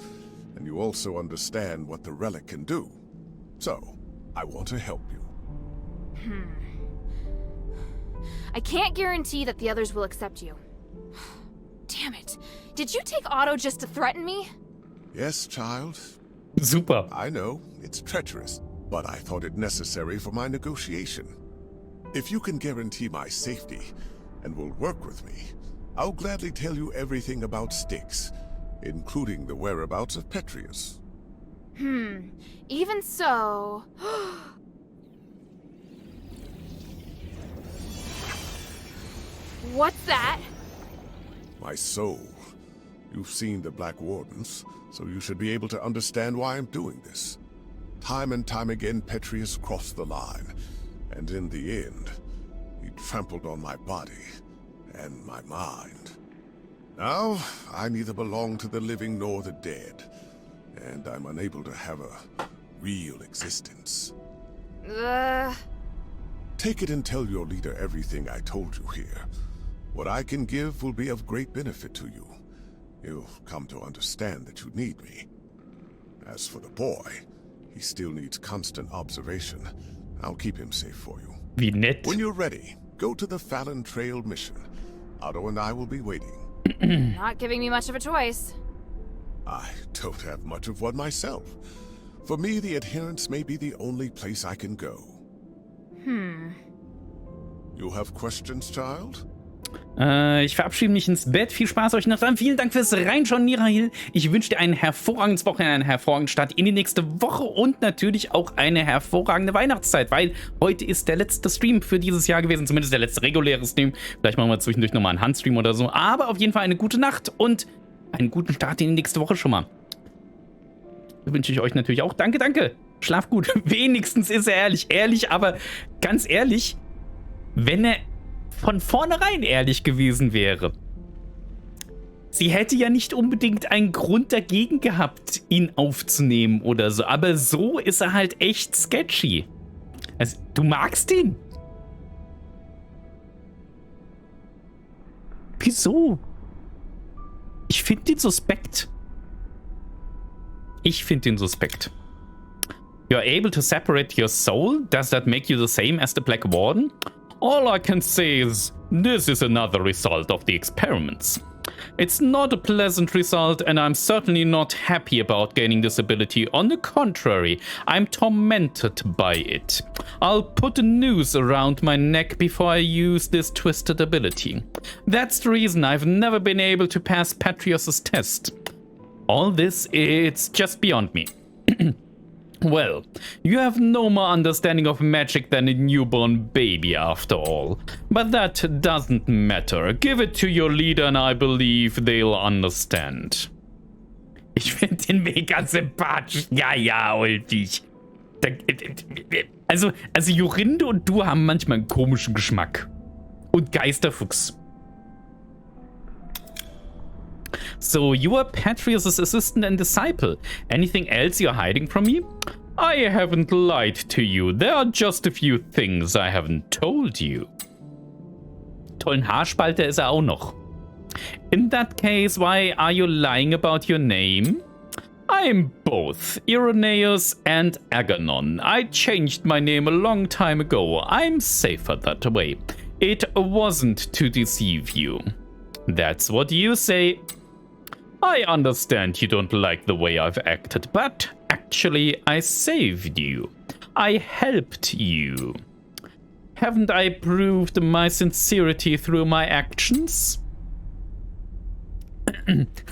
and you also understand what the relic can do. So, I want to help you. I can't guarantee that the others will accept you. Damn it. Did you take Otto just to threaten me? Yes, child. Super. I know, it's treacherous, but I thought it necessary for my negotiation. If you can guarantee my safety, and will work with me, I'll gladly tell you everything about Styx, including the whereabouts of Petrius. Even so... What's that? My soul. You've seen the Black Wardens, so you should be able to understand why I'm doing this. Time and time again, Petrius crossed the line, and in the end, he trampled on my body and my mind. Now, I neither belong to the living nor the dead, and I'm unable to have a real existence. Take it and tell your leader everything I told you here. What I can give will be of great benefit to you. You'll come to understand that you need me. As for the boy, he still needs constant observation. I'll keep him safe for you. Wie nett. When you're ready, go to the Fallon Trail mission. Otto and I will be waiting. Not giving me much of a choice. I don't have much of one myself. For me, the Adherents may be the only place I can go. You have questions, child? Ich verabschiede mich ins Bett. Viel Spaß euch noch dran. Vielen Dank fürs Reinschauen, Nirahil. Ich wünsche dir ein hervorragendes Wochenende, einen hervorragenden Start in die nächste Woche und natürlich auch eine hervorragende Weihnachtszeit, weil heute ist der letzte Stream für dieses Jahr gewesen, zumindest der letzte reguläre Stream. Vielleicht machen wir zwischendurch nochmal einen Handstream oder so, aber auf jeden Fall eine gute Nacht und einen guten Start in die nächste Woche schon mal. Das wünsche ich euch natürlich auch. Danke, danke. Schlaf gut. Wenigstens ist er ehrlich. Ehrlich, aber ganz ehrlich, wenn er von vornherein ehrlich gewesen wäre. Sie hätte ja nicht unbedingt einen Grund dagegen gehabt, ihn aufzunehmen oder so. Aber so ist er halt echt sketchy. Also, du magst ihn. Wieso? Ich finde ihn suspekt. Ich finde ihn suspekt. You're able to separate your soul? Does that make you the same as the Black Warden? All I can say is, this is another result of the experiments. It's not a pleasant result, and I'm certainly not happy about gaining this ability. On the contrary, I'm tormented by it. I'll put a noose around my neck before I use this twisted ability. That's the reason I've never been able to pass Patrios' test. All this, it's just beyond me. Well, you have no more understanding of magic than a newborn baby after all. But that doesn't matter. Give it to your leader and I believe they'll understand. Ich finde den mega sympathisch. Ja, Ulfig. Also Jorinde und du haben manchmal einen komischen Geschmack. Und Geisterfuchs. So, you are Patrios' assistant and disciple. Anything else you're hiding from me? I haven't lied to you. There are just a few things I haven't told you. Tollen Haarspalter ist auch noch. In that case, why are you lying about your name? I'm both Irenaeus and Aganon. I changed my name a long time ago. I'm safer that way. It wasn't to deceive you. That's what you say. I understand you don't like the way I've acted, but actually I saved you. I helped you. Haven't I proved my sincerity through my actions?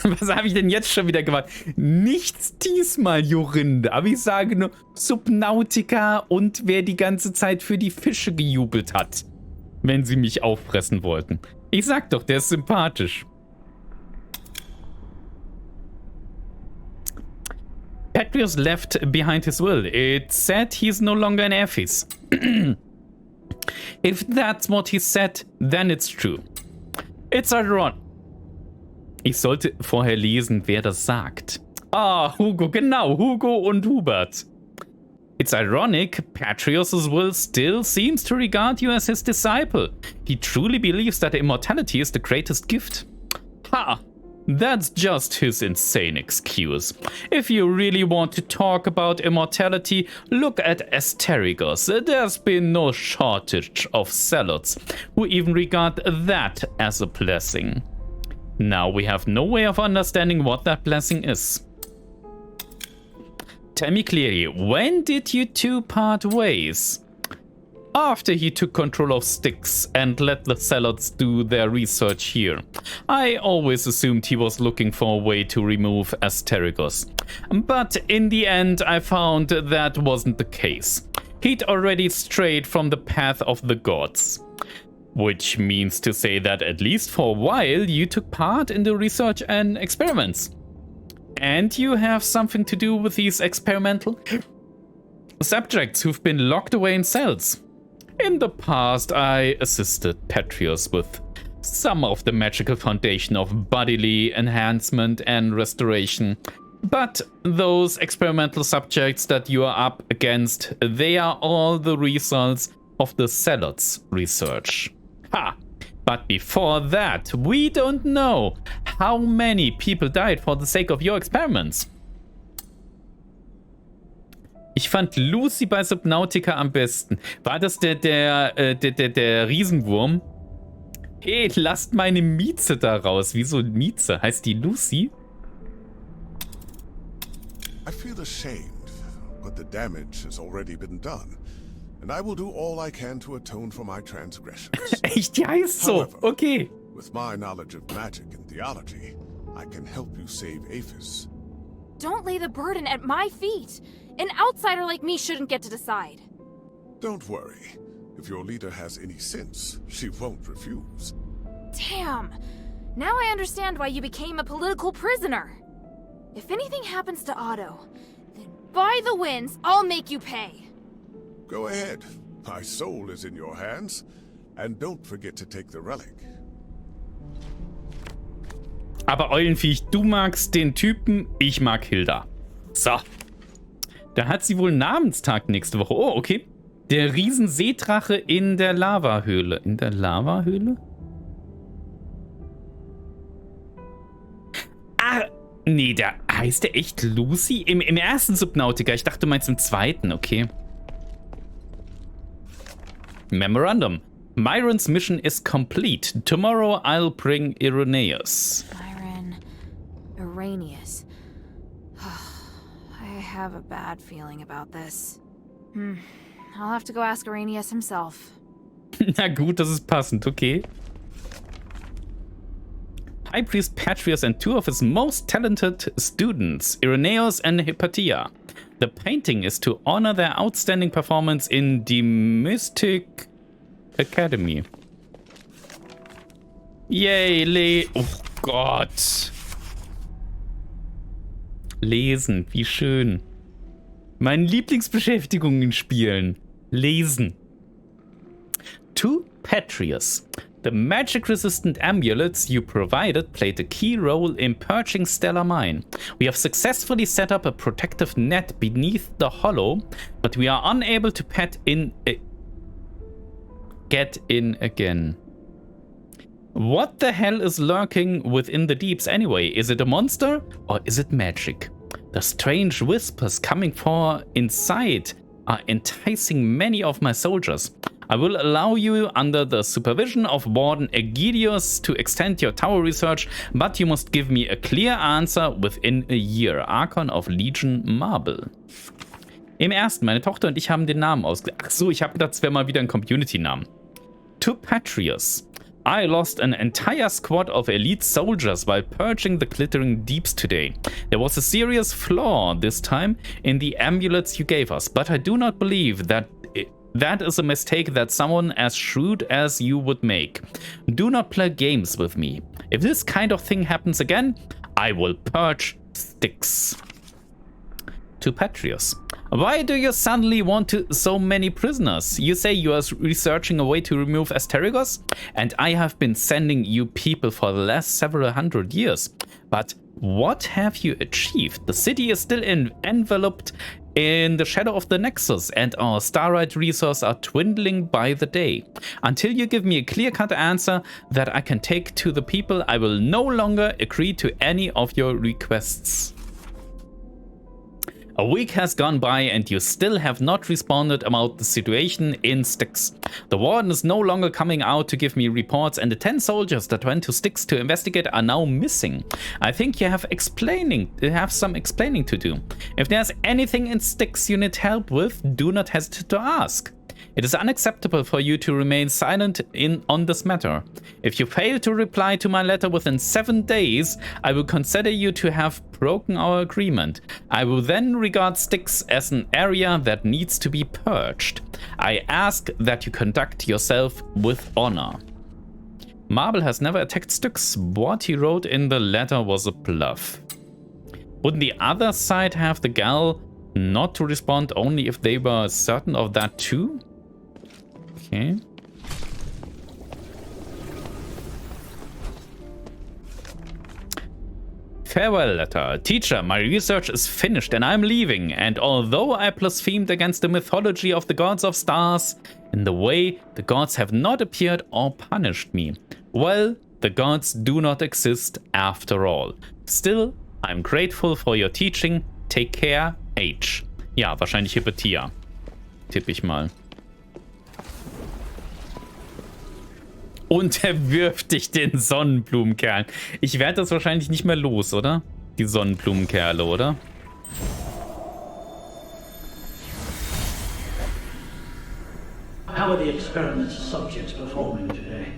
Was habe ich denn jetzt schon wieder gemacht? Nichts diesmal, Jorinde. Aber ich sage nur Subnautica und wer die ganze Zeit für die Fische gejubelt hat, wenn sie mich auffressen wollten. Ich sag doch, der ist sympathisch. Patrios left behind his will. It said he's no longer in Aphes. If that's what he said, then it's true. It's ironic. Ich sollte vorher lesen, wer das sagt. Ah, Hugo, genau, Hugo und Hubert. It's ironic, Patrios' will still seems to regard you as his disciple. He truly believes that immortality is the greatest gift. Ha! That's just his insane excuse. If you really want to talk about immortality, look at Asterigos. There's been no shortage of zealots who even regard that as a blessing. Now we have no way of understanding what that blessing is. Tell me clearly, when did you two part ways? After he took control of Styx and let the zealots do their research here. I always assumed he was looking for a way to remove Asterigos. But in the end, I found that wasn't the case. He'd already strayed from the path of the gods. Which means to say that at least for a while, you took part in the research and experiments. And you have something to do with these experimental subjects who've been locked away in cells. In the past, I assisted Patrios with some of the magical foundation of bodily enhancement and restoration. But those experimental subjects that you are up against, they are all the results of the Zealots' research. Ha! But before that, we don't know how many people died for the sake of your experiments. Ich fand Lucy bei Subnautica am besten. War das der Riesenwurm? Hey, lasst meine Mieze da raus. Wieso Mieze? Heißt die Lucy? I feel ashamed, but the damage has already been done. And I will do all I can to atone for my transgressions. Echt? Die heißt so. However, okay. With my knowledge of magic and theology, I can help you save Aphes. Don't lay the burden at my feet. An outsider like me shouldn't get to decide. Don't worry. If your leader has any sense, she won't refuse. Damn. Now I understand why you became a political prisoner. If anything happens to Otto, then by the winds, I'll make you pay. Go ahead. My soul is in your hands. And don't forget to take the relic. Aber Eulenviech, du magst den Typen, ich mag Hilda. So. Da hat sie wohl Namenstag nächste Woche. Oh, okay. Der Riesenseedrache in der Lavahöhle. In der Lavahöhle? Ah, nee, da heißt der echt Lucy? Im ersten Subnautica. Ich dachte, du meinst im zweiten. Okay. Memorandum. Myron's mission is complete. Tomorrow I'll bring Irenaeus. Arrhenius. I have a bad feeling about this. I'll have to go ask Arrhenius himself. Na gut, das ist passend, okay. High Priest Patrius and two of his most talented students, Irenaeus and Hypatia. The painting is to honor their outstanding performance in the Mystic Academy. Yay, oh Gott. Lesen, wie schön. Meine Lieblingsbeschäftigungen spielen. Lesen. To Patrius. The magic-resistant amulets you provided played a key role in purging Stellar Mine. We have successfully set up a protective net beneath the hollow, but we are unable to get in again. What the hell is lurking within the deeps anyway? Is it a monster or is it magic? The strange whispers coming from inside are enticing many of my soldiers. I will allow you, under the supervision of Warden Aegidius, to extend your tower research, but you must give me a clear answer within a year. Archon of Legion Marble. Im ersten, meine Tochter und ich haben den Namen ausgedacht. Ach so, ich habe gedacht, es wäre mal wieder ein Community-Namen. To Patrius. I lost an entire squad of elite soldiers while purging the glittering deeps today. There was a serious flaw this time in the amulets you gave us, but I do not believe that that is a mistake that someone as shrewd as you would make. Do not play games with me. If this kind of thing happens again, I will purge Styx. To Patrius. Why do you suddenly want so many prisoners? You say you are researching a way to remove Asterigos, and I have been sending you people for the last several hundred years. But what have you achieved? The city is still enveloped in the shadow of the Nexus, and our starlight resources are dwindling by the day. Until you give me a clear-cut answer that I can take to the people, I will no longer agree to any of your requests. A week has gone by and you still have not responded about the situation in Styx. The warden is no longer coming out to give me reports, and the 10 soldiers that went to Styx to investigate are now missing. I think you have some explaining to do. If there's anything in Styx you need help with, do not hesitate to ask. It is unacceptable for you to remain silent on this matter. If you fail to reply to my letter within 7 days, I will consider you to have broken our agreement. I will then regard Styx as an area that needs to be purged. I ask that you conduct yourself with honor. Marble has never attacked Styx. What he wrote in the letter was a bluff. Wouldn't the other side have the gall not to respond only if they were certain of that too? Okay. Farewell letter. Teacher, my research is finished and I'm leaving. And although I blasphemed against the mythology of the gods of stars, in the way the gods have not appeared or punished me, well, the gods do not exist after all. Still, I'm grateful for your teaching. Take care, H. Ja, wahrscheinlich Hypatia. Tippe ich mal. Und er wirft dich den Sonnenblumenkerl. Ich werde das wahrscheinlich nicht mehr los, oder? Die Sonnenblumenkerle, oder? How are the experiment's subjects performing today?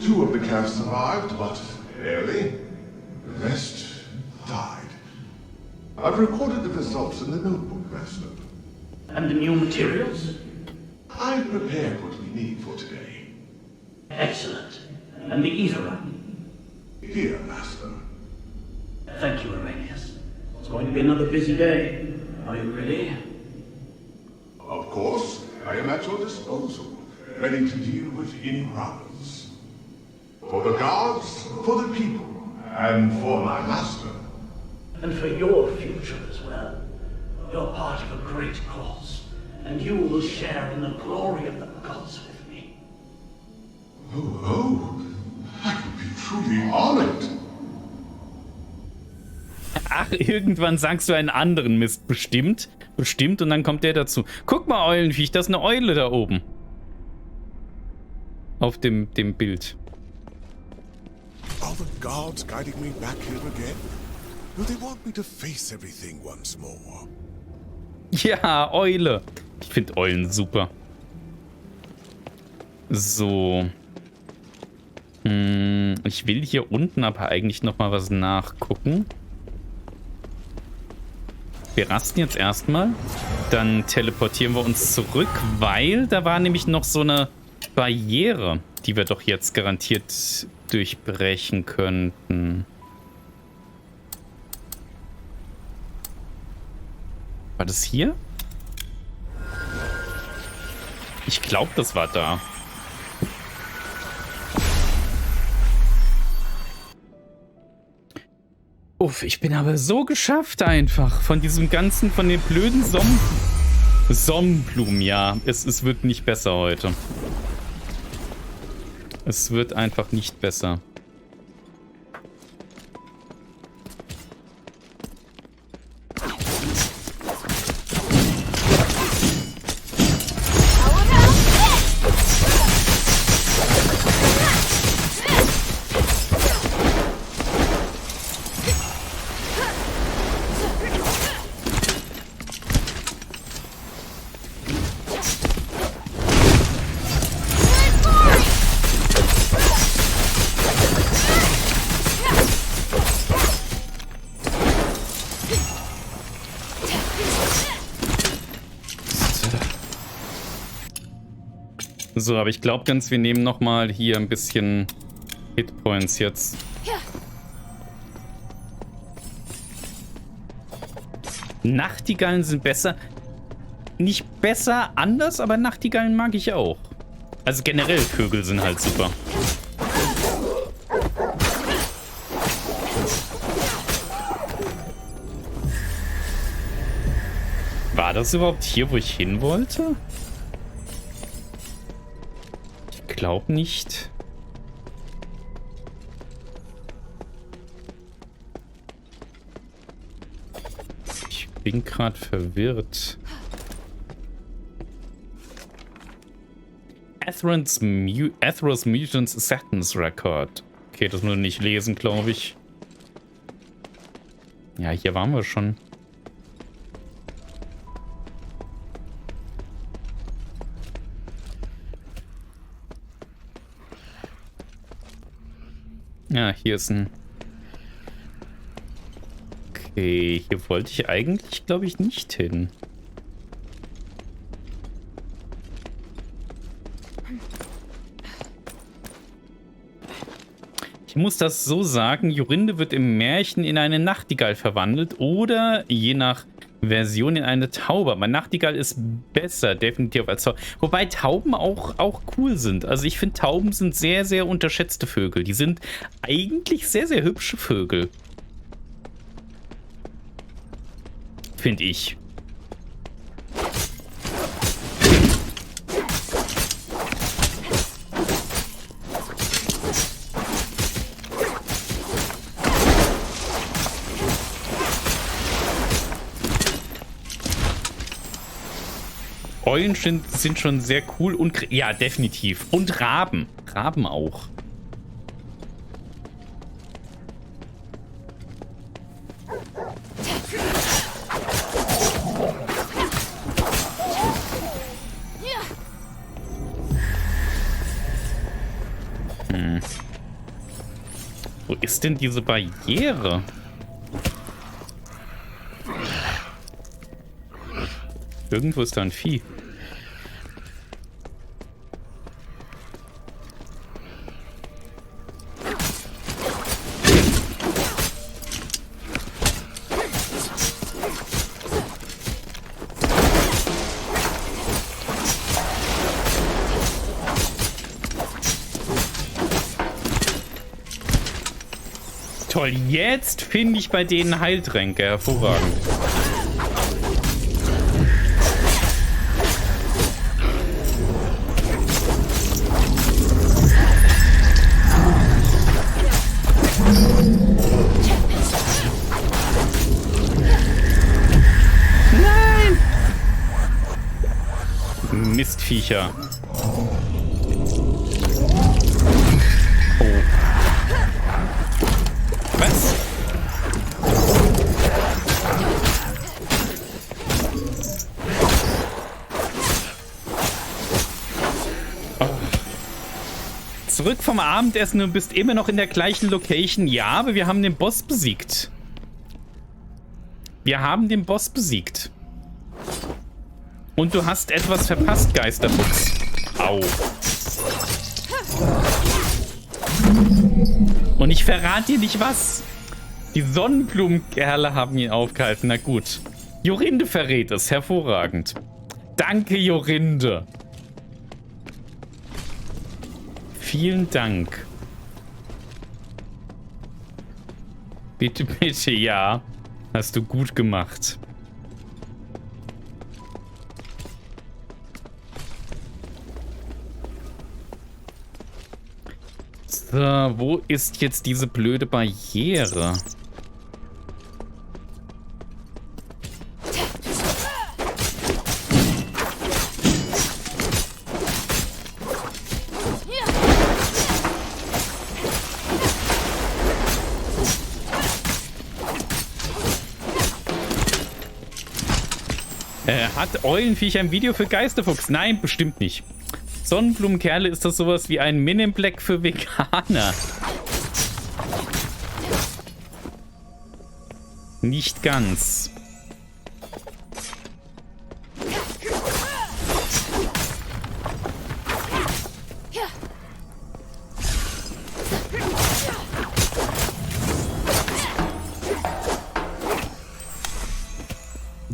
2 of the calves survived, but barely. The rest died. I've recorded the results in the notebook, Master. And the new materials? I've prepared what we need for today. Excellent. And the ether? Here, Master. Thank you, Arrhenius. It's going to be another busy day. Are you ready? Of course. I am at your disposal, ready to deal with any problems. For the gods, for the people, and for my master. And for your future as well. You're part of a great cause, and you will share in the glory of the gods with me. Oh, I would be truly honored. Ach, irgendwann sagst du einen anderen Mist. Bestimmt. Und dann kommt der dazu. Guck mal, Eulenviech, das ist eine Eule da oben. Auf dem Bild. Are the gods guiding me back here again? Do they want me to face everything once more? Ja, Eule. Ich finde Eulen super. So. Ich will hier unten aber eigentlich noch mal was nachgucken. Wir rasten jetzt erstmal. Dann teleportieren wir uns zurück, weil da war nämlich noch so eine Barriere, die wir doch jetzt garantiert durchbrechen könnten. War das hier? Ich glaube, das war da. Uff, ich bin aber so geschafft einfach. Von diesem ganzen, von den blöden Sonnenblumen, ja. Es wird nicht besser heute. Es wird einfach nicht besser. So, aber ich glaube ganz, wir nehmen nochmal hier ein bisschen Hitpoints jetzt. Nachtigallen sind besser. Nicht besser, anders, aber Nachtigallen mag ich auch. Also generell Vögel sind halt super. War das überhaupt hier, wo ich hin wollte? Ich glaube nicht. Ich bin gerade verwirrt. Atheros Mutants Sentence Record. Okay, das muss ich nicht lesen, glaube ich. Ja, hier waren wir schon. Ja, hier ist ein... Okay, hier wollte ich eigentlich, glaube ich, nicht hin. Ich muss das so sagen, Jorinde wird im Märchen in eine Nachtigall verwandelt oder je nach Version in eine Taube. Aber Nachtigall ist besser, definitiv als Taube. Wobei Tauben auch cool sind. Also ich finde, Tauben sind sehr, sehr unterschätzte Vögel. Die sind eigentlich sehr, sehr hübsche Vögel. Finde ich. Eulen sind schon sehr cool und ja, definitiv. Und Raben. Raben auch. Wo ist denn diese Barriere? Irgendwo ist da ein Vieh. Toll, jetzt finde ich bei denen Heiltränke. Hervorragend. Nein! Mistviecher. Was? Zurück vom Abendessen und bist immer noch in der gleichen Location. Ja, aber wir haben den Boss besiegt. Wir haben den Boss besiegt. Und du hast etwas verpasst, Geisterfuchs. Au. Und ich verrate dir nicht was. Die Sonnenblumenkerle haben ihn aufgehalten. Na gut. Jorinde verrät es. Hervorragend. Danke, Jorinde. Vielen Dank. Bitte, bitte, ja. Hast du gut gemacht. So, wo ist jetzt diese blöde Barriere? Hat Eulenviech ein Video für Geisterfuchs? Nein, bestimmt nicht. Sonnenblumenkerle, ist das sowas wie ein Men in Black für Veganer? Nicht ganz.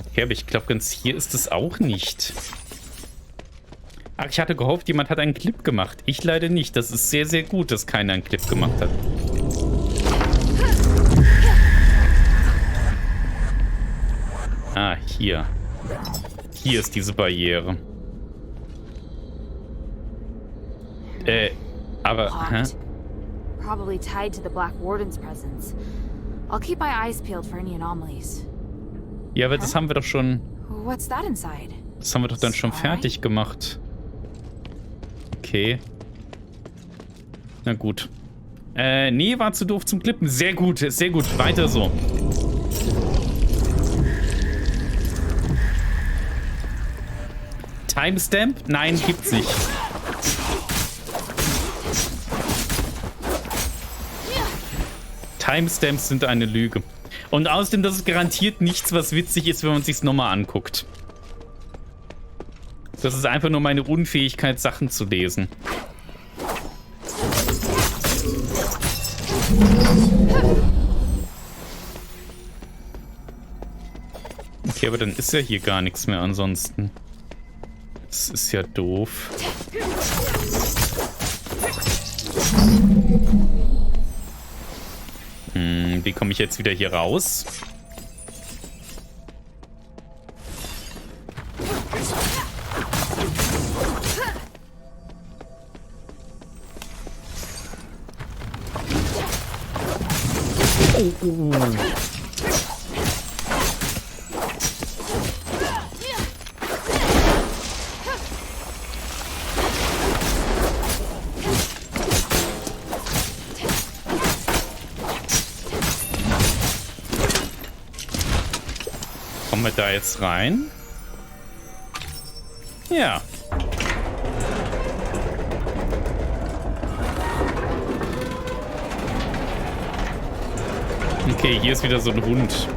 Okay, aber ich glaube, ganz hier ist es auch nicht. Ach, ich hatte gehofft, jemand hat einen Clip gemacht. Ich leider nicht. Das ist sehr, sehr gut, dass keiner einen Clip gemacht hat. Ah, hier. Hier ist diese Barriere. Aber, hä? Probably tied to the Black Warden's presence. I'll keep my eyes peeled for any anomalies. Ja, aber das haben wir doch schon... What's that inside? Das haben wir doch dann schon fertig gemacht. Okay. Na gut. Nee, war zu doof zum Klippen. Sehr gut, sehr gut. Weiter so. Timestamp? Nein, gibt's nicht. Timestamps sind eine Lüge. Und außerdem, das ist garantiert nichts, was witzig ist, wenn man sich's nochmal anguckt. Das ist einfach nur meine Unfähigkeit, Sachen zu lesen. Okay, aber dann ist ja hier gar nichts mehr ansonsten. Das ist ja doof. Wie komme ich jetzt wieder hier raus? Oh. Kommen wir da jetzt rein? Ja. Okay, hier ist wieder so ein Hund.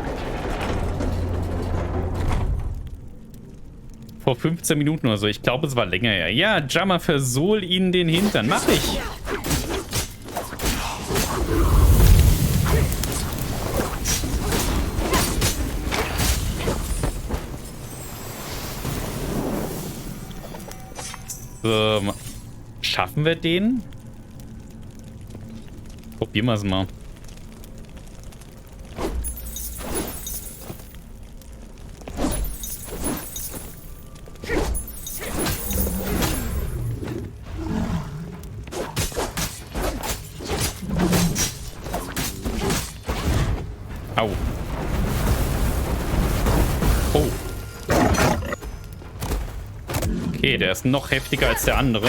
Vor 15 Minuten oder so. Ich glaube, es war länger her. Ja, Jammer, versohl ihnen den Hintern. Mach ich. So, schaffen wir den? Probieren wir es mal. Au. Oh. Okay, der ist noch heftiger als der andere.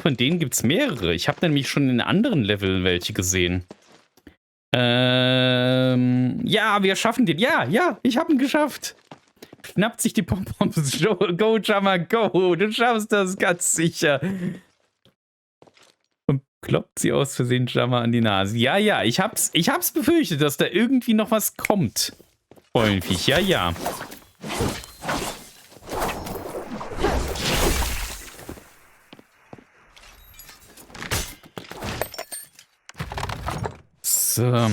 von denen gibt es mehrere. Ich habe nämlich schon in anderen Leveln welche gesehen. Ja, wir schaffen den. Ja, ich habe ihn geschafft. Schnappt sich die Pompoms. Go, Jammer, go. Du schaffst das ganz sicher. Und kloppt sie aus Versehen Jammer an die Nase. Ja, ich hab's befürchtet, dass da irgendwie noch was kommt. Eulenviech, ja. So.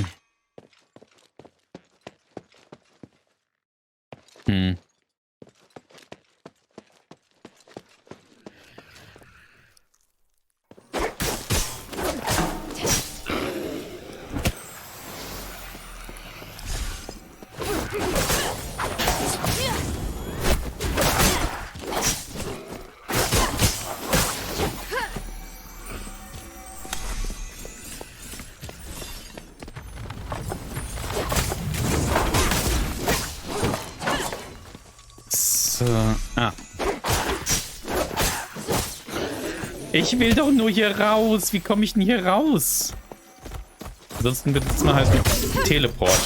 Ich will doch nur hier raus. Wie komme ich denn hier raus? Ansonsten benutzen wir halt einen Teleport.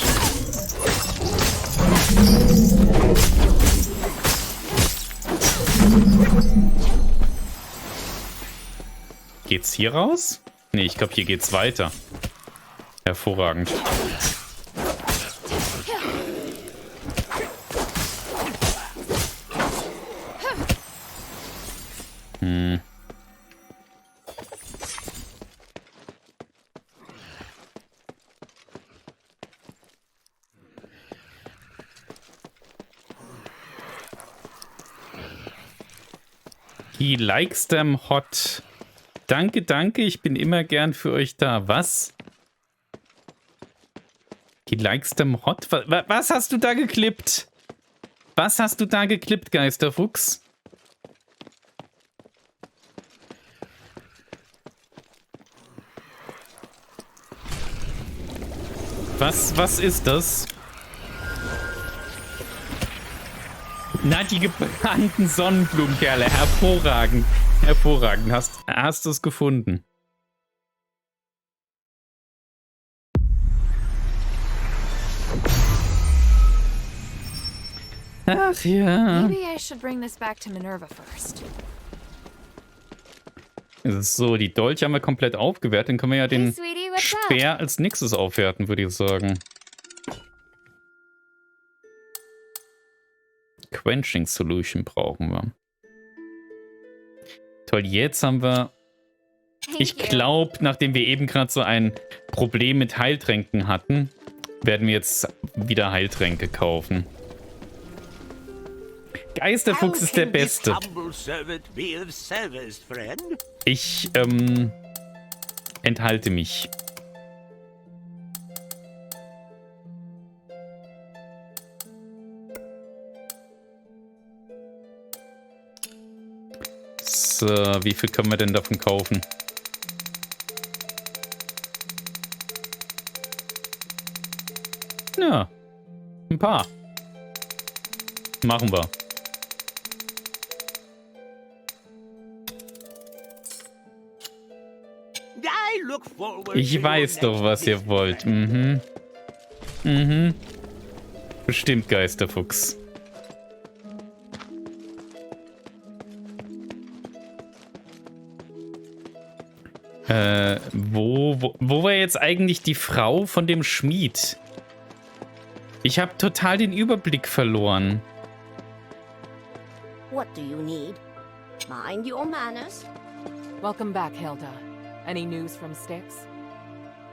Geht's hier raus? Nee, ich glaube, hier geht's weiter. Hervorragend. He likes them hot. Danke, ich bin immer gern für euch da. Was? He likes them hot? Was hast du da geklippt? Was hast du da geklippt, Geisterfuchs? Was ist das? Na, die gebrannten Sonnenblumenkerle. Hervorragend. Hervorragend. Hast du es gefunden? Ach ja. Maybe I should bring this back to Minerva first. So, die Dolche haben wir komplett aufgewertet. Dann können wir ja den Speer als nächstes aufwerten, würde ich sagen. Quenching Solution brauchen wir. Toll, jetzt haben wir... Ich glaube, nachdem wir eben gerade so ein Problem mit Heiltränken hatten, werden wir jetzt wieder Heiltränke kaufen. Geisterfuchs ist der Beste. Ich, enthalte mich. So, wie viel können wir denn davon kaufen? Ja, ein paar. Machen wir. Ich weiß doch, was ihr wollt. Bestimmt, Geisterfuchs. Wo war jetzt eigentlich die Frau von dem Schmied? Ich habe total den Überblick verloren. What do you need? Mind your manners. Welcome back, Hilda. Any news from Styx?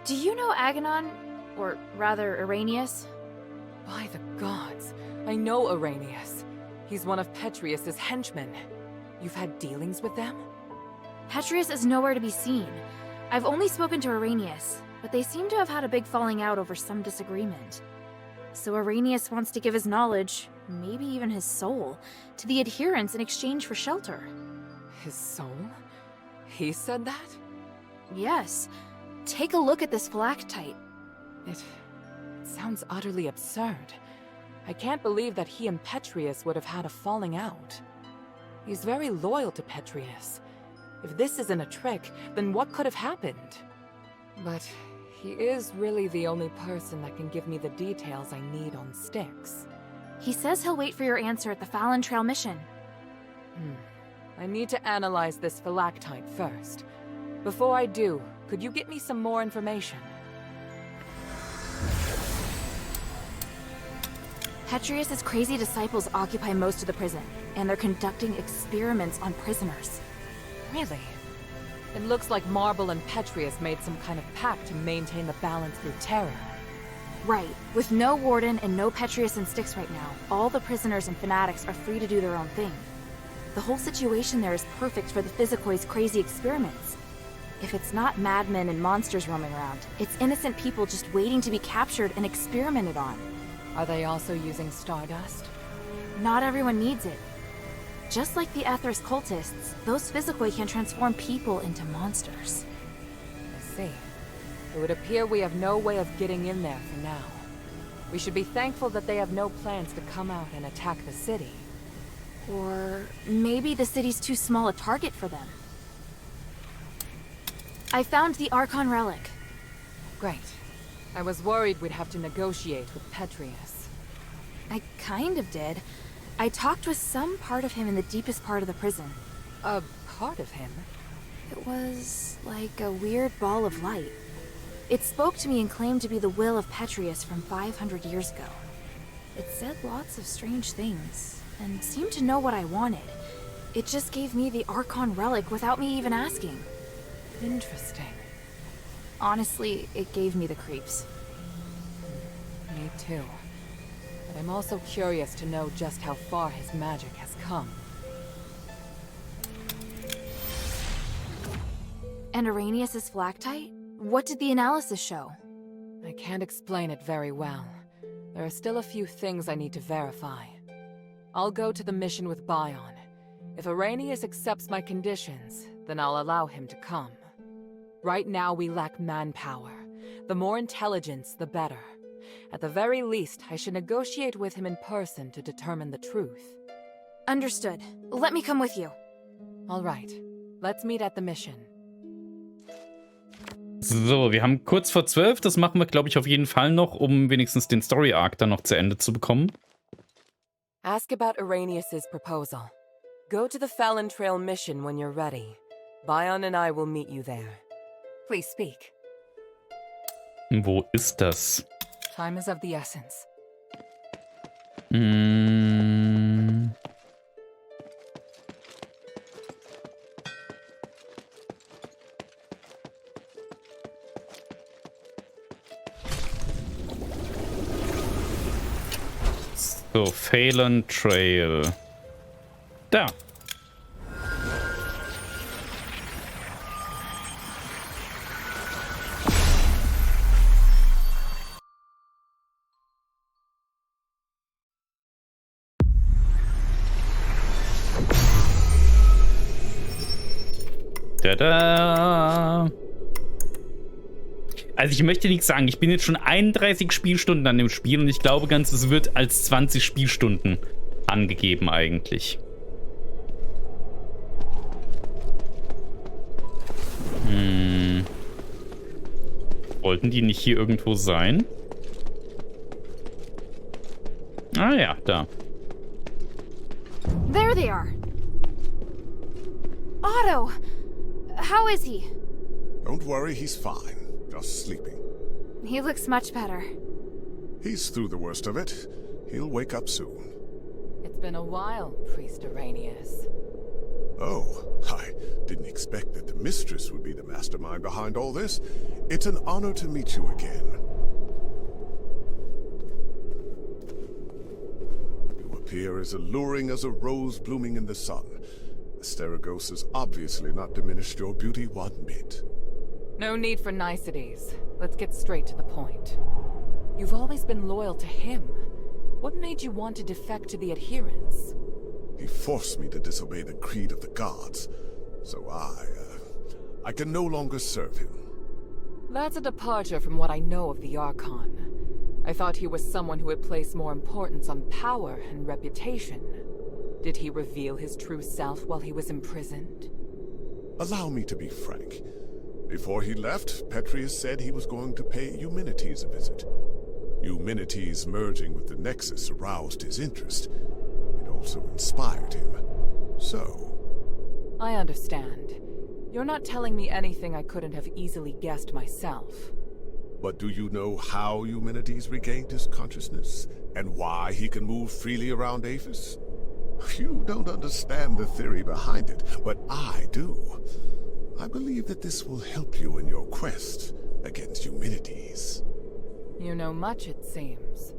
Do you know Aganon? Or rather, Arrhenius? By the gods, I know Arrhenius. He's one of Petrius's henchmen. You've had dealings with them? Petrius is nowhere to be seen. I've only spoken to Arrhenius, but they seem to have had a big falling out over some disagreement. So Arrhenius wants to give his knowledge, maybe even his soul, to the adherents in exchange for shelter. His soul? He said that? Yes. Take a look at this phylactite. It sounds utterly absurd. I can't believe that he and Petrius would have had a falling out. He's very loyal to Petrius. If this isn't a trick, then what could have happened? But he is really the only person that can give me the details I need on Styx. He says he'll wait for your answer at the Fallon Trail mission. I need to analyze this phylactite first. Before I do, could you get me some more information? Petrius's crazy disciples occupy most of the prison, and they're conducting experiments on prisoners. Really? It looks like Marble and Petrius made some kind of pact to maintain the balance through terror. Right. With no warden and no Petrius and Styx right now, all the prisoners and fanatics are free to do their own thing. The whole situation there is perfect for the Physikoi's crazy experiments. If it's not madmen and monsters roaming around, it's innocent people just waiting to be captured and experimented on. Are they also using stardust? Not everyone needs it. Just like the Ethris cultists, those Physicoi can transform people into monsters. I see. It would appear we have no way of getting in there for now. We should be thankful that they have no plans to come out and attack the city. Or maybe the city's too small a target for them. I found the Archon relic. Great. I was worried we'd have to negotiate with Petrius. I kind of did. I talked with some part of him in the deepest part of the prison. A part of him? It was like a weird ball of light. It spoke to me and claimed to be the will of Petrius from 500 years ago. It said lots of strange things, and seemed to know what I wanted. It just gave me the Archon relic without me even asking. Interesting. Honestly, it gave me the creeps. Me too. But I'm also curious to know just how far his magic has come. And Arrhenius' phylactite? What did the analysis show? I can't explain it very well. There are still a few things I need to verify. I'll go to the mission with Bion. If Arrhenius accepts my conditions, then I'll allow him to come. Right now we lack manpower. The more intelligence, the better. At the very least, I should negotiate with him in person to determine the truth. Understood. Let me come with you. All right. Let's meet at the mission. So, wir haben kurz vor 12. Das machen wir, glaube ich, auf jeden Fall noch, um wenigstens den Story-Arc dann noch zu Ende zu bekommen. Ask about Arrhenius' proposal. Go to the Fallon Trail mission when you're ready. Bion and I will meet you there. Please speak. Wo ist das? Time is of the essence. So, Fallon Trail. Da. Tada! Also ich möchte nichts sagen, ich bin jetzt schon 31 Spielstunden an dem Spiel und ich glaube ganz, es wird als 20 Spielstunden angegeben eigentlich. Wollten die nicht hier irgendwo sein? Ah ja, da. There they are. Otto! How is he? Don't worry, he's fine. Just sleeping. He looks much better. He's through the worst of it. He'll wake up soon. It's been a while, Priest Arrhenius. Oh, I didn't expect that the mistress would be the mastermind behind all this. It's an honor to meet you again. You appear as alluring as a rose blooming in the sun. Asterigos has obviously not diminished your beauty one bit. No need for niceties. Let's get straight to the point. You've always been loyal to him. What made you want to defect to the adherents? He forced me to disobey the creed of the gods, so I can no longer serve him. That's a departure from what I know of the Archon. I thought he was someone who would place more importance on power and reputation. Did he reveal his true self while he was imprisoned? Allow me to be frank. Before he left, Petrius said he was going to pay Eumenides a visit. Eumenides merging with the Nexus aroused his interest. It also inspired him. So... I understand. You're not telling me anything I couldn't have easily guessed myself. But do you know how Eumenides regained his consciousness? And why he can move freely around Aphes? You don't understand the theory behind it, but I do. I believe that this will help you in your quest against Eumenides. You know much, it seems.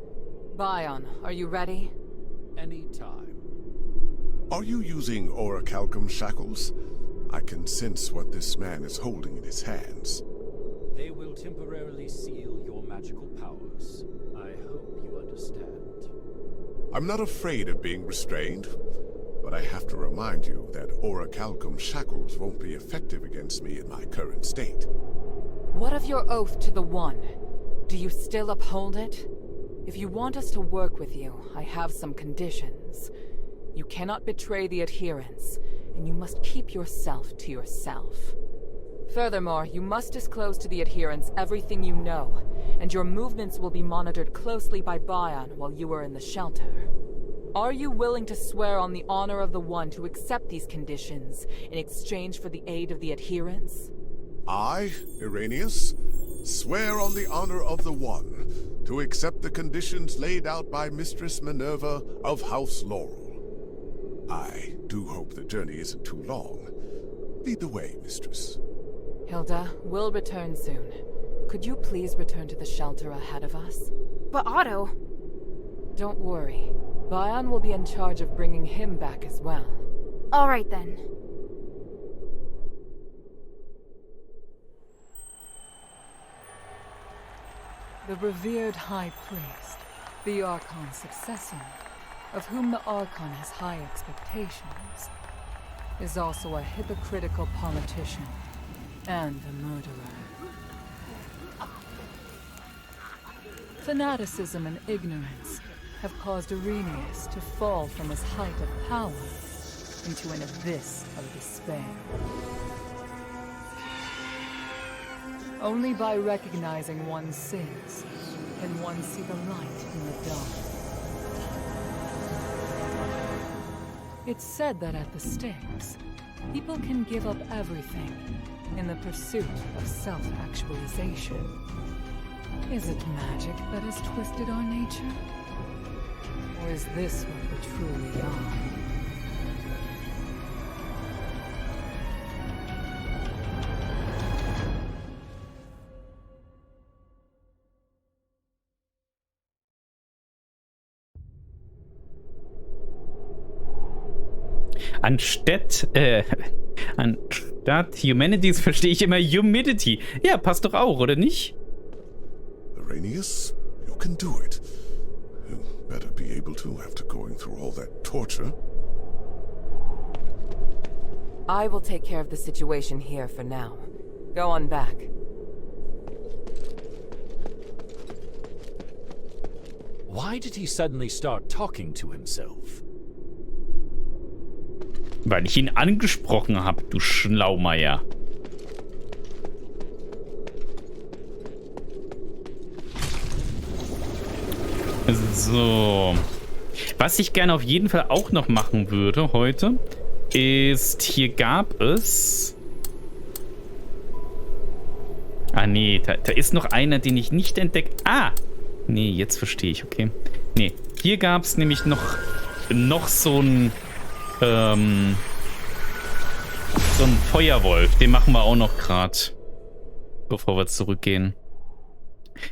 Bion, are you ready? Anytime. Are you using orichalcum shackles? I can sense what this man is holding in his hands. They will temporarily seal your magical powers. I hope you understand. I'm not afraid of being restrained, but I have to remind you that orichalcum shackles won't be effective against me in my current state. What of your oath to the One? Do you still uphold it? If you want us to work with you, I have some conditions. You cannot betray the adherents, and you must keep yourself to yourself. Furthermore, you must disclose to the adherents everything you know, and your movements will be monitored closely by Bion while you are in the shelter. Are you willing to swear on the honor of the One to accept these conditions in exchange for the aid of the adherents? I, Irenaeus, swear on the honor of the One to accept the conditions laid out by Mistress Minerva of House Laurel. I do hope the journey isn't too long. Lead the way, Mistress. Hilda, we'll return soon. Could you please return to the shelter ahead of us? But Otto... Don't worry. Bion will be in charge of bringing him back as well. All right, then. The revered High Priest, the Archon's successor, of whom the Archon has high expectations, is also a hypocritical politician and a murderer. Fanaticism and ignorance have caused Irenaeus to fall from his height of power into an abyss of despair. Only by recognizing one's sins can one see the light in the dark. It's said that at the Styx, people can give up everything in the pursuit of self-actualization. Is it magic that has twisted our nature? Or is this what we truly are? Anstatt Humanities verstehe ich immer Humidity. Ja, passt doch auch, oder nicht? Irenaeus, you can do it. You better be able to after going through all that torture. I will take care of the situation here for now. Go on back. Why did he suddenly start talking to himself? Weil ich ihn angesprochen habe, du Schlaumeier. So. Was ich gerne auf jeden Fall auch noch machen würde heute, ist, hier gab es... Ah, nee, da ist noch einer, den ich nicht entdeckt... Ah! Nee, jetzt verstehe ich, okay. Nee, hier gab es nämlich noch so ein... so ein Feuerwolf. Den machen wir auch noch gerade, bevor wir zurückgehen.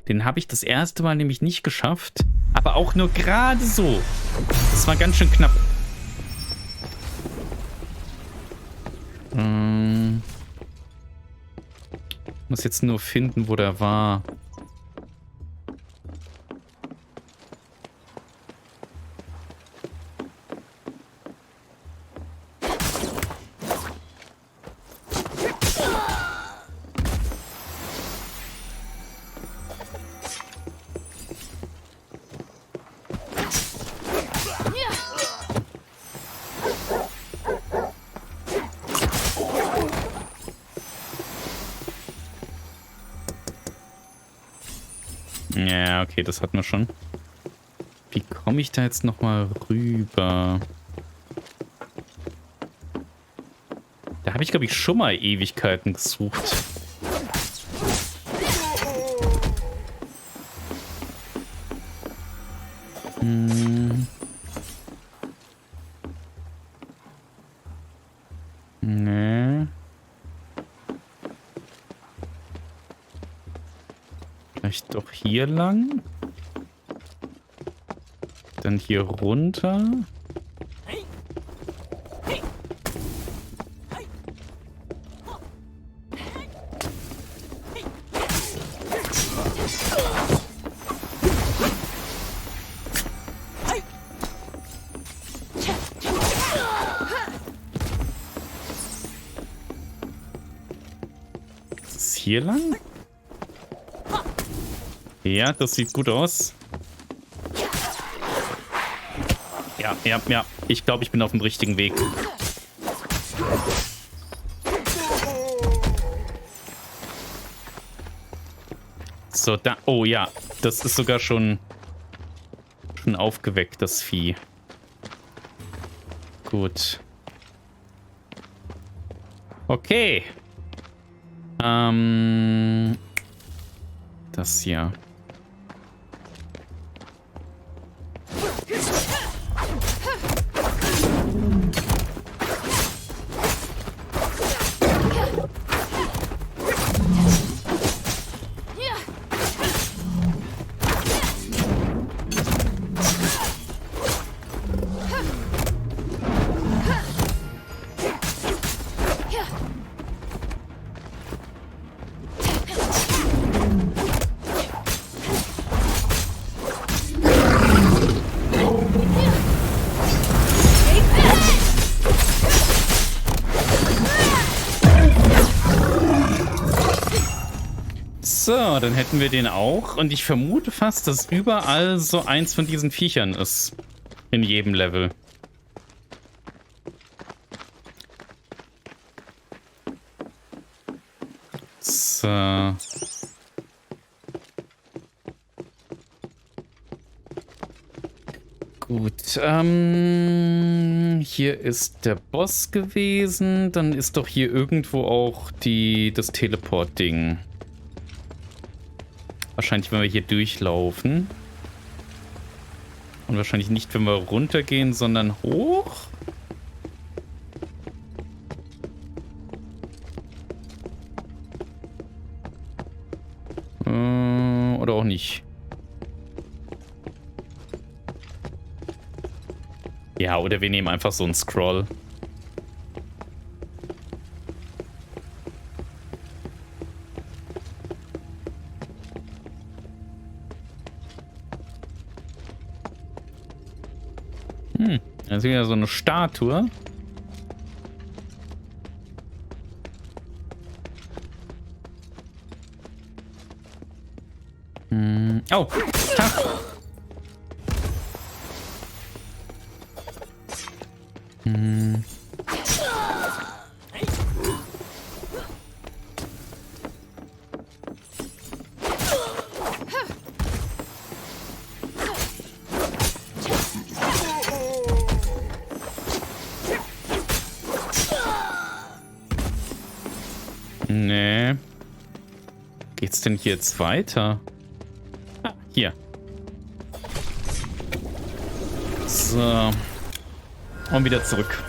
Den habe ich das erste Mal nämlich nicht geschafft. Aber auch nur gerade so. Das war ganz schön knapp. Muss jetzt nur finden, wo der war. Ja, okay, das hatten wir schon. Wie komme ich da jetzt nochmal rüber? Da habe ich, glaube ich, schon mal Ewigkeiten gesucht. Nee. Vielleicht doch hier lang? Dann hier runter? Hier lang? Ja, das sieht gut aus. Ja. Ich glaube, ich bin auf dem richtigen Weg. So, da. Oh ja, das ist sogar schon aufgeweckt, das Vieh. Gut. Okay. Das hier. So, dann hätten wir den auch. Und ich vermute fast, dass überall so eins von diesen Viechern ist. In jedem Level. So. Gut, hier ist der Boss gewesen. Dann ist doch hier irgendwo auch das Teleport-Ding. Wahrscheinlich, wenn wir hier durchlaufen. Und wahrscheinlich nicht, wenn wir runtergehen, sondern hoch. Oder auch nicht. Ja, oder wir nehmen einfach so einen Scroll. Das ist wieder so eine Statue. Oh, Tag. Nee. Geht's denn hier jetzt weiter? Ah, hier. So. Und wieder zurück.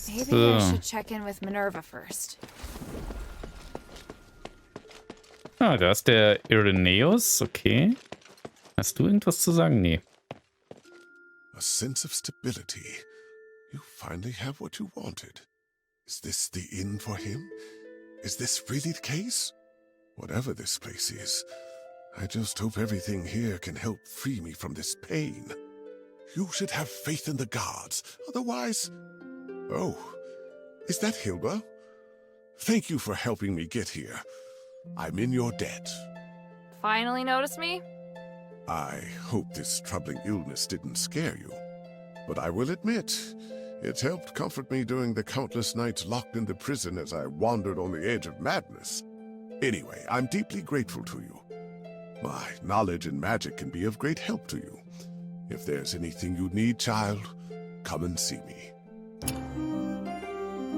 Maybe I should check in with Minerva first. Ah, da ist der Irenaeus. Okay. Hast du irgendwas zu sagen? Nee. A sense of stability. You finally have what you wanted. Is this the inn for him? Is this really the case? Whatever this place is, I just hope everything here can help free me from this pain. You should have faith in the gods, otherwise... Oh, is that Hilda? Thank you for helping me get here. I'm in your debt. Finally notice me? I hope this troubling illness didn't scare you. But I will admit, it helped comfort me during the countless nights locked in the prison as I wandered on the edge of madness. Anyway, I'm deeply grateful to you. My knowledge in magic can be of great help to you. If there's anything you need, child, come and see me.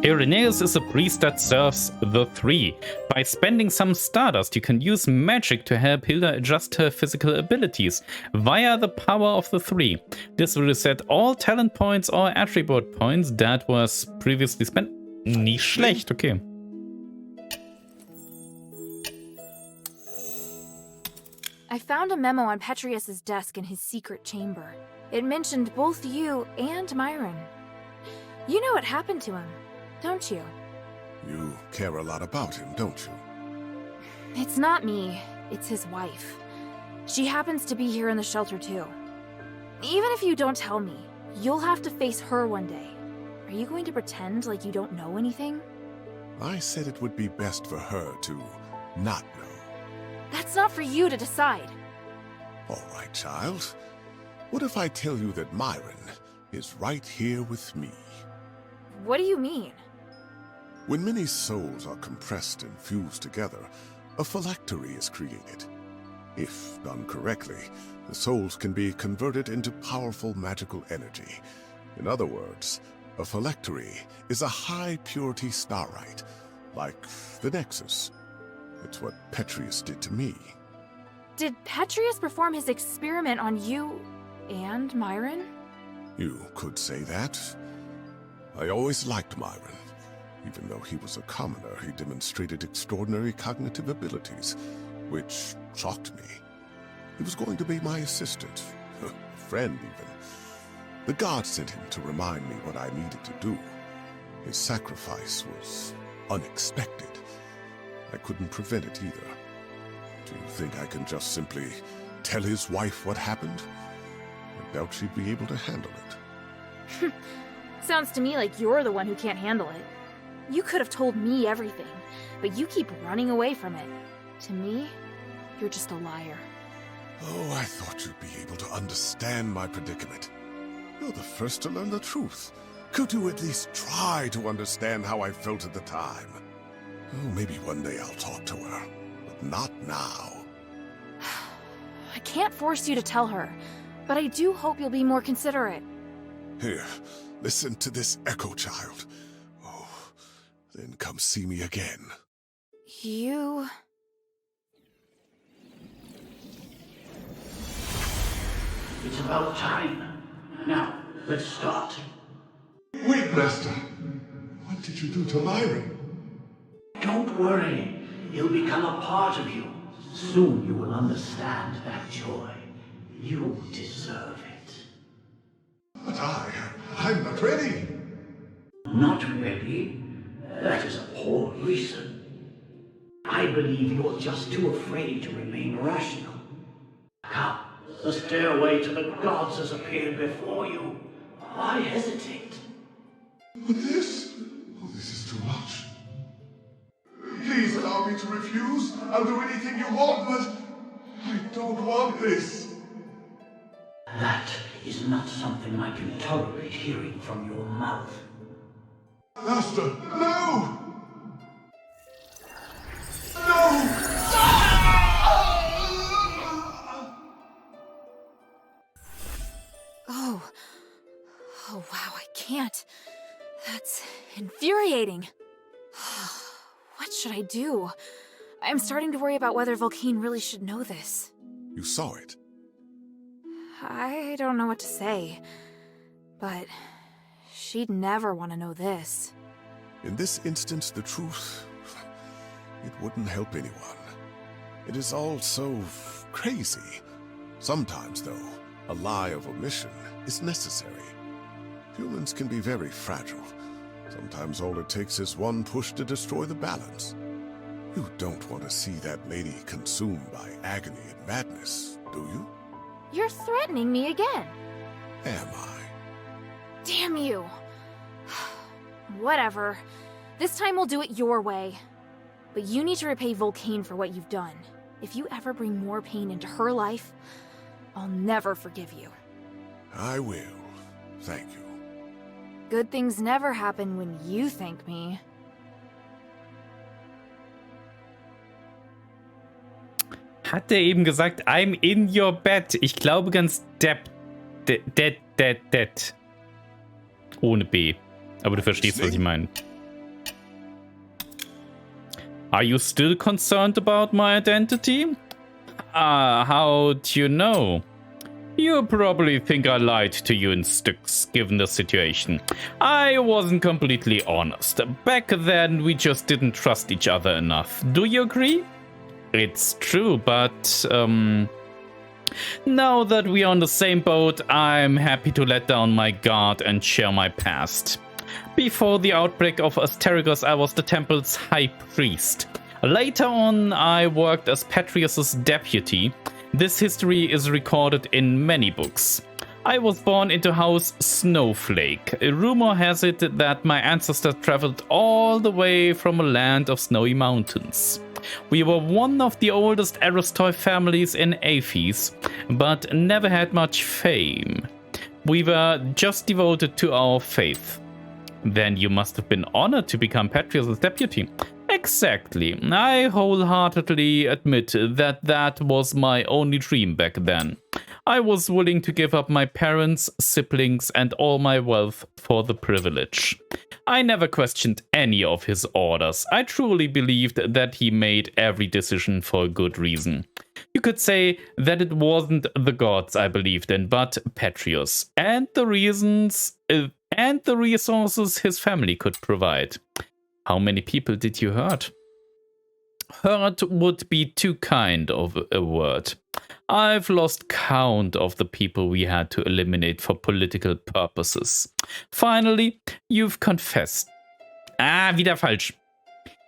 Irenaeus is a priest that serves the Three. By spending some stardust, you can use magic to help Hilda adjust her physical abilities via the power of the Three. This will reset all talent points or attribute points that was previously spent. Nicht schlecht, okay. I found a memo on Petrius's desk in his secret chamber. It mentioned both you and Myron. You know what happened to him, don't you? You care a lot about him, don't you? It's not me, it's his wife. She happens to be here in the shelter too. Even if you don't tell me, you'll have to face her one day. Are you going to pretend like you don't know anything? I said it would be best for her to not know. That's not for you to decide. All right, child. What if I tell you that Myron is right here with me? What do you mean? When many souls are compressed and fused together, a phylactery is created. If done correctly, the souls can be converted into powerful magical energy. In other words, a phylactery is a high-purity starite, like the Nexus. It's what Petrius did to me. Did Petrius perform his experiment on you and Myron? You could say that. I always liked Myron. Even though he was a commoner, he demonstrated extraordinary cognitive abilities, which shocked me. He was going to be my assistant, a friend even. The gods sent him to remind me what I needed to do. His sacrifice was unexpected. I couldn't prevent it either. Do you think I can just simply tell his wife what happened? I doubt she'd be able to handle it. Sounds to me like you're the one who can't handle it. You could have told me everything, but you keep running away from it. To me, you're just a liar. Oh, I thought you'd be able to understand my predicament. You're the first to learn the truth. Could you at least try to understand how I felt at the time? Oh, maybe one day I'll talk to her, but not now. I can't force you to tell her, but I do hope you'll be more considerate. Here, listen to this echo, child. Oh, then come see me again. You... It's about time. Now, let's start. Wait, Master. What did you do to Myron? Don't worry. He'll become a part of you. Soon you will understand that joy. You deserve it. But I'm not ready. Not ready? That is a poor reason. I believe you're just too afraid to remain rational. Come, the stairway to the gods has appeared before you. Why hesitate? But this is too much. Please allow me to refuse. I'll do anything you want, but I don't want this. That is not something I can tolerate hearing from your mouth. Master, no! No! Oh wow, I can't. That's infuriating. What should I do? I'm starting to worry about whether Volcane really should know this. You saw it. I don't know what to say, but she'd never want to know this. In this instance, the truth, it wouldn't help anyone. It is all so crazy. Sometimes, though, a lie of omission is necessary. Humans can be very fragile. Sometimes all it takes is one push to destroy the balance. You don't want to see that lady consumed by agony and madness, do you? You're threatening me again. Am I? Damn you. Whatever. This time we'll do it your way. But you need to repay Volcane for what you've done. If you ever bring more pain into her life, I'll never forgive you. I will. Thank you. Good things never happen when you thank me. Hat er eben gesagt, I'm in your bed. Ich glaube ganz dead. Ohne B. Aber du verstehst, was ich meine. Are you still concerned about my identity? How do you know? You probably think I lied to you in Styx, given the situation. I wasn't completely honest. Back then, we just didn't trust each other enough. Do you agree? It's true, but now that we're on the same boat, I'm happy to let down my guard and share my past. Before the outbreak of Asterigos, I was the temple's high priest. Later on, I worked as Patrius's deputy. This history is recorded in many books. I was born into House Snowflake. A rumor has it that my ancestors traveled all the way from a land of snowy mountains. We were one of the oldest Aristoi families in Aphes, but never had much fame. We were just devoted to our faith. Then you must have been honored to become Patrius's deputy. Exactly. I wholeheartedly admit that that was my only dream back then. I was willing to give up my parents, siblings, and all my wealth for the privilege. I never questioned any of his orders. I truly believed that he made every decision for a good reason. You could say that it wasn't the gods I believed in, but Patrius, and the resources his family could provide. How many people did you hurt? Hurt would be too kind of a word. I've lost count of the people we had to eliminate for political purposes. Finally, you've confessed. Wieder falsch.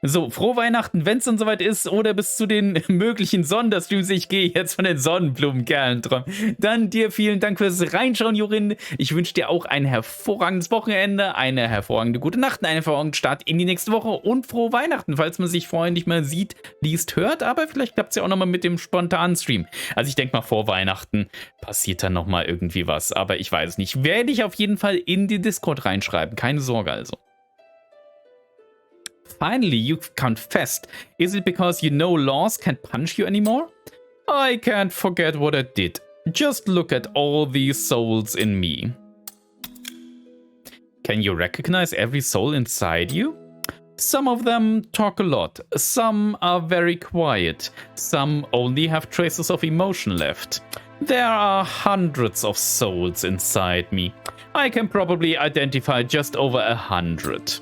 So, frohe Weihnachten, wenn es dann soweit ist, oder bis zu den möglichen Sonderstreams. Ich gehe jetzt von den Sonnenblumenkerlen dran. Dann dir vielen Dank fürs Reinschauen, Jorin. Ich wünsche dir auch ein hervorragendes Wochenende, eine hervorragende gute Nacht, einen hervorragenden Start in die nächste Woche und frohe Weihnachten, falls man sich vorher nicht mehr sieht, liest, hört. Aber vielleicht klappt es ja auch nochmal mit dem spontanen Stream. Also ich denke mal, vor Weihnachten passiert dann nochmal irgendwie was. Aber ich weiß es nicht. Werde ich auf jeden Fall in die Discord reinschreiben. Keine Sorge also. Finally, you've confessed. Is it because you know laws can't punish you anymore? I can't forget what I did. Just look at all these souls in me. Can you recognize every soul inside you? Some of them talk a lot. Some are very quiet. Some only have traces of emotion left. There are hundreds of souls inside me. I can probably identify just over 100.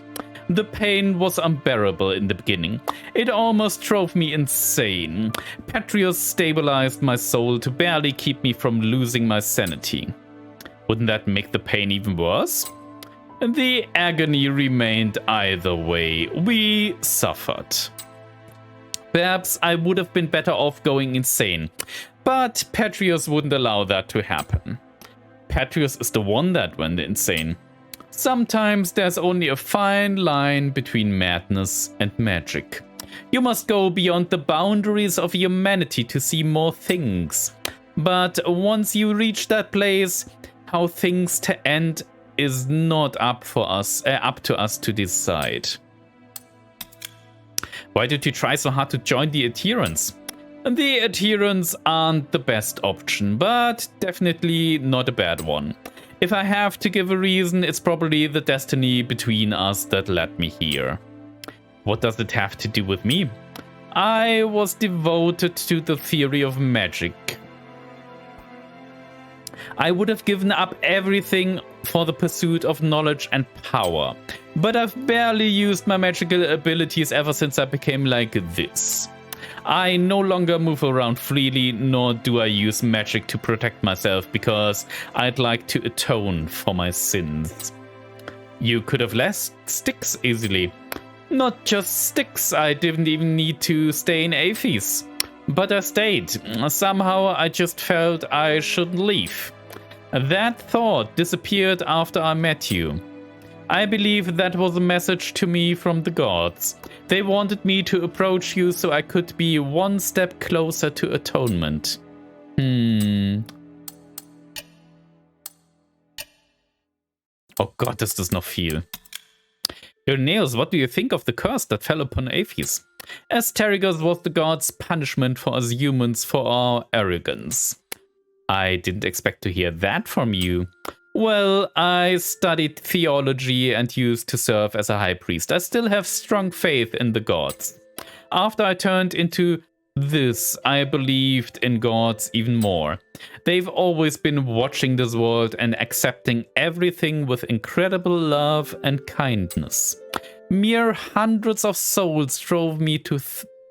The pain was unbearable in the beginning. It almost drove me insane. Patrius stabilized my soul to barely keep me from losing my sanity. Wouldn't that make the pain even worse? The agony remained either way. We suffered. Perhaps I would have been better off going insane, but Patrius wouldn't allow that to happen. Patrius is the one that went insane. Sometimes there's only a fine line between madness and magic. You must go beyond the boundaries of humanity to see more things. But once you reach that place, how things to end is not up to us to decide. Why did you try so hard to join the adherents? The adherents aren't the best option, but definitely not a bad one. If I have to give a reason, it's probably the destiny between us that led me here. What does it have to do with me? I was devoted to the theory of magic. I would have given up everything for the pursuit of knowledge and power, but I've barely used my magical abilities ever since I became like this. I no longer move around freely, nor do I use magic to protect myself because I'd like to atone for my sins. You could have left Styx easily. Not just Styx, I didn't even need to stay in Aphes. But I stayed. Somehow I just felt I shouldn't leave. That thought disappeared after I met you. I believe that was a message to me from the gods. They wanted me to approach you so I could be one step closer to atonement. Oh Gott, ist das noch viel. Irenaeus, what do you think of the curse that fell upon Aphes? Asterigos was the god's punishment for us humans for our arrogance. I didn't expect to hear that from you. Well, I studied theology and used to serve as a high priest. I still have strong faith in the gods. After I turned into this, I believed in gods even more. They've always been watching this world and accepting everything with incredible love and kindness. Mere hundreds of souls drove me to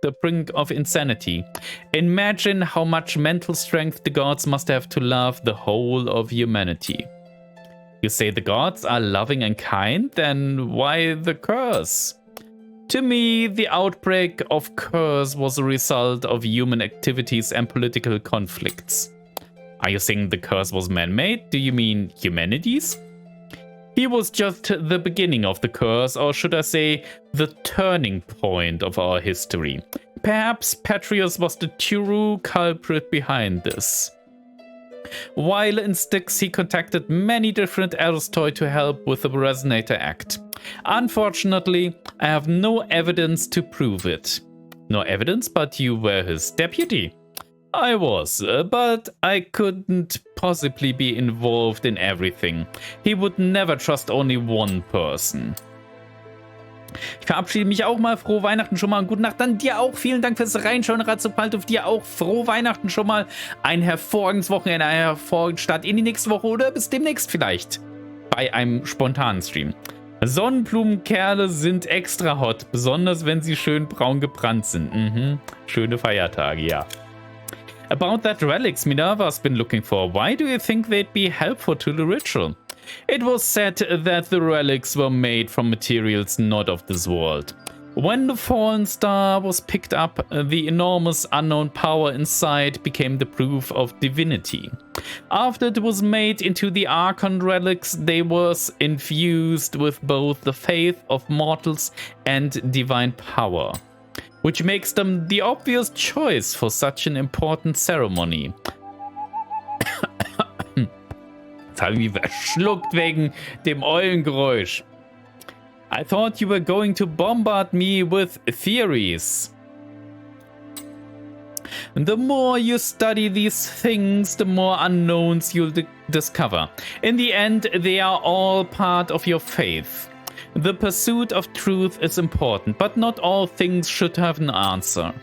the brink of insanity. Imagine how much mental strength the gods must have to love the whole of humanity. You say the gods are loving and kind, then why the curse? To me, the outbreak of curse was a result of human activities and political conflicts. Are you saying the curse was man-made? Do you mean humanity's? He was just the beginning of the curse, or should I say, the turning point of our history. Perhaps Patrius was the true culprit behind this. While in Styx, he contacted many different Aristoi to help with the Resonator Act. Unfortunately, I have no evidence to prove it. No evidence, but you were his deputy. I was, but I couldn't possibly be involved in everything. He would never trust only one person. Ich verabschiede mich auch mal. Frohe Weihnachten schon mal und gute Nacht. Dann dir auch. Vielen Dank fürs Reinschauen. Ratzepaltuf, dir auch. Frohe Weihnachten schon mal. Ein hervorragendes Wochenende, ein hervorragendes Start in die nächste Woche oder bis demnächst vielleicht. Bei einem spontanen Stream. Sonnenblumenkerle sind extra hot. Besonders wenn sie schön braun gebrannt sind. Schöne Feiertage, ja. About that relics Minerva's been looking for. Why do you think they'd be helpful to the ritual? It was said that the relics were made from materials not of this world. When the fallen star was picked up, the enormous unknown power inside became the proof of divinity. After it was made into the Archon relics, they were infused with both the faith of mortals and divine power, which makes them the obvious choice for such an important ceremony. Jetzt habe ich mich verschluckt wegen dem Eulengeräusch. I thought you were going to bombard me with theories. The more you study these things, the more unknowns you'll discover. In the end, they are all part of your faith. The pursuit of truth is important, but not all things should have an answer.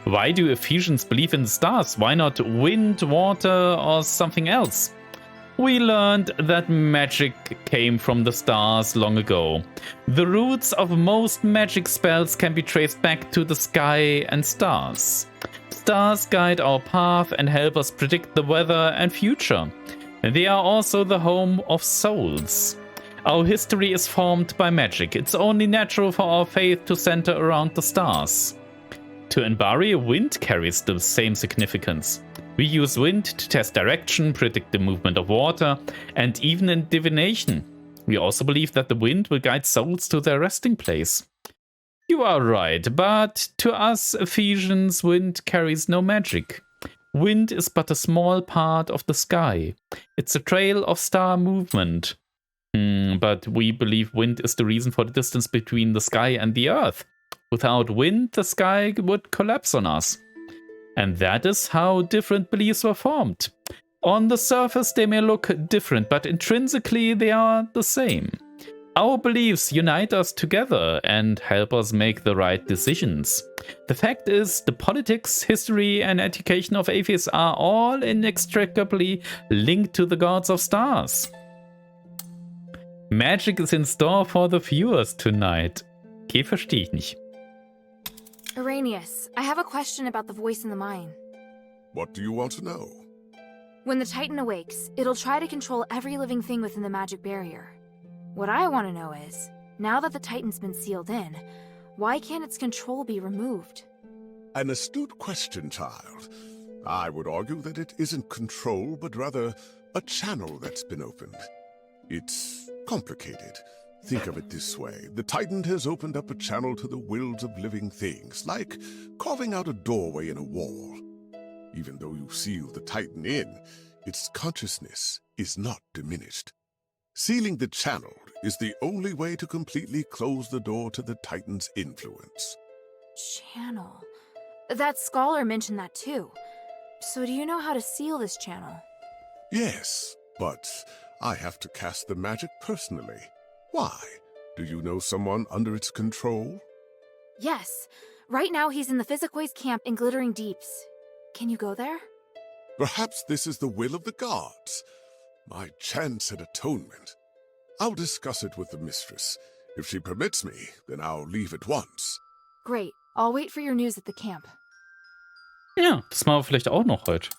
Why do Ephesians believe in the stars? Why not wind, water, or something else? We learned that magic came from the stars long ago. The roots of most magic spells can be traced back to the sky and stars. Stars guide our path and help us predict the weather and future. They are also the home of souls. Our history is formed by magic. It's only natural for our faith to center around the stars. To Anbari, wind carries the same significance. We use wind to test direction, predict the movement of water, and even in divination. We also believe that the wind will guide souls to their resting place. You are right, but to us Ephesians, wind carries no magic. Wind is but a small part of the sky. It's a trail of star movement. But we believe wind is the reason for the distance between the sky and the earth. Without wind, the sky would collapse on us. And that is how different beliefs were formed. On the surface, they may look different, but intrinsically, they are the same. Our beliefs unite us together and help us make the right decisions. The fact is, the politics, history, and education of Aphes are all inextricably linked to the gods of stars. Magic is in store for the viewers tonight. Okay, verstehe ich nicht. Irenaeus, I have a question about the voice in the mine. What do you want to know? When the Titan awakes, it'll try to control every living thing within the magic barrier. What I want to know is, now that the Titan's been sealed in, why can't its control be removed? An astute question, child. I would argue that it isn't control, but rather a channel that's been opened. It's complicated. Think of it this way. The Titan has opened up a channel to the wills of living things, like carving out a doorway in a wall. Even though you seal the Titan in, its consciousness is not diminished. Sealing the channel is the only way to completely close the door to the Titan's influence. Channel. That scholar mentioned that too. So do you know how to seal this channel? Yes, but I have to cast the magic personally. Why? Do you know someone under its control? Yes. Right now he's in the Physicoids camp in Glittering Deeps. Can you go there? Perhaps this is the will of the gods. My chance at atonement. I'll discuss it with the mistress. If she permits me, then I'll leave at once. Great. I'll wait for your news at the camp. Ja, das machen wir vielleicht auch noch heute.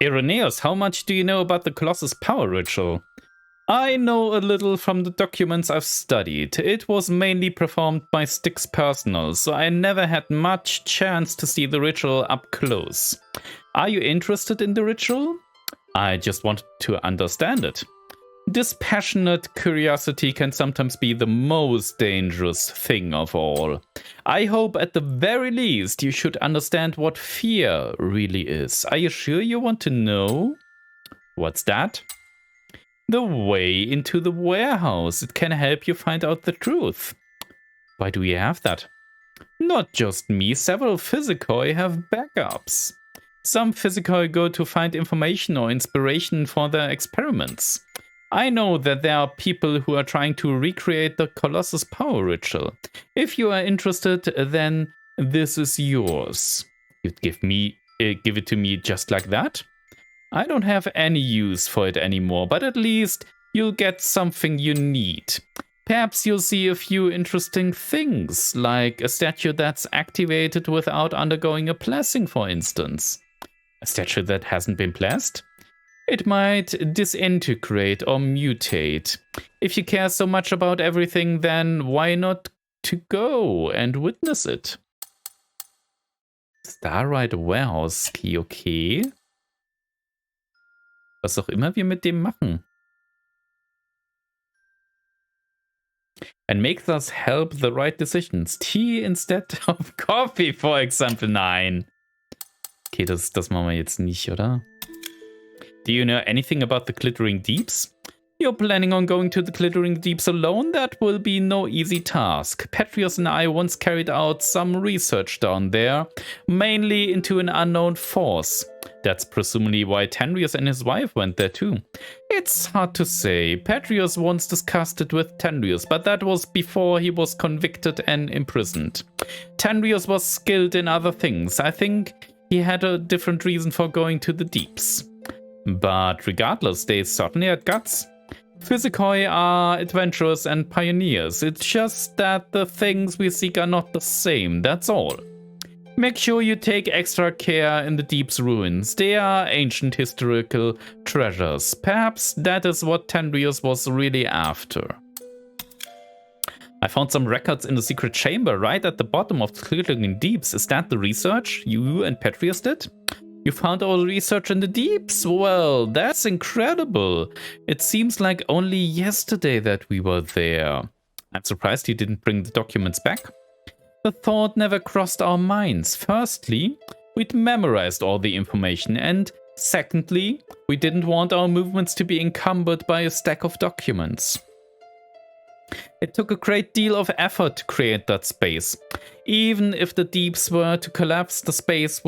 Irenaeus, how much do you know about the Colossus power ritual? I know a little from the documents I've studied. It was mainly performed by Styx personnel, so I never had much chance to see the ritual up close. Are you interested in the ritual? I just wanted to understand it. Dispassionate curiosity can sometimes be the most dangerous thing of all. I hope at the very least you should understand what fear really is. Are you sure you want to know? What's that? The way into the warehouse. It can help you find out the truth. Why do we have that? Not just me, several physicoi have backups. Some physicoi go to find information or inspiration for their experiments. I know that there are people who are trying to recreate the Colossus power ritual. If you are interested, then this is yours. You'd give it to me just like that? I don't have any use for it anymore, but at least you'll get something you need. Perhaps you'll see a few interesting things, like a statue that's activated without undergoing a blessing, for instance. A statue that hasn't been blessed? It might disintegrate or mutate. If you care so much about everything, then why not to go and witness it? Starlight Warehouse Key, okay. Was auch immer wir mit dem machen. And make thus help the right decisions. Tea instead of coffee, for example. Nein. Okay, das machen wir jetzt nicht, oder? Do you know anything about the Glittering Deeps? You're planning on going to the Glittering Deeps alone? That will be no easy task. Petrius and I once carried out some research down there, mainly into an unknown force. That's presumably why Tenrius and his wife went there too. It's hard to say. Petrius once discussed it with Tenrius, but that was before he was convicted and imprisoned. Tenrius was skilled in other things. I think he had a different reason for going to the deeps. But regardless, they certainly had guts. Physicoi are adventurers and pioneers. It's just that the things we seek are not the same, that's all. Make sure you take extra care in the Deep's ruins. They are ancient historical treasures. Perhaps that is what Tenrius was really after. I found some records in the secret chamber right at the bottom of the Glittering Deeps. Is that the research you and Petrius did? You found all the research in the deeps? Well, that's incredible. It seems like only yesterday that we were there. I'm surprised you didn't bring the documents back. The thought never crossed our minds. Firstly, we'd memorized all the information, and secondly, we didn't want our movements to be encumbered by a stack of documents. It took a great deal of effort to create that space. Even if the deeps were to collapse, the space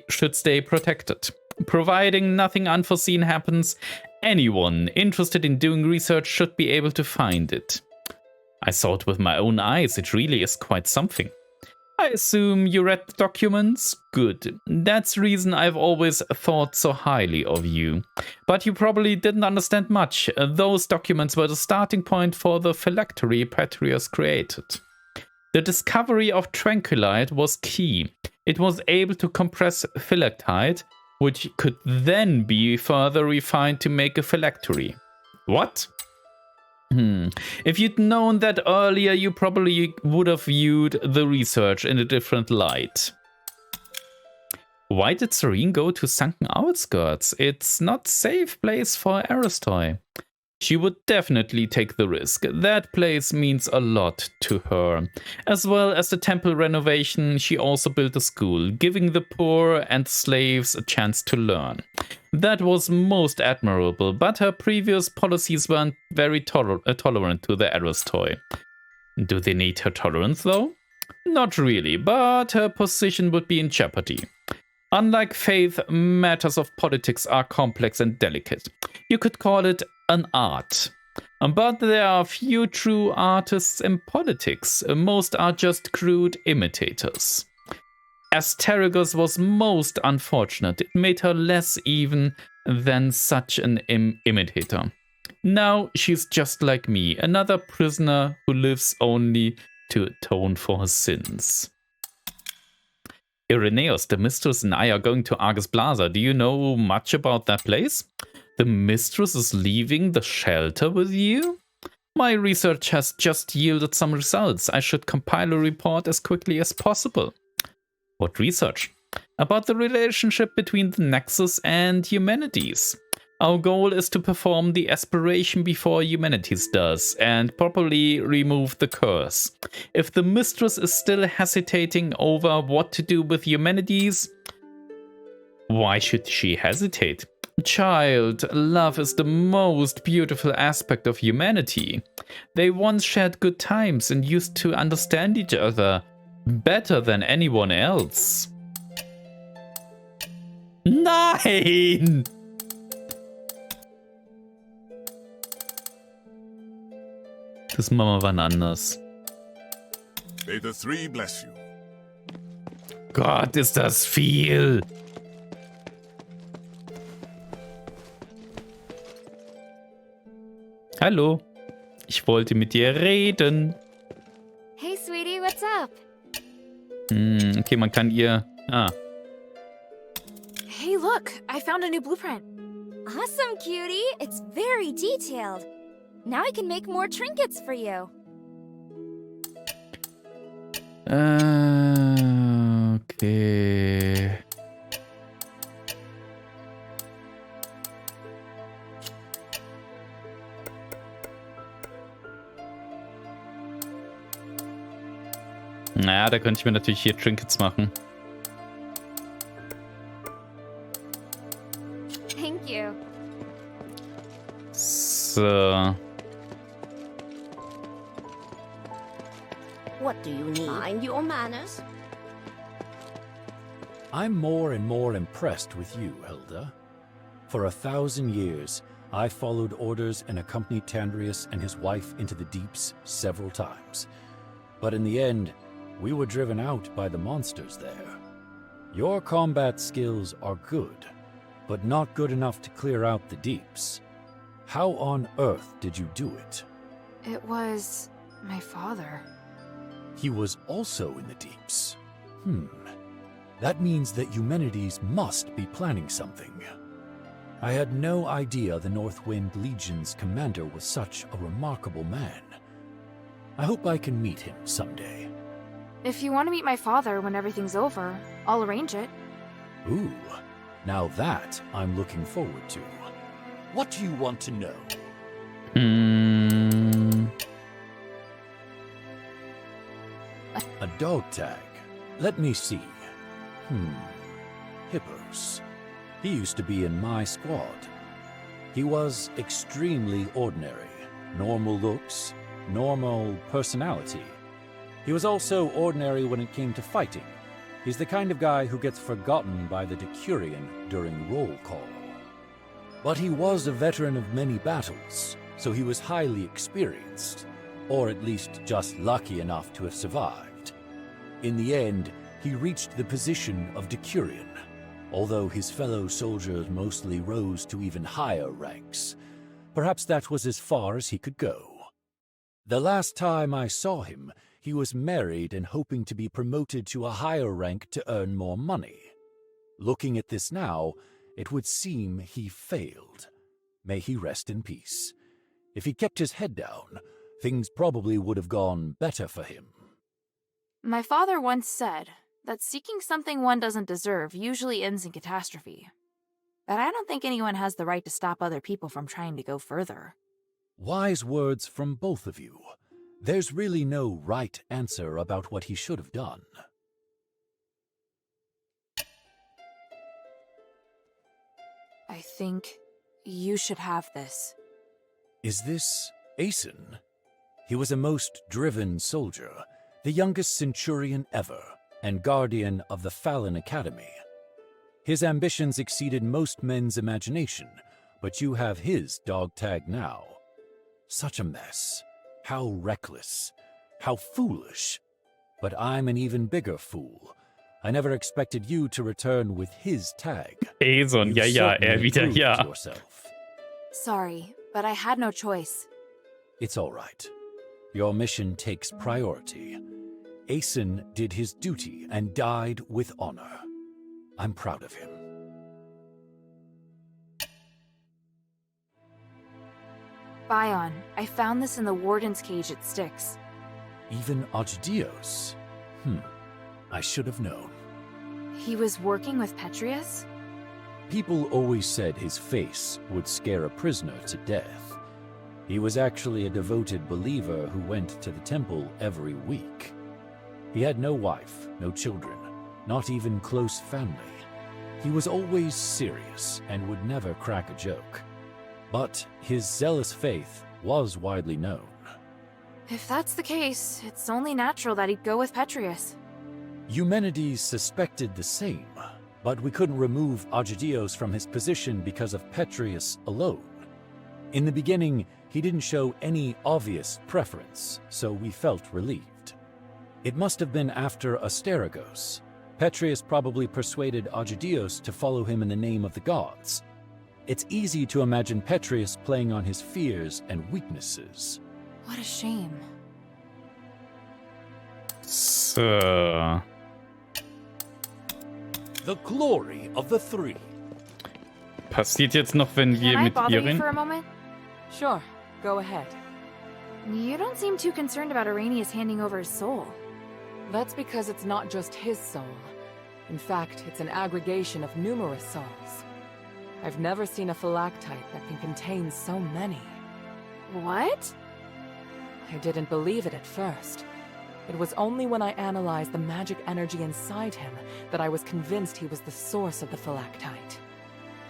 should stay protected. Providing nothing unforeseen happens, anyone interested in doing research should be able to find it. I saw it with my own eyes. It really is quite something. I assume you read the documents? Good. That's the reason I've always thought so highly of you. But you probably didn't understand much. Those documents were the starting point for the phylactery Petrius created. The discovery of Tranquilite was key. It was able to compress phylactite, which could then be further refined to make a phylactery. What? If you'd known that earlier, you probably would have viewed the research in a different light. Why did Serene go to sunken outskirts? It's not safe place for Aristoi. She would definitely take the risk. That place means a lot to her. As well as the temple renovation, she also built a school, giving the poor and slaves a chance to learn. That was most admirable, but her previous policies weren't very tolerant to the Aristoi. Do they need her tolerance though? Not really, but her position would be in jeopardy. Unlike faith, matters of politics are complex and delicate. You could call it an art. But there are few true artists in politics. Most are just crude imitators. Asterigos was most unfortunate. It made her less even than such an imitator. Now she's just like me, another prisoner who lives only to atone for her sins. Irenaeus, the mistress and I are going to Argus Plaza. Do you know much about that place? The mistress is leaving the shelter with you? My research has just yielded some results. I should compile a report as quickly as possible. What research? About the relationship between the Nexus and Humanities. Our goal is to perform the aspiration before Humanities does, and properly remove the curse. If the mistress is still hesitating over what to do with Humanities, why should she hesitate? Child, love is the most beautiful aspect of humanity. They once shared good times and used to understand each other better than anyone else. Nein! Das machen wir wann anders. May the three bless you. Gott, ist das viel! Hallo, ich wollte mit dir reden. Hey, sweetie, what's up? Okay, man kann ihr... Hey, look, I found a new blueprint. Awesome, cutie. It's very detailed. Now I can make more trinkets for you. Okay. Naja, da könnte ich mir natürlich hier Trinkets machen. Thank you. So. What do you need? Mind your manners. I'm more and more impressed with you, Hilda. For 1,000 years, I followed orders and accompanied Tandrius and his wife into the deeps several times. But in the end, we were driven out by the monsters there. Your combat skills are good, but not good enough to clear out the deeps. How on earth did you do it? It was my father. He was also in the deeps. That means that Humanities must be planning something. I had no idea the Northwind Legion's commander was such a remarkable man. I hope I can meet him someday. If you want to meet my father when everything's over, I'll arrange it. Ooh, now that I'm looking forward to. What do you want to know? A dog tag. Let me see. Hippos. He used to be in my squad. He was extremely ordinary. Normal looks, normal personality. He was also ordinary when it came to fighting. He's the kind of guy who gets forgotten by the Decurion during roll call. But he was a veteran of many battles, so he was highly experienced, or at least just lucky enough to have survived. In the end, he reached the position of Decurion, although his fellow soldiers mostly rose to even higher ranks. Perhaps that was as far as he could go. The last time I saw him, he was married and hoping to be promoted to a higher rank to earn more money. Looking at this now, it would seem he failed. May he rest in peace. If he kept his head down, things probably would have gone better for him. My father once said, that seeking something one doesn't deserve usually ends in catastrophe. But I don't think anyone has the right to stop other people from trying to go further. Wise words from both of you. There's really no right answer about what he should have done. I think you should have this. Is this Aeson? He was a most driven soldier, the youngest centurion ever, and guardian of the Fallon Academy. His ambitions exceeded most men's imagination, but you have his dog tag now. Such a mess. How reckless. How foolish. But I'm an even bigger fool. I never expected you to return with his tag. Aeson, ja, wieder, ja. Yourself. Sorry, but I had no choice. It's all right. Your mission takes priority. Aeson did his duty and died with honor. I'm proud of him. Bion, I found this in the warden's cage at Styx. Even Asterigos. I should have known. He was working with Petrius? People always said his face would scare a prisoner to death. He was actually a devoted believer who went to the temple every week. He had no wife, no children, not even close family. He was always serious and would never crack a joke. But his zealous faith was widely known. If that's the case, it's only natural that he'd go with Petrius. Eumenides suspected the same, but we couldn't remove Asterigos from his position because of Petrius alone. In the beginning, he didn't show any obvious preference, so we felt relieved. It must have been after Asterigos. Petrius probably persuaded Asterigos to follow him in the name of the gods. It's easy to imagine Petrius playing on his fears and weaknesses. What a shame. So. The glory of the three. Passiert jetzt noch, wenn wir Can I mit bother ihr you reden? for a moment? Sure, go ahead. You don't seem too concerned about Arrhenius handing over his soul. That's because it's not just his soul. In fact, it's an aggregation of numerous souls. I've never seen a phylactite that can contain so many. What? I didn't believe it at first. It was only when I analyzed the magic energy inside him that I was convinced he was the source of the phylactite.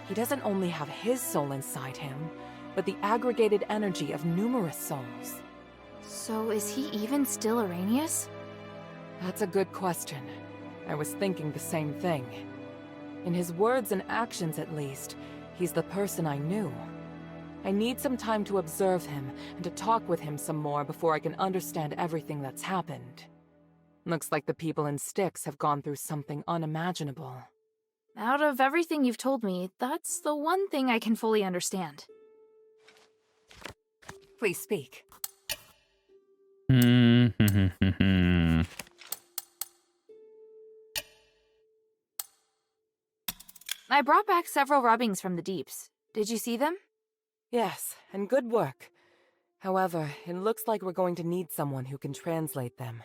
He doesn't only have his soul inside him, but the aggregated energy of numerous souls. So is he even still Arrhenius? That's a good question. I was thinking the same thing. In his words and actions at least, he's the person I knew. I need some time to observe him and to talk with him some more before I can understand everything that's happened. Looks like the people in Styx have gone through something unimaginable. Out of everything you've told me, that's the one thing I can fully understand. Please speak. I brought back several rubbings from the deeps. Did you see them? Yes, and good work. However, it looks like we're going to need someone who can translate them.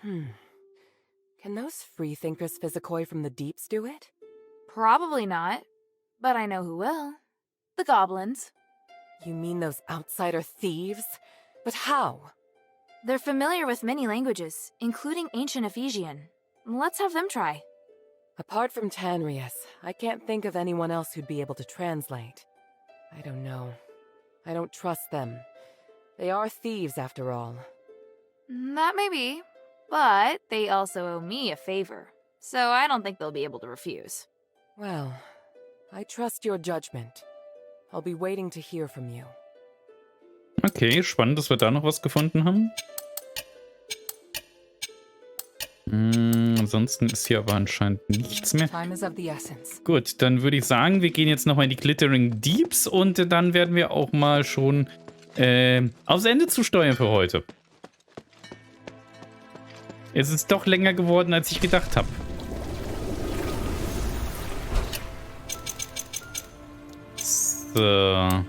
Can those freethinkers physicoi from the deeps do it? Probably not, but I know who will. The goblins. You mean those outsider thieves? But how? They're familiar with many languages, including ancient Ephesian. Let's have them try. Apart from Tanrius, I can't think of anyone else who'd be able to translate. I don't know. I don't trust them. They are thieves, after all. That may be, but they also owe me a favor, so I don't think they'll be able to refuse. Well, I trust your judgment. I'll be waiting to hear from you. Okay, spannend, dass wir da noch was gefunden haben. Ansonsten ist hier aber anscheinend nichts mehr. Gut, dann würde ich sagen, wir gehen jetzt nochmal in die Glittering Deeps und dann werden wir auch mal schon aufs Ende zusteuern für heute. Es ist doch länger geworden, als ich gedacht habe. So.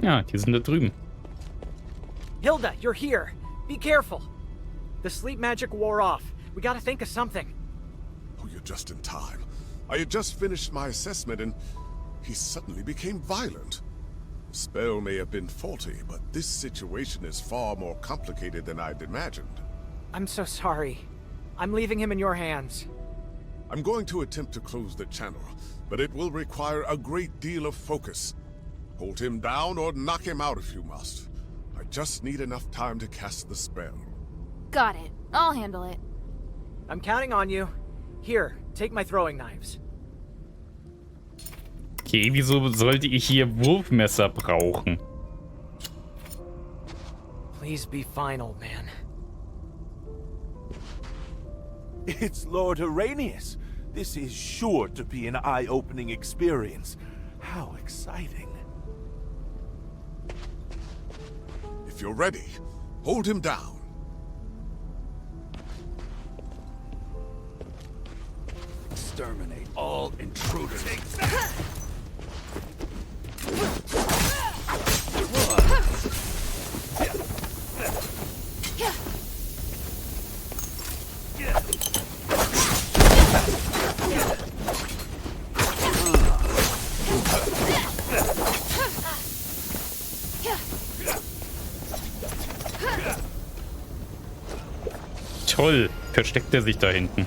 Ja, die sind da drüben. Hilda, you're here. Be careful. The sleep magic wore off. We gotta think of something. Oh, you're just in time. I had just finished my assessment and he suddenly became violent. The spell may have been faulty, but this situation is far more complicated than I'd imagined. I'm so sorry. I'm leaving him in your hands. I'm going to attempt to close the channel, but it will require a great deal of focus. Hold him down or knock him out if you must. I just need enough time to cast the spell. Got it. I'll handle it. I'm counting on you. Here, take my throwing knives. Okay, wieso sollte ich hier Wurfmesser brauchen? Please be fine, old man. It's Lord Arrhenius. This is sure to be an eye-opening experience. How exciting. If you're ready, hold him down. Exterminate all intruders. Toll, versteckt er sich da hinten.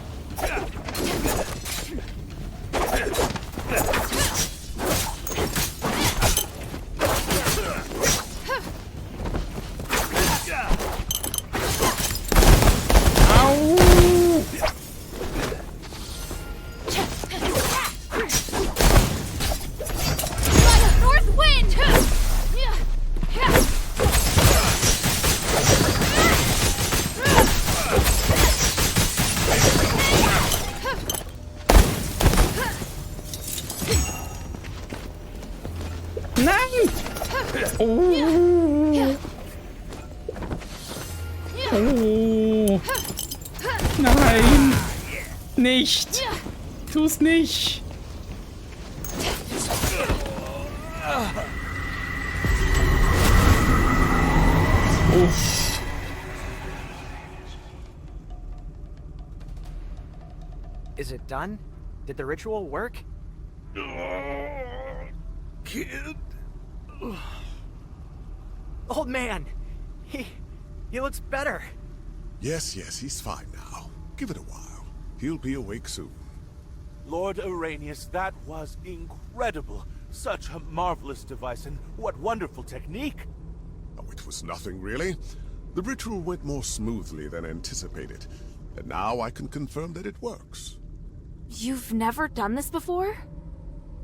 Oh. Nein. Nicht. Tu's nicht. Uff. Is it done? Did the ritual work? Kid. Old man. He looks better. Yes, he's fine now. Give it a while. He'll be awake soon. Lord Arrhenius, that was incredible. Such a marvelous device, and what wonderful technique. Oh, it was nothing, really. The ritual went more smoothly than anticipated, and now I can confirm that it works. You've never done this before?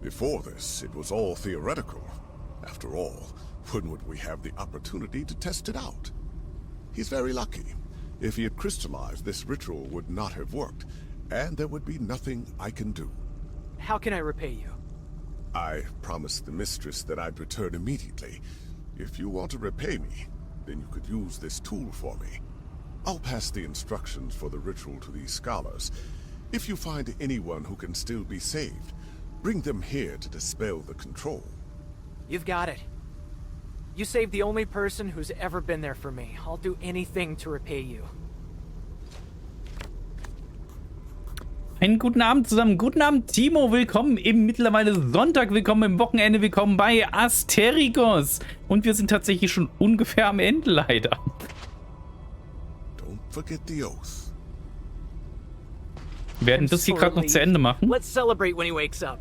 Before this, it was all theoretical. After all, when would we have the opportunity to test it out? He's very lucky. If he had crystallized, this ritual would not have worked, and there would be nothing I can do. How can I repay you? I promised the mistress that I'd return immediately. If you want to repay me, then you could use this tool for me. I'll pass the instructions for the ritual to these scholars. If you find anyone who can still be saved, bring them here to dispel the control. You've got it. You saved the only person who's ever been there for me. I'll do anything to repay you. Einen guten Abend zusammen. Guten Abend, Timo. Willkommen im mittlerweile Sonntag. Willkommen im Wochenende. Willkommen bei Asterigos. Und wir sind tatsächlich schon ungefähr am Ende, leider. Don't forget the oath. Wir werden das hier gerade noch zu Ende machen. Let's celebrate when he wakes up.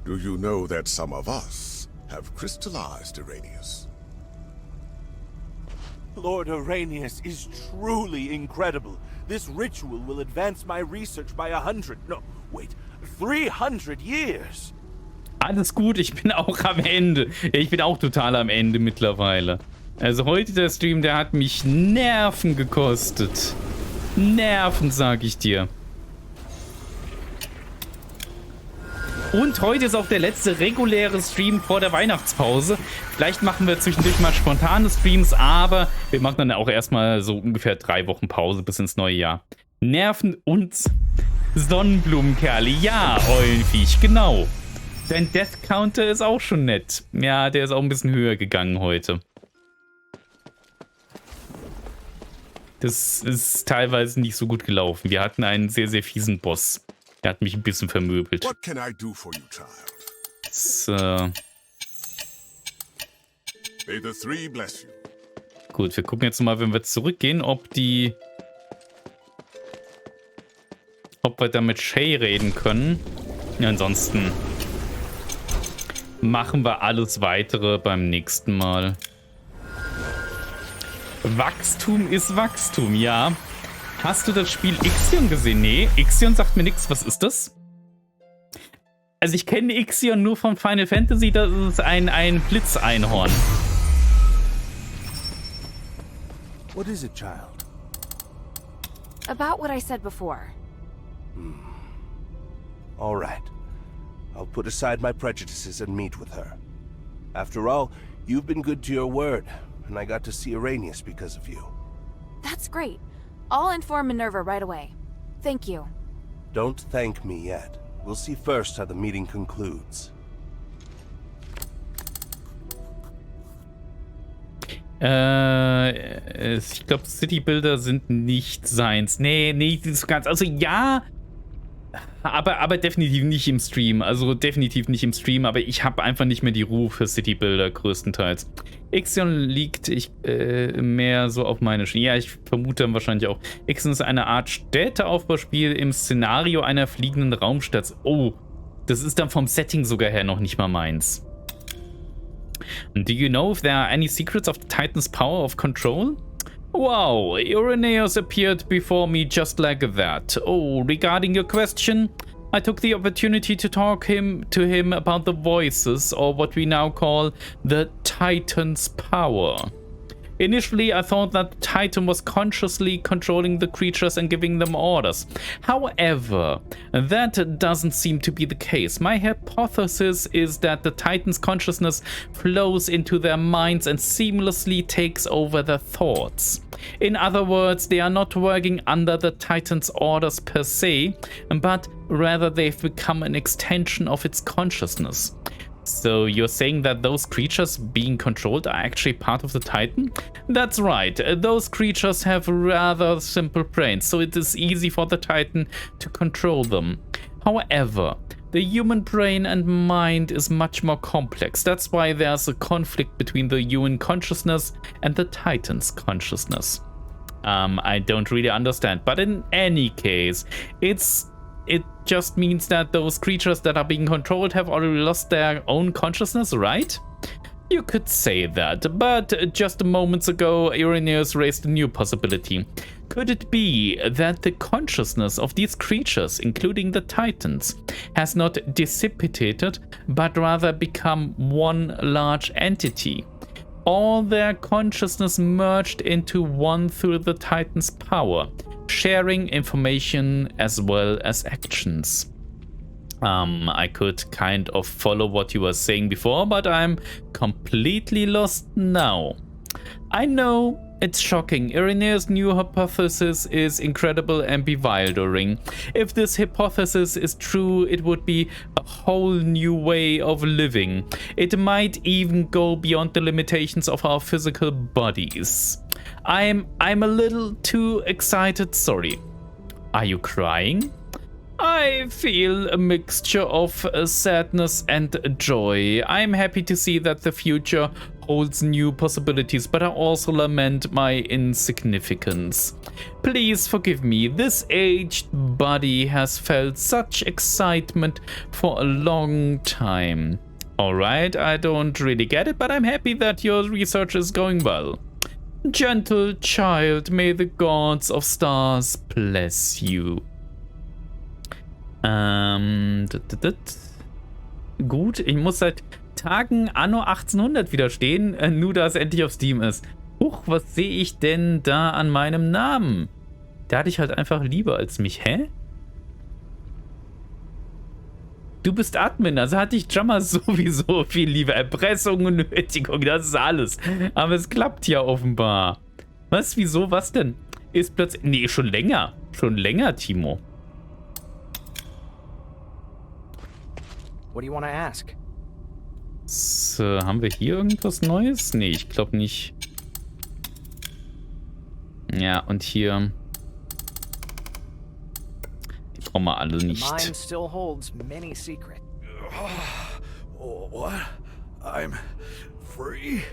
Do you know that some of us have crystallized Arrhenius? Lord Arrhenius is truly incredible. This ritual will advance my research by 300 years. Alles gut, ich bin auch am Ende. Ich bin auch total am Ende mittlerweile. Also heute der Stream, der hat mich Nerven gekostet. Nerven, sag ich dir. Und heute ist auch der letzte reguläre Stream vor der Weihnachtspause. Vielleicht machen wir zwischendurch mal spontane Streams, aber wir machen dann auch erstmal so ungefähr 3 Wochen Pause bis ins neue Jahr. Nerven und Sonnenblumenkerle. Ja, Eulenviech, genau. Dein Death Counter ist auch schon nett. Ja, der ist auch ein bisschen höher gegangen heute. Das ist teilweise nicht so gut gelaufen. Wir hatten einen sehr, sehr fiesen Boss. Der hat mich ein bisschen vermöbelt. What can I do for you, child? So. May the three bless you. Gut, wir gucken jetzt mal, wenn wir zurückgehen, ob wir da mit Shay reden können. Ja, ansonsten machen wir alles Weitere beim nächsten Mal. Wachstum ist Wachstum, ja. Hast du das Spiel Ixion gesehen? Nee, Ixion sagt mir nichts. Was ist das? Also ich kenne Ixion nur von Final Fantasy. Das ist ein Blitzeinhorn. What is it, child? About what I said before. All right. I'll put aside my prejudices and meet with her. After all, you've been good to your word, and I got to see Arrhenius because of you. That's great. I'll inform Minerva right away. Thank you. Don't thank me yet. We'll see first how the meeting concludes. Ich glaube, Citybuilder sind nicht seins. Nee, nicht so ganz. Also ja, aber definitiv nicht im Stream. Also definitiv nicht im Stream, aber ich habe einfach nicht mehr die Ruhe für Citybuilder größtenteils. Ixion liegt mehr so auf meine Schiene. Ja, ich vermute dann wahrscheinlich auch. Ixion ist eine Art Städteaufbauspiel im Szenario einer fliegenden Raumstadt. Oh, das ist dann vom Setting sogar her noch nicht mal meins. Do you know if there are any secrets of the Titan's power of control? Wow, Irenaeus appeared before me just like that. Oh, regarding your question, I took the opportunity to talk to him about the voices, or what we now call the Titan's power. Initially, I thought that the Titan was consciously controlling the creatures and giving them orders. However, that doesn't seem to be the case. My hypothesis is that the Titan's consciousness flows into their minds and seamlessly takes over their thoughts. In other words, they are not working under the Titan's orders per se, but rather they've become an extension of its consciousness. So you're saying that those creatures being controlled are actually part of the Titan? That's right, those creatures have rather simple brains, so it is easy for the Titan to control them. However, the human brain and mind is much more complex. That's why there's a conflict between the human consciousness and the Titan's consciousness. I don't really understand, but in any case, it just means that those creatures that are being controlled have already lost their own consciousness, right? You could say that, but just moments ago, Irenaeus raised a new possibility. Could it be that the consciousness of these creatures, including the Titans, has not dissipated, but rather become one large entity? All their consciousness merged into one through the Titan's power, sharing information as well as actions. I could kind of follow what you were saying before, but I'm completely lost now. I know, it's shocking. Irenaeus' new hypothesis is incredible and bewildering. If this hypothesis is true, it would be a whole new way of living. It might even go beyond the limitations of our physical bodies. I'm a little too excited, sorry. Are you crying? I feel a mixture of sadness and joy. I'm happy to see that the future holds new possibilities, but I also lament my insignificance. Please forgive me, this aged body has felt such excitement for a long time. Alright, I don't really get it, but I'm happy that your research is going well. Gentle child, may the gods of stars bless you. Gut, ich muss seit Tagen Anno 1800 widerstehen, nur da es endlich auf Steam ist. Huch, was sehe ich denn da an meinem Namen? Der hatte ich halt einfach lieber als mich, hä? Du bist Admin, also hatte ich schon mal sowieso viel lieber. Erpressung und Nötigung, das ist alles. Aber es klappt ja offenbar. Was, wieso, was denn? Ist plötzlich... Nee, schon länger. Schon länger, Timo. What do you want to ask? So, haben wir hier irgendwas Neues? Nee, ich glaube nicht. Ja, und hier... Die brauchen wir alle nicht. The mine still holds many secrets. What? I'm free?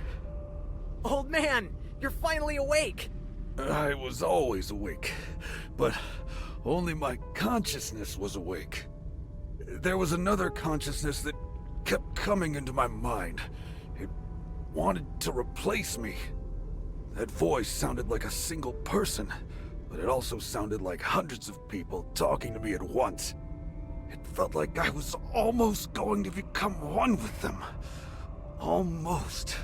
Old man, you're finally awake! I was always awake, but only my consciousness was awake. There was another consciousness that kept coming into my mind. It wanted to replace me. That voice sounded like a single person, but it also sounded like hundreds of people talking to me at once. It felt like I was almost going to become one with them. Almost.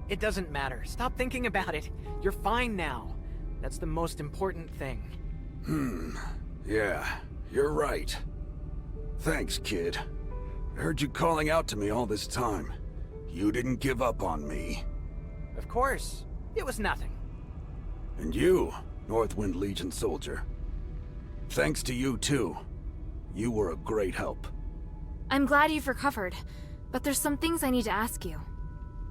It doesn't matter. Stop thinking about it. You're fine now. That's the most important thing. Yeah, you're right. Thanks, kid. I heard you calling out to me all this time. You didn't give up on me. Of course. It was nothing. And you, Northwind Legion soldier. Thanks to you, too. You were a great help. I'm glad you've recovered, but there's some things I need to ask you.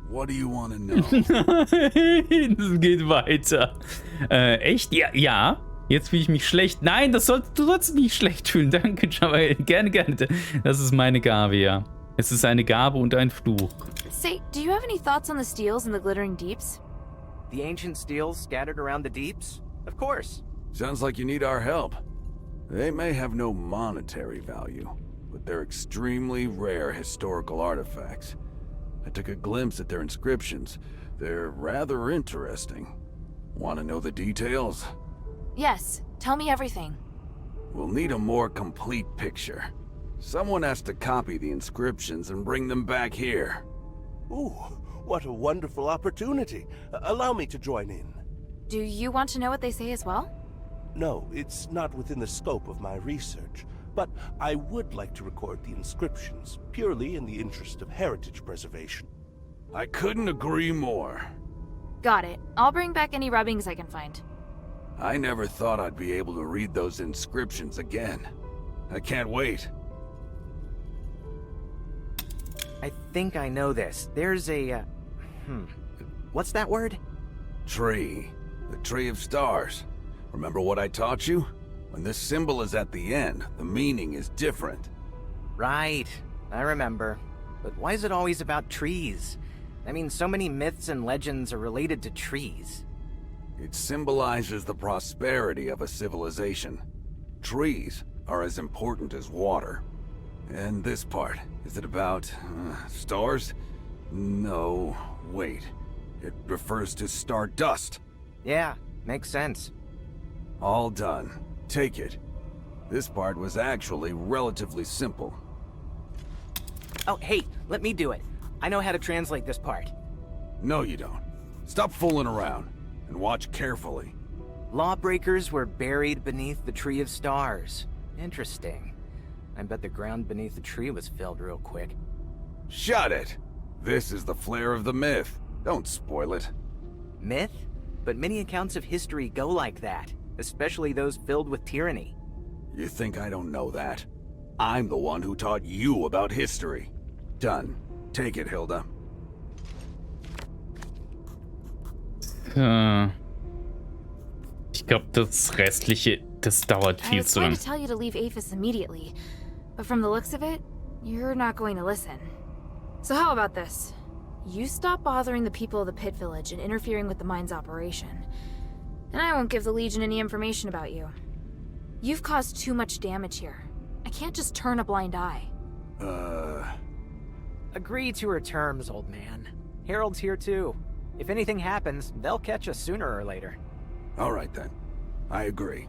What do you want to know? Das geht weiter. Echt? Ja, ja. Jetzt fühle ich mich schlecht. Nein, du sollst mich schlecht fühlen. Danke, Java. Gerne, gerne. Das ist meine Gabe, ja. Es ist eine Gabe und ein Fluch. Say, do you have any thoughts on the steels in the glittering deeps? The ancient steels scattered around the deeps? Of course. Sounds like you need our help. They may have no monetary value, but they're extremely rare historical artifacts. I took a glimpse at their inscriptions. They're rather interesting. Want to know the details? Yes, tell me everything. We'll need a more complete picture. Someone has to copy the inscriptions and bring them back here. Ooh, what a wonderful opportunity. Allow me to join in. Do you want to know what they say as well? No, it's not within the scope of my research, but I would like to record the inscriptions, purely in the interest of heritage preservation. I couldn't agree more. Got it. I'll bring back any rubbings I can find. I never thought I'd be able to read those inscriptions again. I can't wait. I think I know this. There's a, what's that word? Tree. The Tree of Stars. Remember what I taught you? When this symbol is at the end, the meaning is different. Right. I remember. But why is it always about trees? I mean, so many myths and legends are related to trees. It symbolizes the prosperity of a civilization. Trees are as important as water. And this part, is it about stars? No, wait. It refers to stardust. Yeah, makes sense. All done. Take it. This part was actually relatively simple. Oh, hey, let me do it. I know how to translate this part. No, you don't. Stop fooling around, and watch carefully. Lawbreakers were buried beneath the Tree of Stars. Interesting. I bet the ground beneath the tree was filled real quick. Shut it! This is the flair of the myth. Don't spoil it. Myth? But many accounts of history go like that, especially those filled with tyranny. You think I don't know that? I'm the one who taught you about history. Done. Take it, Hilda. Ich glaube, das Restliche, das dauert viel zu lang. I was going to tell you to leave Aphes immediately, but from the looks of it, you're not going to listen. So how about this? You stop bothering the people of the Pit Village and interfering with the mine's operation, and I won't give the Legion any information about you. You've caused too much damage here. I can't just turn a blind eye. Agree to her terms, old man. Harold's here too. If anything happens, they'll catch us sooner or later. All right then. I agree.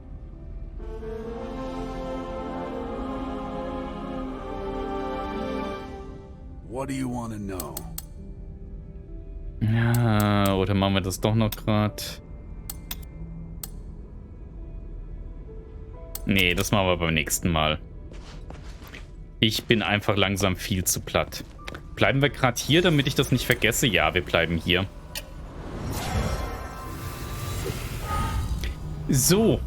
What do you want to know? Ja, oder machen wir das doch noch gerade? Nee, das machen wir beim nächsten Mal. Ich bin einfach langsam viel zu platt. Bleiben wir gerade hier, damit ich das nicht vergesse? Ja, wir bleiben hier. So.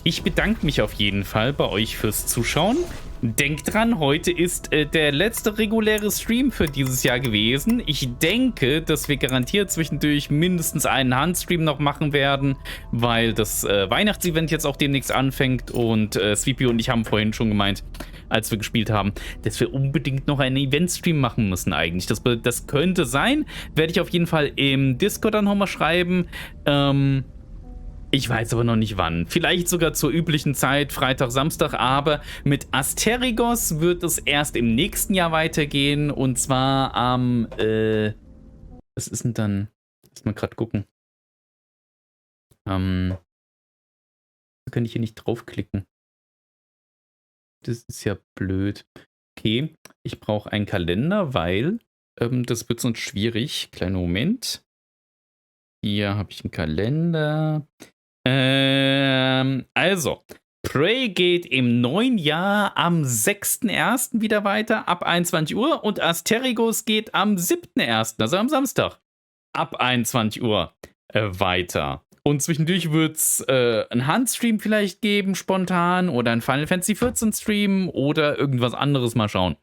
Ich bedanke mich auf jeden Fall bei euch fürs Zuschauen. denkt dran, heute ist der letzte reguläre Stream für dieses Jahr gewesen. Ich denke, dass wir garantiert zwischendurch mindestens einen Handstream noch machen werden, weil das Weihnachtsevent jetzt auch demnächst anfängt und Sweepy und ich haben vorhin schon gemeint, als wir gespielt haben, dass wir unbedingt noch einen Event-Stream machen müssen eigentlich. Das könnte sein, werde ich auf jeden Fall im Discord dann nochmal schreiben. Ich weiß aber noch nicht wann. Vielleicht sogar zur üblichen Zeit, Freitag, Samstag, aber mit Asterigos wird es erst im nächsten Jahr weitergehen und zwar am, was ist denn dann? Lass mal gerade gucken. Da kann ich hier nicht draufklicken. Das ist ja blöd. Okay, ich brauche einen Kalender, weil das wird sonst schwierig. Kleiner Moment. Hier habe ich einen Kalender. Also, Prey geht im neuen Jahr am 6.1. wieder weiter, ab 21 Uhr. Und Asterigos geht am 7.1., also am Samstag, ab 21 Uhr weiter. Und zwischendurch wird es einen Handstream vielleicht geben, spontan, oder einen Final Fantasy 14 Stream oder irgendwas anderes, mal schauen.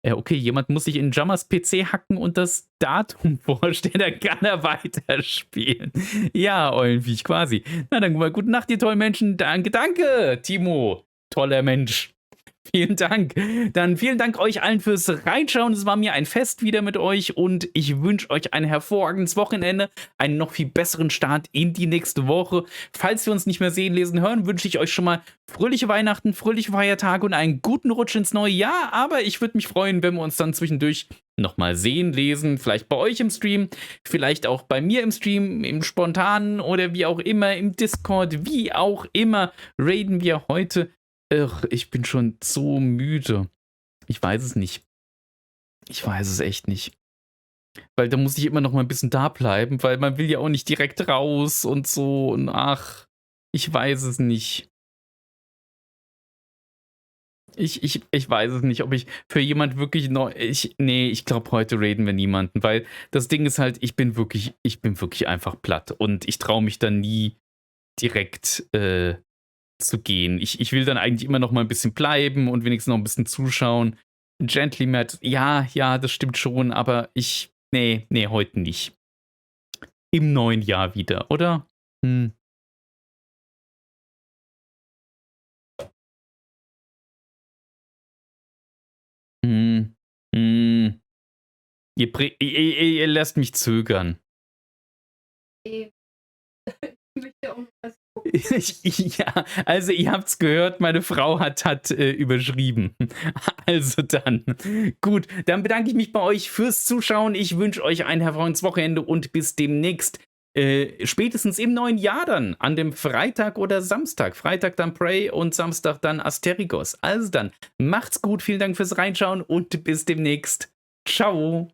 Okay, jemand muss sich in Jammers PC hacken und das Datum vorstellen, dann kann er weiterspielen. Ja, Eulenviech, quasi. Na dann mal gute Nacht, ihr tollen Menschen. Danke, Timo. Toller Mensch. Vielen Dank. Dann vielen Dank euch allen fürs Reinschauen. Es war mir ein Fest wieder mit euch und ich wünsche euch ein hervorragendes Wochenende, einen noch viel besseren Start in die nächste Woche. Falls wir uns nicht mehr sehen, lesen, hören, wünsche ich euch schon mal fröhliche Weihnachten, fröhliche Feiertage und einen guten Rutsch ins neue Jahr. Aber ich würde mich freuen, wenn wir uns dann zwischendurch nochmal sehen, lesen, vielleicht bei euch im Stream, vielleicht auch bei mir im Stream, im Spontanen oder wie auch immer, im Discord, wie auch immer, raiden wir heute. Ich bin schon so müde. Ich weiß es nicht. Ich weiß es echt nicht. Weil da muss ich immer noch mal ein bisschen da bleiben, weil man will ja auch nicht direkt raus und so. Und ach, ich weiß es nicht. Ich weiß es nicht, ob ich für jemand wirklich neu. Nee, ich glaube, heute raiden wir niemanden, weil das Ding ist halt, ich bin wirklich einfach platt und ich traue mich dann nie direkt zu gehen. Ich will dann eigentlich immer noch mal ein bisschen bleiben und wenigstens noch ein bisschen zuschauen. Gently Matt, ja, das stimmt schon, aber nee, heute nicht. Im neuen Jahr wieder, oder? Ihr lasst mich zögern. Ja, also ihr habt's gehört, meine Frau hat überschrieben. Also dann, gut, dann bedanke ich mich bei euch fürs Zuschauen. Ich wünsche euch ein hervorragendes Wochenende und bis demnächst. Spätestens im neuen Jahr dann, an dem Freitag oder Samstag. Freitag dann Prey und Samstag dann Asterigos. Also dann, macht's gut, vielen Dank fürs Reinschauen und bis demnächst. Ciao.